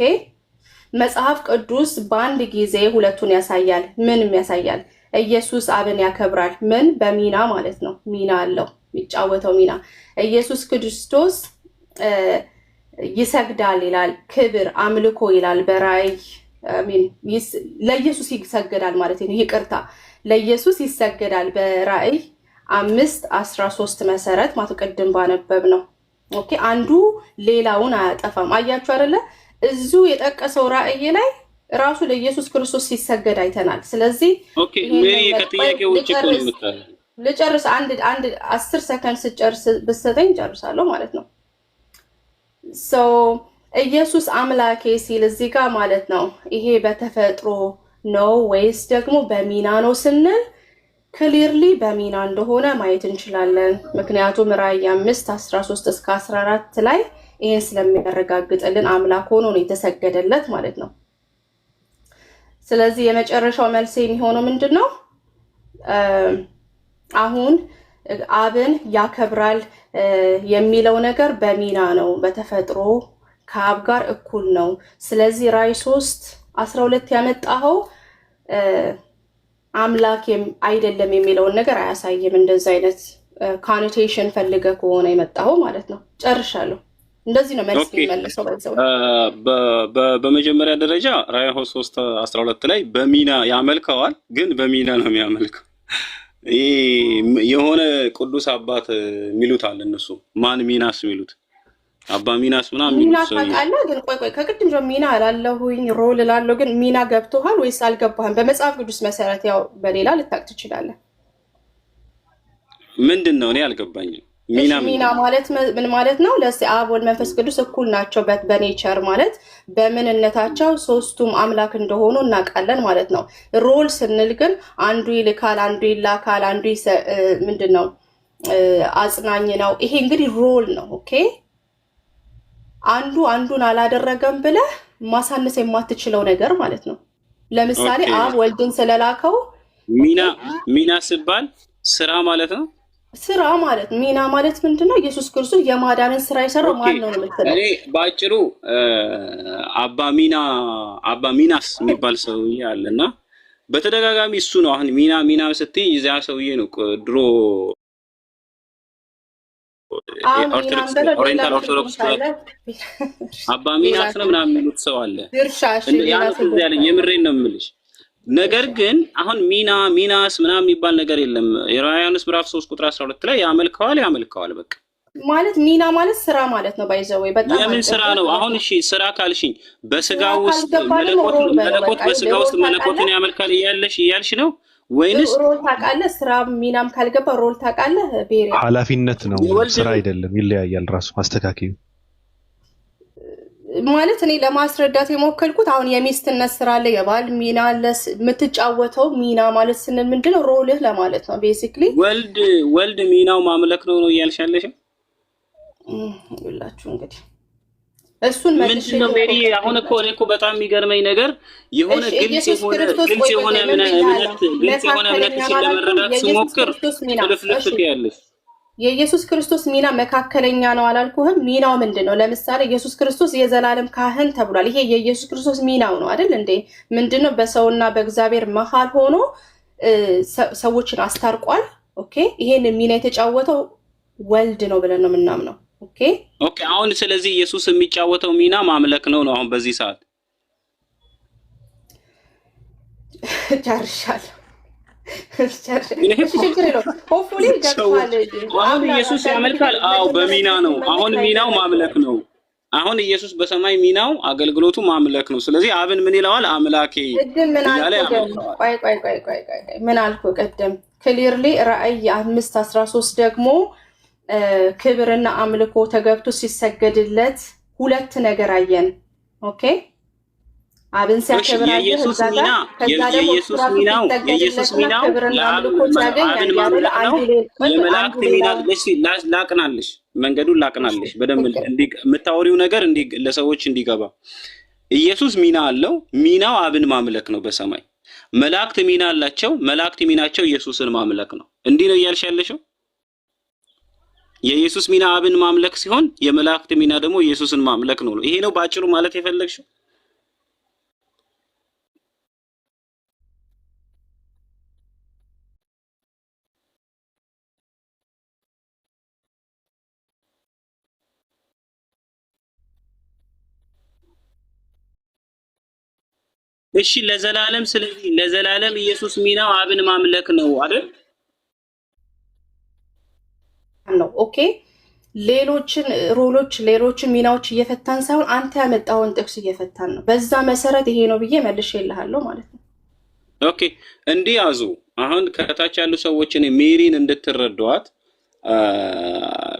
መጽሐፍ ቅዱስ በአንድ ጊዜ ሁለቱን ያሳያል። ምንም ያሳያል? ኢየሱስ አብን ያከብራል። ምን? በሚና ማለት ነው። ሚና አለው የሚጫወተው ሚና። ኢየሱስ ክርስቶስ ይሰግዳል ይላል። ክብር አምልኮ ይላል በራእይ ለኢየሱስ ይሰገዳል ማለት ነው። ይቅርታ ለኢየሱስ ይሰገዳል በራእይ 5:13 መሰረት ማለት ቅድም ባነበብ ነው። ኦኬ አንዱ ሌላውን አያጠፋም። አያችሁ አይደለ? እዙ የጠቀሰው ራእይ ላይ ራሱ ለኢየሱስ ክርስቶስ ሲሰገድ አይተናል። ስለዚህ ኦኬ ሜሪ ከጥያቄው ውጭ እኮ ነው የምታለው። ልጨርስ አንድ 10 ሰከንድ ስጨርስ ብትሰጠኝ ጨርሳለሁ ማለት ነው። ኢየሱስ አምላኬ ሲል እዚህ ጋር ማለት ነው ይሄ በተፈጥሮ ነው ወይስ ደግሞ በሚና ነው ስንል ክሊርሊ በሚና እንደሆነ ማየት እንችላለን። ምክንያቱም ራእይ 5:13 እስከ 14 ላይ ይሄን ስለሚያረጋግጥልን አምላክ ሆኖ ነው የተሰገደለት ማለት ነው። ስለዚህ የመጨረሻው መልስ የሚሆነው ምንድነው? አሁን አብን ያከብራል የሚለው ነገር በሚና ነው፣ በተፈጥሮ ከአብ ጋር እኩል ነው። ስለዚህ ራእይ 3:12 ያመጣው አምላክ አይደለም የሚለውን ነገር አያሳይም። እንደዛ አይነት ኮኖቴሽን ፈልገ ከሆነ የመጣው ማለት ነው። ጨርሻለሁ። እንደዚህ ነው መልስ የሚመለሰው። በመጀመሪያ ደረጃ ራእይ 3:12 ላይ በሚና ያመልከዋል፣ ግን በሚና ነው የሚያመልከው። የሆነ ቅዱስ አባት የሚሉት አለ እነሱ ማን ሚናስ የሚሉት አባ ሚናስ ምናምን ሚና ታውቃለህ? ግን ቆይ ከቅድም ጀምሮ ሚና እላለሁኝ ሮል እላለሁ። ግን ሚና ገብቶሃል ወይስ አልገባህም? በመጽሐፍ ቅዱስ መሰረት ያው በሌላ ልታውቅ ትችላለህ። ምንድን ነው? እኔ አልገባኝም። ሚና ማለት ምን ማለት ነው? አብ ወልድ መንፈስ ቅዱስ እኩል ናቸው በኔቸር ማለት በምንነታቸው ሶስቱም አምላክ እንደሆኑ እናውቃለን ማለት ነው። ሮል ስንል ግን አንዱ ይልካል፣ አንዱ ይላካል፣ አንዱ ምንድን ነው አጽናኝ ነው። ይሄ እንግዲህ ሮል ነው። ኦኬ አንዱ አንዱን አላደረገም ብለህ ማሳነስ የማትችለው ነገር ማለት ነው። ለምሳሌ አብ ወልድን ስለላከው ሚና ሲባል ስራ ማለት ነው። ስራ ማለት ሚና ማለት ምንድነው? ኢየሱስ ክርስቶስ የማዳንን ስራ የሰራው ማን ነው የምትለው? እኔ ባጭሩ አባ ሚናስ የሚባል ሰውዬ አለና በተደጋጋሚ እሱ ነው። አሁን ሚና ስትይ እዚያ ሰውዬ ነው ድሮ ኦሪየንታል ኦርቶዶክስ አባ ሚናስ ነው ምናምን የሚሉት ሰው አለ። የምሬን ነው የምልሽ። ነገር ግን አሁን ሚናስ ምናምን የሚባል ነገር የለም። የራእይ ምዕራፍ 3:12 ላይ ያመልከዋል በቃ ማለት ሚና ማለት ስራ ማለት ነው። ባይዘው በጣም የምን ስራ ነው? አሁን እሺ ስራ ካልሽኝ በስጋ ውስጥ መለኮት በስጋ ውስጥ መለኮትን ያመልካል እያልሽ ነው ወይንስ ሮል ታውቃለህ? ስራ ሚናም ካልገባ ሮል ታውቃለህ? ቤሪ ኃላፊነት ነው፣ ስራ አይደለም። ይለያያል። ራሱ አስተካክዩ ማለት እኔ ለማስረዳት የሞከልኩት አሁን የሚስትነት ስራ አለ፣ የባል ሚና አለ። የምትጫወተው ሚና ማለት ስንል ምንድነው? ሮልህ ለማለት ነው። ቤሲክሊ ወልድ ሚናው ማምለክ ነው እያልሽ ያለሽ። ይላችሁ እንግዲህ እሱን ምንድነው ሜሪ? አሁን እኮ እኔ እኮ በጣም የሚገርመኝ ነገር የሆነ ግልጽ የሆነ እምነት ለመረዳት ስሞክር ትልፍልፍት ያለሽ የኢየሱስ ክርስቶስ ሚና መካከለኛ ነው አላልኩህም? ሚናው ምንድነው? ለምሳሌ ኢየሱስ ክርስቶስ የዘላለም ካህን ተብሏል። ይሄ የኢየሱስ ክርስቶስ ሚናው ነው አይደል እንዴ? ምንድነው? በሰውና በእግዚአብሔር መሃል ሆኖ ሰዎችን አስታርቋል። ኦኬ፣ ይሄን ሚና የተጫወተው ወልድ ነው ብለን ነው የምናምነው። ኦኬ አሁን ስለዚህ ኢየሱስ የሚጫወተው ሚና ማምለክ ነው። አሁን በዚህ ሰዓት ጨርሻለሁ። አሁን ኢየሱስ ያመልካል። አዎ በሚና ነው። አሁን ሚናው ማምለክ ነው። አሁን ኢየሱስ በሰማይ ሚናው አገልግሎቱ ማምለክ ነው። ስለዚህ አብን ምን ይለዋል? አምላኬ እያለ ያመልከዋል። ቆይ ምን አልኩ ቅድም? ክሊርሊ ራእይ 5:13 ደግሞ ክብርና አምልኮ ተገብቶ ሲሰገድለት ሁለት ነገር አየን። ኦኬ አብን ሲያከብር የኢየሱስ ሚናው ለአብን ማምለክ ነው። የመላእክት ሚና ላቅናልሽ፣ መንገዱን ላቅናልሽ በደንብ የምታወሪው ነገር ለሰዎች እንዲገባ። ኢየሱስ ሚና አለው። ሚናው አብን ማምለክ ነው በሰማይ። መላእክት ሚና አላቸው። መላእክት ሚናቸው ኢየሱስን ማምለክ ነው። እንዲህ ነው እያልሽ ያለሽው? የኢየሱስ ሚና አብን ማምለክ ሲሆን የመላእክት ሚና ደግሞ ኢየሱስን ማምለክ ነው። ይሄ ነው ባጭሩ ማለት የፈለግሽው? እሺ ለዘላለም ስለዚህ ለዘላለም ኢየሱስ ሚናው አብን ማምለክ ነው አይደል? ነው ኦኬ። ሌሎችን ሮሎች ሌሎችን ሚናዎች እየፈታን ሳይሆን አንተ ያመጣውን ጥቅስ እየፈታን ነው። በዛ መሰረት ይሄ ነው ብዬ መልሼልሃለሁ ማለት ነው። ኦኬ እንዲህ ያዙ። አሁን ከታች ያሉ ሰዎችን ሜሪን እንድትረዷት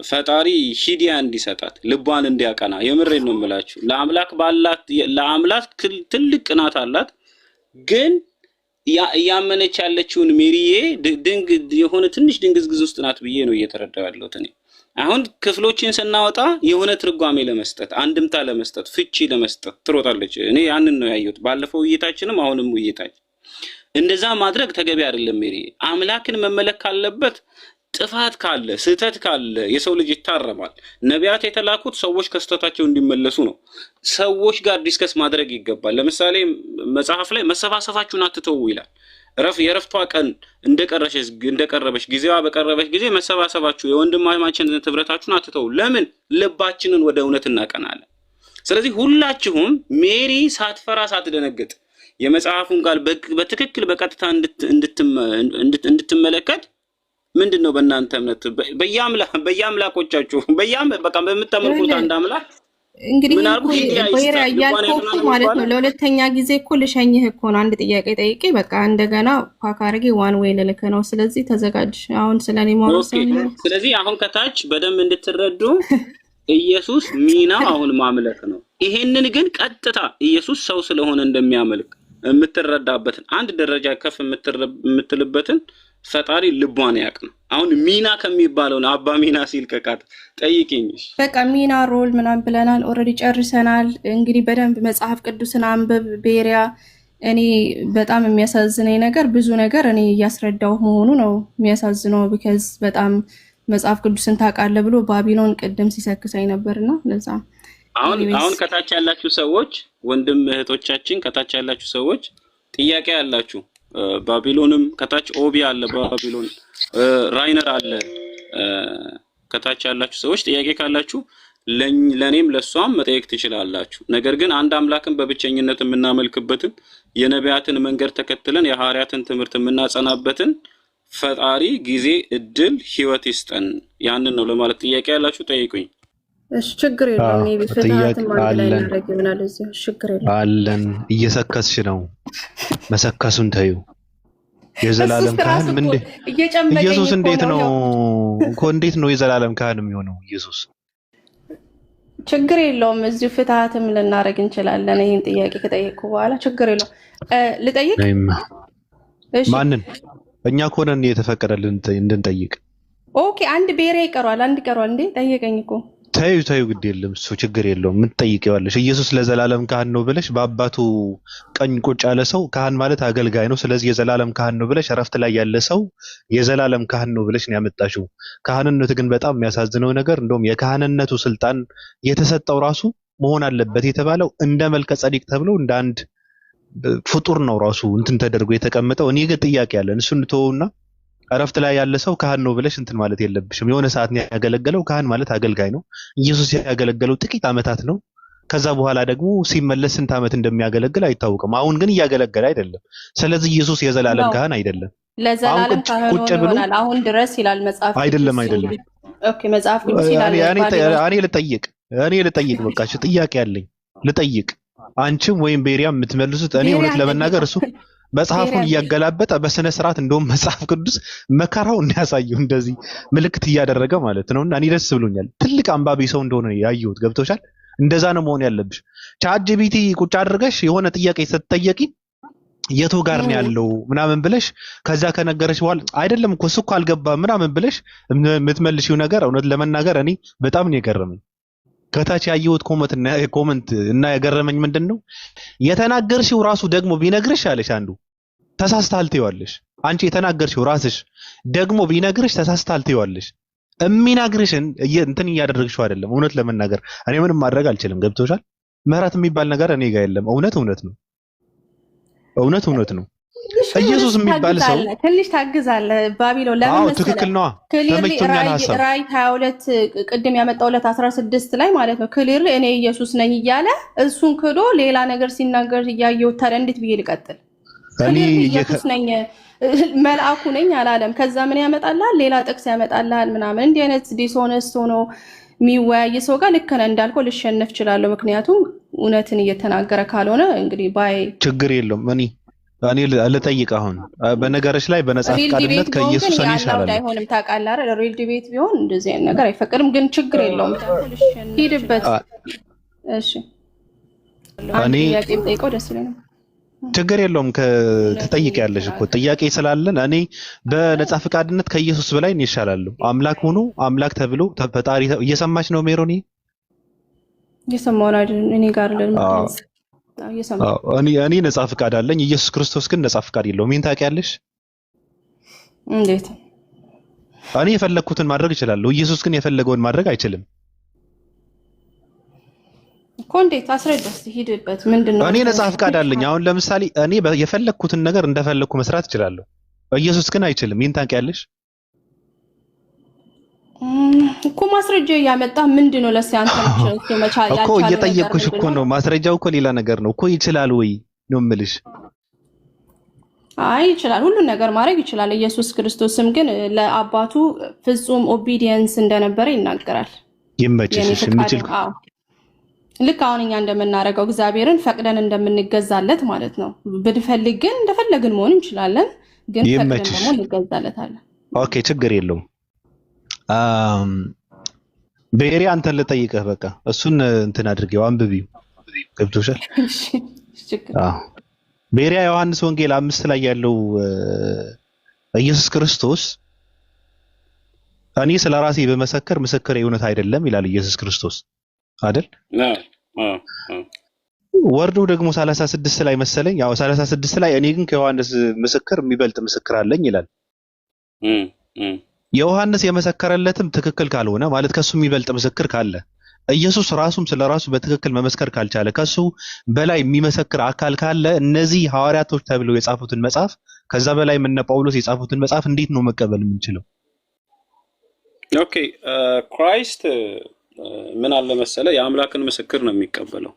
ፈጣሪ ሂዲያ እንዲሰጣት ልቧን እንዲያቀና የምሬን ነው የምላችሁ። ለአምላክ ትልቅ ቅናት አላት። ግን ያመነች ያለችውን ሜሪዬ የሆነ ትንሽ ድንግዝግዝ ውስጥ ናት ብዬ ነው እየተረዳው ያለሁት እኔ። አሁን ክፍሎችን ስናወጣ የሆነ ትርጓሜ ለመስጠት አንድምታ ለመስጠት ፍቺ ለመስጠት ትሮጣለች። እኔ ያንን ነው ያየሁት ባለፈው ውይይታችንም አሁንም ውይይታችን። እንደዛ ማድረግ ተገቢ አይደለም። ሜሪ አምላክን መመለክ ካለበት ጥፋት ካለ ስህተት ካለ የሰው ልጅ ይታረማል። ነቢያት የተላኩት ሰዎች ከስተታቸው እንዲመለሱ ነው። ሰዎች ጋር ዲስከስ ማድረግ ይገባል። ለምሳሌ መጽሐፍ ላይ መሰባሰባችሁን አትተው ይላል። የረፍቷ ቀን እንደቀረበች ጊዜዋ በቀረበች ጊዜ መሰባሰባችሁ የወንድማማችን ህብረታችሁን አትተው። ለምን? ልባችንን ወደ እውነት እናቀናለን። ስለዚህ ሁላችሁም ሜሪ ሳትፈራ ሳትደነግጥ የመጽሐፉን ቃል በትክክል በቀጥታ እንድትመለከት ምንድነው በእናንተ እምነት በየአምላኮቻችሁ በቃ በምታመልኩት አንድ አምላክ እንግዲህ ኮይራ ያልኩት ማለት ነው። ለሁለተኛ ጊዜ እኮ ልሸኝህ እኮ ነው። አንድ ጥያቄ ጠይቄ በቃ እንደገና ፓካርጌ ዋን ዌይ ልልክ ነው። ስለዚህ ተዘጋጅ። አሁን ስለኔ ማውራት ነው። ስለዚህ አሁን ከታች በደንብ እንድትረዱ ኢየሱስ ሚናው አሁን ማምለክ ነው። ይሄንን ግን ቀጥታ ኢየሱስ ሰው ስለሆነ እንደሚያመልክ የምትረዳበትን አንድ ደረጃ ከፍ የምትልበትን ፈጣሪ ልቧን ያቅ ነው። አሁን ሚና ከሚባለው ነው አባ ሚና ሲል ከቃት ጠይቂኝ። በቃ ሚና ሮል ምናምን ብለናል። ኦልሬዲ ጨርሰናል። እንግዲህ በደንብ መጽሐፍ ቅዱስን አንብብ ቤሪያ። እኔ በጣም የሚያሳዝነኝ ነገር ብዙ ነገር እኔ እያስረዳው መሆኑ ነው የሚያሳዝነው። ቢካዝ በጣም መጽሐፍ ቅዱስን ታውቃለህ ብሎ ባቢሎን ቅድም ሲሰክሰኝ ነበርና ለዛ አሁን ከታች ያላችሁ ሰዎች ወንድም እህቶቻችን ከታች ያላችሁ ሰዎች ጥያቄ ያላችሁ ባቢሎንም ከታች ኦቢ አለ፣ ባቢሎን ራይነር አለ። ከታች ያላችሁ ሰዎች ጥያቄ ካላችሁ ለኔም ለሷም መጠየቅ ትችላላችሁ። ነገር ግን አንድ አምላክን በብቸኝነት የምናመልክበትን የነቢያትን መንገድ ተከትለን የሐዋርያትን ትምህርት የምናጸናበትን ፈጣሪ ጊዜ እድል ህይወት ይስጠን። ያንን ነው ለማለት ጥያቄ ያላችሁ ጠይቁኝ። እሺ ችግር የለውም። ሜቢ ፍትሃትን ማለት ላይ እናደርግ ይሆናል። እዚህ ችግር የለውም አለን። እየሰከስሽ ነው። መሰከሱን ተዩ። የዘላለም ካህን ምን ኢየሱስ እንዴት ነው እኮ እንዴት ነው የዘላለም ካህን የሚሆነው ኢየሱስ? ችግር የለውም። እዚሁ ፍትሃትም ልናደርግ እንችላለን። ይሄን ጥያቄ ከጠየቅኩ በኋላ ችግር የለውም። ልጠይቅ? እሺ ማንን? እኛ እኮ ነን የተፈቀደልን እንድንጠይቅ። ኦኬ አንድ ቤሬ ይቀሯል። አንድ ይቀሯል እንዴ? ጠየቀኝ እኮ ታዩ ግድ የለም እሱ ችግር የለውም። ምን ትጠይቂዋለሽ? ኢየሱስ ለዘላለም ካህን ነው ብለሽ በአባቱ ቀኝ ቁጭ ያለ ሰው ካህን ማለት አገልጋይ ነው። ስለዚህ የዘላለም ካህን ነው ብለሽ እረፍት ላይ ያለ ሰው የዘላለም ካህን ነው ብለሽ ነው ያመጣሽው። ካህንነት ግን በጣም የሚያሳዝነው ነገር እንደውም የካህንነቱ ስልጣን የተሰጠው ራሱ መሆን አለበት የተባለው እንደ መልከ ጸዲቅ ተብሎ እንደ አንድ ፍጡር ነው ራሱ እንትን ተደርጎ የተቀመጠው። እኔ ግን ጥያቄ ያለን እሱን ተወውና እረፍት ላይ ያለ ሰው ካህን ነው ብለሽ እንትን ማለት የለብሽም። የሆነ ሰዓት ነው ያገለገለው። ካህን ማለት አገልጋይ ነው። ኢየሱስ ያገለገለው ጥቂት ዓመታት ነው። ከዛ በኋላ ደግሞ ሲመለስ ስንት ዓመት እንደሚያገለግል አይታወቅም። አሁን ግን እያገለገለ አይደለም። ስለዚህ ኢየሱስ የዘላለም ካህን አይደለም። ለዘላለም ካህን ይሆናል አሁን ድረስ ይላል መጽሐፍ ቅዱስ። አይደለም ኦኬ መጽሐፍ ቅዱስ ይላል። እኔ ልጠይቅ በቃ ጥያቄ አለኝ ልጠይቅ። አንቺም ወይም ቤሪያም የምትመልሱት እኔ እውነት ለመናገር እሱ መጽሐፉን እያገላበጠ በስነ ስርዓት እንደውም መጽሐፍ ቅዱስ መከራው እንዲያሳየው እንደዚህ ምልክት እያደረገ ማለት ነውና እኔ ደስ ብሎኛል። ትልቅ አንባቢ ሰው እንደሆነ ያየሁት ገብቶሻል። እንደዛ ነው መሆን ያለብሽ። ቻትጂፒቲ ቁጭ አድርገሽ የሆነ ጥያቄ ስትጠየቂ የቱ ጋር ነው ያለው ምናምን ብለሽ ከዛ ከነገረሽ በኋላ አይደለም እኮ እሱ እኮ አልገባም ምናምን ብለሽ የምትመልሺው ነገር እውነት ለመናገር እኔ በጣም ነው የገረመኝ። ከታች ያየሁት ኮመንት እና የገረመኝ ምንድነው የተናገርሽው ራሱ ደግሞ ቢነግርሽ አለሽ አንዱ ተሳስተሃል ትይዋለሽ። አንቺ የተናገርሽው ራስሽ ደግሞ ቢነግርሽ ተሳስተሃል ትይዋለሽ። የሚናግርሽን እንትን እያደረግሽው አይደለም። እውነት ለመናገር እኔ ምንም ማድረግ አልችልም። ገብቶሻል። ምህረት የሚባል ነገር እኔ ጋር የለም። እውነት ነው። እውነት ነው። ኢየሱስ የሚባል ሰው ትንሽ ታግዛለህ ባቢሎን ለምን መሰለህ? ትክክል ነው። ተመችቶኛል ሐሳብ ራዕይ 22 ቅድም ያመጣውለት 16 ላይ ማለት ነው። ክሊር እኔ ኢየሱስ ነኝ እያለ እሱን ክዶ ሌላ ነገር ሲናገር እያየው ታዲያ እንዴት ብዬ ልቀጥል? እኔ ኢየሱስ ነኝ መልአኩ ነኝ አላለም። ከዛ ምን ያመጣልሃል? ሌላ ጥቅስ ያመጣልሃል ምናምን። እንዲህ አይነት ዲስሆነስት ሆኖ የሚወያይ ሰው ጋር ልክ ነህ እንዳልከው ልሸነፍ እችላለሁ። ምክንያቱም እውነትን እየተናገረ ካልሆነ እንግዲህ ባይ ችግር የለውም። እኔ ልጠይቅ አሁን በነገርሽ ላይ በነጻ ፈቃድነት ከኢየሱስ እኔ ይሻላል አይሆንም። ታውቃለህ አይደል? ሪል ዲቤት ቢሆን እንደዚህ አይነት ነገር አይፈቀድም። ግን ችግር የለውም። ሂድበት። እሺ እኔ ጥያቄም ጠይቀው ደስ ይለኛል። ችግር የለውም። ትጠይቂያለሽ እኮ ጥያቄ ስላለን እኔ በነጻ ፈቃድነት ከኢየሱስ በላይ እኔ ይሻላለሁ። አምላክ ሆኖ አምላክ ተብሎ ፈጣሪ እየሰማች ነው ሜሮኒ? እየሰማሁ አይደል? እኔ ጋር አይደል? እኔ ነጻ ፈቃድ አለኝ። ኢየሱስ ክርስቶስ ግን ነጻ ፈቃድ የለውም። ምን ታውቂያለሽ? እንዴት? እኔ የፈለኩትን ማድረግ እችላለሁ። ኢየሱስ ግን የፈለገውን ማድረግ አይችልም እኮ። እንዴት? አስረዳ እስኪ ሂድበት። ምንድነው? እኔ ነጻ ፈቃድ አለኝ። አሁን ለምሳሌ እኔ የፈለኩትን ነገር እንደፈለኩ መስራት እችላለሁ። ኢየሱስ ግን አይችልም። ምን ታውቂያለሽ? እኮ ማስረጃ ያመጣ ምንድነው? ለሲያንተ መቻል እኮ እየጠየቅኩሽ እኮ ነው። ማስረጃው እኮ ሌላ ነገር ነው እኮ። ይችላል ወይ ነው የምልሽ። አይ ይችላል፣ ሁሉን ነገር ማድረግ ይችላል። ኢየሱስ ክርስቶስም ግን ለአባቱ ፍጹም ኦቢዲየንስ እንደነበረ ይናገራል። ይመችሽ የሚችል ልክ አሁን እኛ እንደምናደርገው እግዚአብሔርን ፈቅደን እንደምንገዛለት ማለት ነው። ብንፈልግ ግን እንደፈለግን መሆን እንችላለን፣ ግን ፈቅደን ደግሞ እንገዛለታለን። ኦኬ ችግር የለውም። ቤሪ አንተን ልጠይቅህ። በቃ እሱን እንትን አድርጌው አንብቢው። ገብቶሻል? ቤሪያ ዮሐንስ ወንጌል 5 ላይ ያለው ኢየሱስ ክርስቶስ እኔ ስለራሴ በመሰከር ምስክሬ እውነት አይደለም ይላል ኢየሱስ ክርስቶስ አይደል? ወርዶ ደግሞ 36 ላይ መሰለኝ፣ ያው 36 ላይ እኔ ግን ከዮሐንስ ምስክር የሚበልጥ ምስክር አለኝ ይላል። ዮሐንስ የመሰከረለትም ትክክል ካልሆነ ማለት ከሱ የሚበልጥ ምስክር ካለ ኢየሱስ ራሱም ስለራሱ በትክክል መመስከር ካልቻለ ከሱ በላይ የሚመሰክር አካል ካለ እነዚህ ሐዋርያቶች ተብለው የጻፉትን መጽሐፍ ከዛ በላይ እነ ጳውሎስ የጻፉትን መጽሐፍ እንዴት ነው መቀበል የምንችለው? ኦኬ ክራይስት ምን አለ መሰለ የአምላክን ምስክር ነው የሚቀበለው።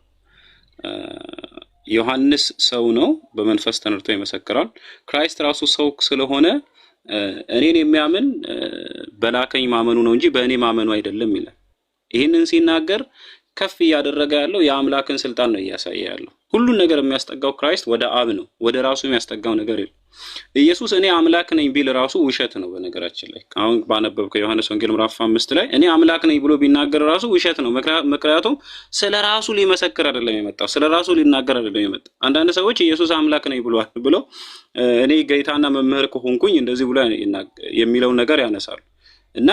ዮሐንስ ሰው ነው፣ በመንፈስ ተነርቶ ይመሰክራል። ክራይስት ራሱ ሰው ስለሆነ እኔን የሚያምን በላከኝ ማመኑ ነው እንጂ በእኔ ማመኑ አይደለም ይላል። ይህንን ሲናገር ከፍ እያደረገ ያለው የአምላክን ስልጣን ነው እያሳየ ያለው። ሁሉን ነገር የሚያስጠጋው ክራይስት ወደ አብ ነው፣ ወደ ራሱ የሚያስጠጋው ነገር የለም። ኢየሱስ እኔ አምላክ ነኝ ቢል ራሱ ውሸት ነው። በነገራችን ላይ አሁን ባነበብከው ዮሐንስ ወንጌል ምዕራፍ 5 ላይ እኔ አምላክ ነኝ ብሎ ቢናገር ራሱ ውሸት ነው። ምክንያቱም ስለራሱ ሊመሰክር አይደለም የመጣው፣ ስለራሱ ሊናገር አይደለም የመጣው። አንዳንድ ሰዎች ኢየሱስ አምላክ ነኝ ብሏል ብለው እኔ ጌታና መምህር ከሆንኩኝ እንደዚህ ብሎ የሚለው ነገር ያነሳሉ። እና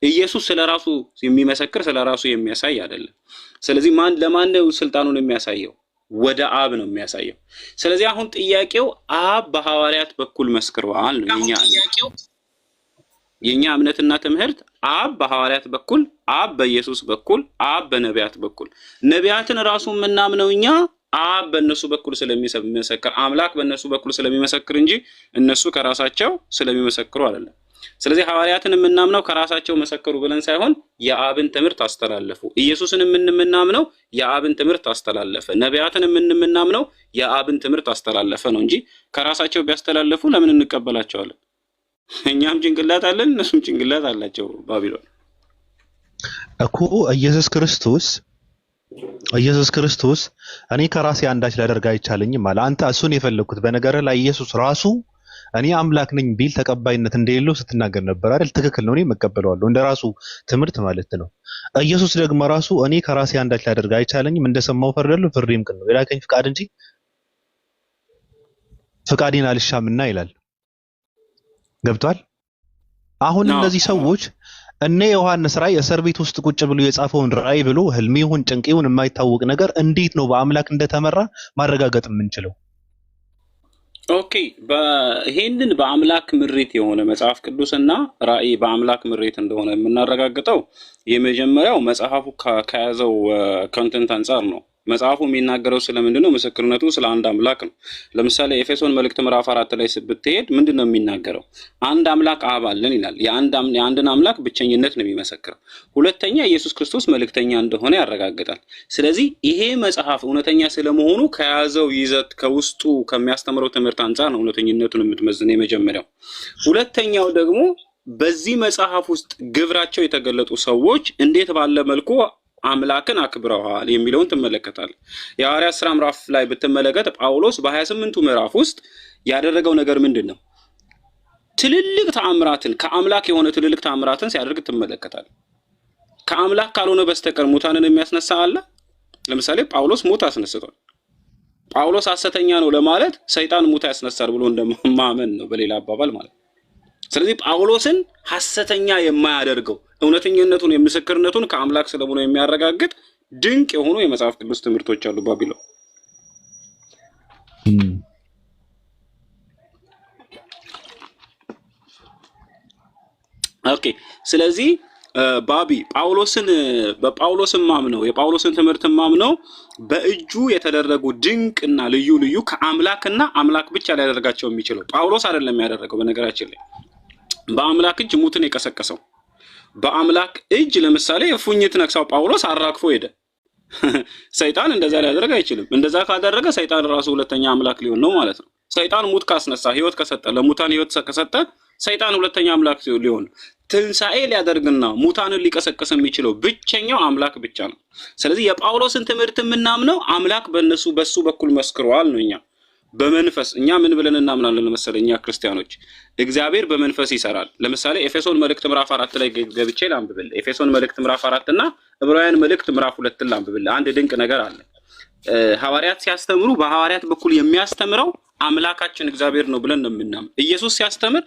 ኢየሱስ ስለራሱ የሚመሰክር ስለራሱ የሚያሳይ አይደለም። ስለዚህ ማን ለማን ነው ስልጣኑን የሚያሳየው? ወደ አብ ነው የሚያሳየው። ስለዚህ አሁን ጥያቄው አብ በሐዋርያት በኩል መስክሯል ነው የኛ እምነትና ትምህርት። አብ በሐዋርያት በኩል፣ አብ በኢየሱስ በኩል፣ አብ በነቢያት በኩል። ነቢያትን ራሱ የምናምነው እኛ አብ በእነሱ በኩል ስለሚመሰክር፣ አምላክ በእነሱ በኩል ስለሚመሰክር እንጂ እነሱ ከራሳቸው ስለሚመሰክሩ አይደለም። ስለዚህ ሐዋርያትን የምናምነው ከራሳቸው መሰከሩ ብለን ሳይሆን የአብን ትምህርት አስተላለፉ። ኢየሱስን የምናምነው የአብን ትምህርት አስተላለፈ። ነቢያትን የምናምነው የአብን ትምህርት አስተላለፈ ነው እንጂ ከራሳቸው ቢያስተላለፉ ለምን እንቀበላቸዋለን? እኛም ጭንቅላት አለን፣ እነሱም ጭንቅላት አላቸው። ባቢሎን እኮ ኢየሱስ ክርስቶስ እኔ ከራሴ አንዳች ላደርግ አይቻለኝም አለ። አንተ እሱን የፈለኩት በነገርህ ላይ ኢየሱስ ራሱ እኔ አምላክ ነኝ ቢል ተቀባይነት እንደሌለው ስትናገር ነበር አይደል? ትክክል ነው፣ እኔ መቀበለዋለሁ እንደራሱ ትምህርት ማለት ነው። ኢየሱስ ደግሞ ራሱ እኔ ከራሴ አንዳች ላደርግ አይቻለኝም፣ እንደሰማው ፈርዳለሁ፣ ፍርዴም ቅን ነው፣ የላከኝ ፍቃድ እንጂ ፍቃዴን አልሻምና ይላል። ገብቷል? አሁን እነዚህ ሰዎች እነ ዮሐንስ ራእይ እስር ቤት ውስጥ ቁጭ ብሎ የጻፈውን ራእይ ብሎ ህልም ይሁን ጭንቅ ይሁን የማይታወቅ ነገር እንዴት ነው በአምላክ እንደተመራ ማረጋገጥ የምንችለው? ኦኬ፣ ይሄንን በአምላክ ምሪት የሆነ መጽሐፍ ቅዱስና ራእይ በአምላክ ምሪት እንደሆነ የምናረጋግጠው የመጀመሪያው መጽሐፉ ከያዘው ኮንተንት አንጻር ነው። መጽሐፉ የሚናገረው ስለምንድን ነው? ምስክርነቱ ስለ አንድ አምላክ ነው። ለምሳሌ ኤፌሶን መልእክት ምዕራፍ 4 ላይ ብትሄድ ምንድን ነው የሚናገረው? አንድ አምላክ አብ አለን ይላል። የአንድን አምላክ ብቸኝነት ነው የሚመሰክረው። ሁለተኛ ኢየሱስ ክርስቶስ መልእክተኛ እንደሆነ ያረጋግጣል። ስለዚህ ይሄ መጽሐፍ እውነተኛ ስለመሆኑ ከያዘው ይዘት ከውስጡ ከሚያስተምረው ትምህርት አንጻር ነው እውነተኝነቱን የምትመዝነው የመጀመሪያው። ሁለተኛው ደግሞ በዚህ መጽሐፍ ውስጥ ግብራቸው የተገለጡ ሰዎች እንዴት ባለ መልኩ አምላክን አክብረዋል የሚለውን ትመለከታለህ። የሐዋርያት ሥራ ምዕራፍ ላይ ብትመለከት ጳውሎስ በ28ቱ ምዕራፍ ውስጥ ያደረገው ነገር ምንድን ነው? ትልልቅ ተአምራትን ከአምላክ የሆነ ትልልቅ ተአምራትን ሲያደርግ ትመለከታለህ። ከአምላክ ካልሆነ በስተቀር ሙታንን የሚያስነሳ አለ? ለምሳሌ ጳውሎስ ሙት አስነስቷል። ጳውሎስ ሐሰተኛ ነው ለማለት ሰይጣን ሙት ያስነሳል ብሎ እንደማመን ነው በሌላ አባባል ማለት። ስለዚህ ጳውሎስን ሐሰተኛ የማያደርገው እውነተኛነቱን የምስክርነቱን ከአምላክ ስለሆነ የሚያረጋግጥ ድንቅ የሆኑ የመጽሐፍ ቅዱስ ትምህርቶች አሉ ባቢሎን። ኦኬ፣ ስለዚህ በጳውሎስን ማምነው የጳውሎስን ትምህርት ማምነው በእጁ የተደረጉ ድንቅና ልዩ ልዩ ከአምላክና አምላክ ብቻ ሊያደርጋቸው የሚችለው ጳውሎስ አይደለም ያደረገው። በነገራችን ላይ በአምላክ እጅ ሙትን የቀሰቀሰው በአምላክ እጅ ለምሳሌ የፉኝት ነክሳው ጳውሎስ አራግፎ ሄደ። ሰይጣን እንደዛ ሊያደርግ አይችልም። እንደዛ ካደረገ ሰይጣን ራሱ ሁለተኛ አምላክ ሊሆን ነው ማለት ነው። ሰይጣን ሙት ካስነሳ ህይወት ከሰጠ ለሙታን ህይወት ከሰጠ ሰይጣን ሁለተኛ አምላክ ሊሆን ትንሣኤ ሊያደርግና ሙታንን ሊቀሰቅስ የሚችለው ብቸኛው አምላክ ብቻ ነው። ስለዚህ የጳውሎስን ትምህርት የምናምነው አምላክ በሱ በኩል መስክሯል ነው። በመንፈስ እኛ ምን ብለን እናምናለን መሰለኝ? እኛ ክርስቲያኖች እግዚአብሔር በመንፈስ ይሰራል። ለምሳሌ ኤፌሶን መልእክት ምዕራፍ 4 ላይ ገብቼ ላንብብል። ኤፌሶን መልእክት ምዕራፍ 4 እና ዕብራውያን መልእክት ምዕራፍ 2 ላንብብል። አንድ ድንቅ ነገር አለ። ሐዋርያት ሲያስተምሩ በሐዋርያት በኩል የሚያስተምረው አምላካችን እግዚአብሔር ነው ብለን ነው የምናምን። ኢየሱስ ሲያስተምር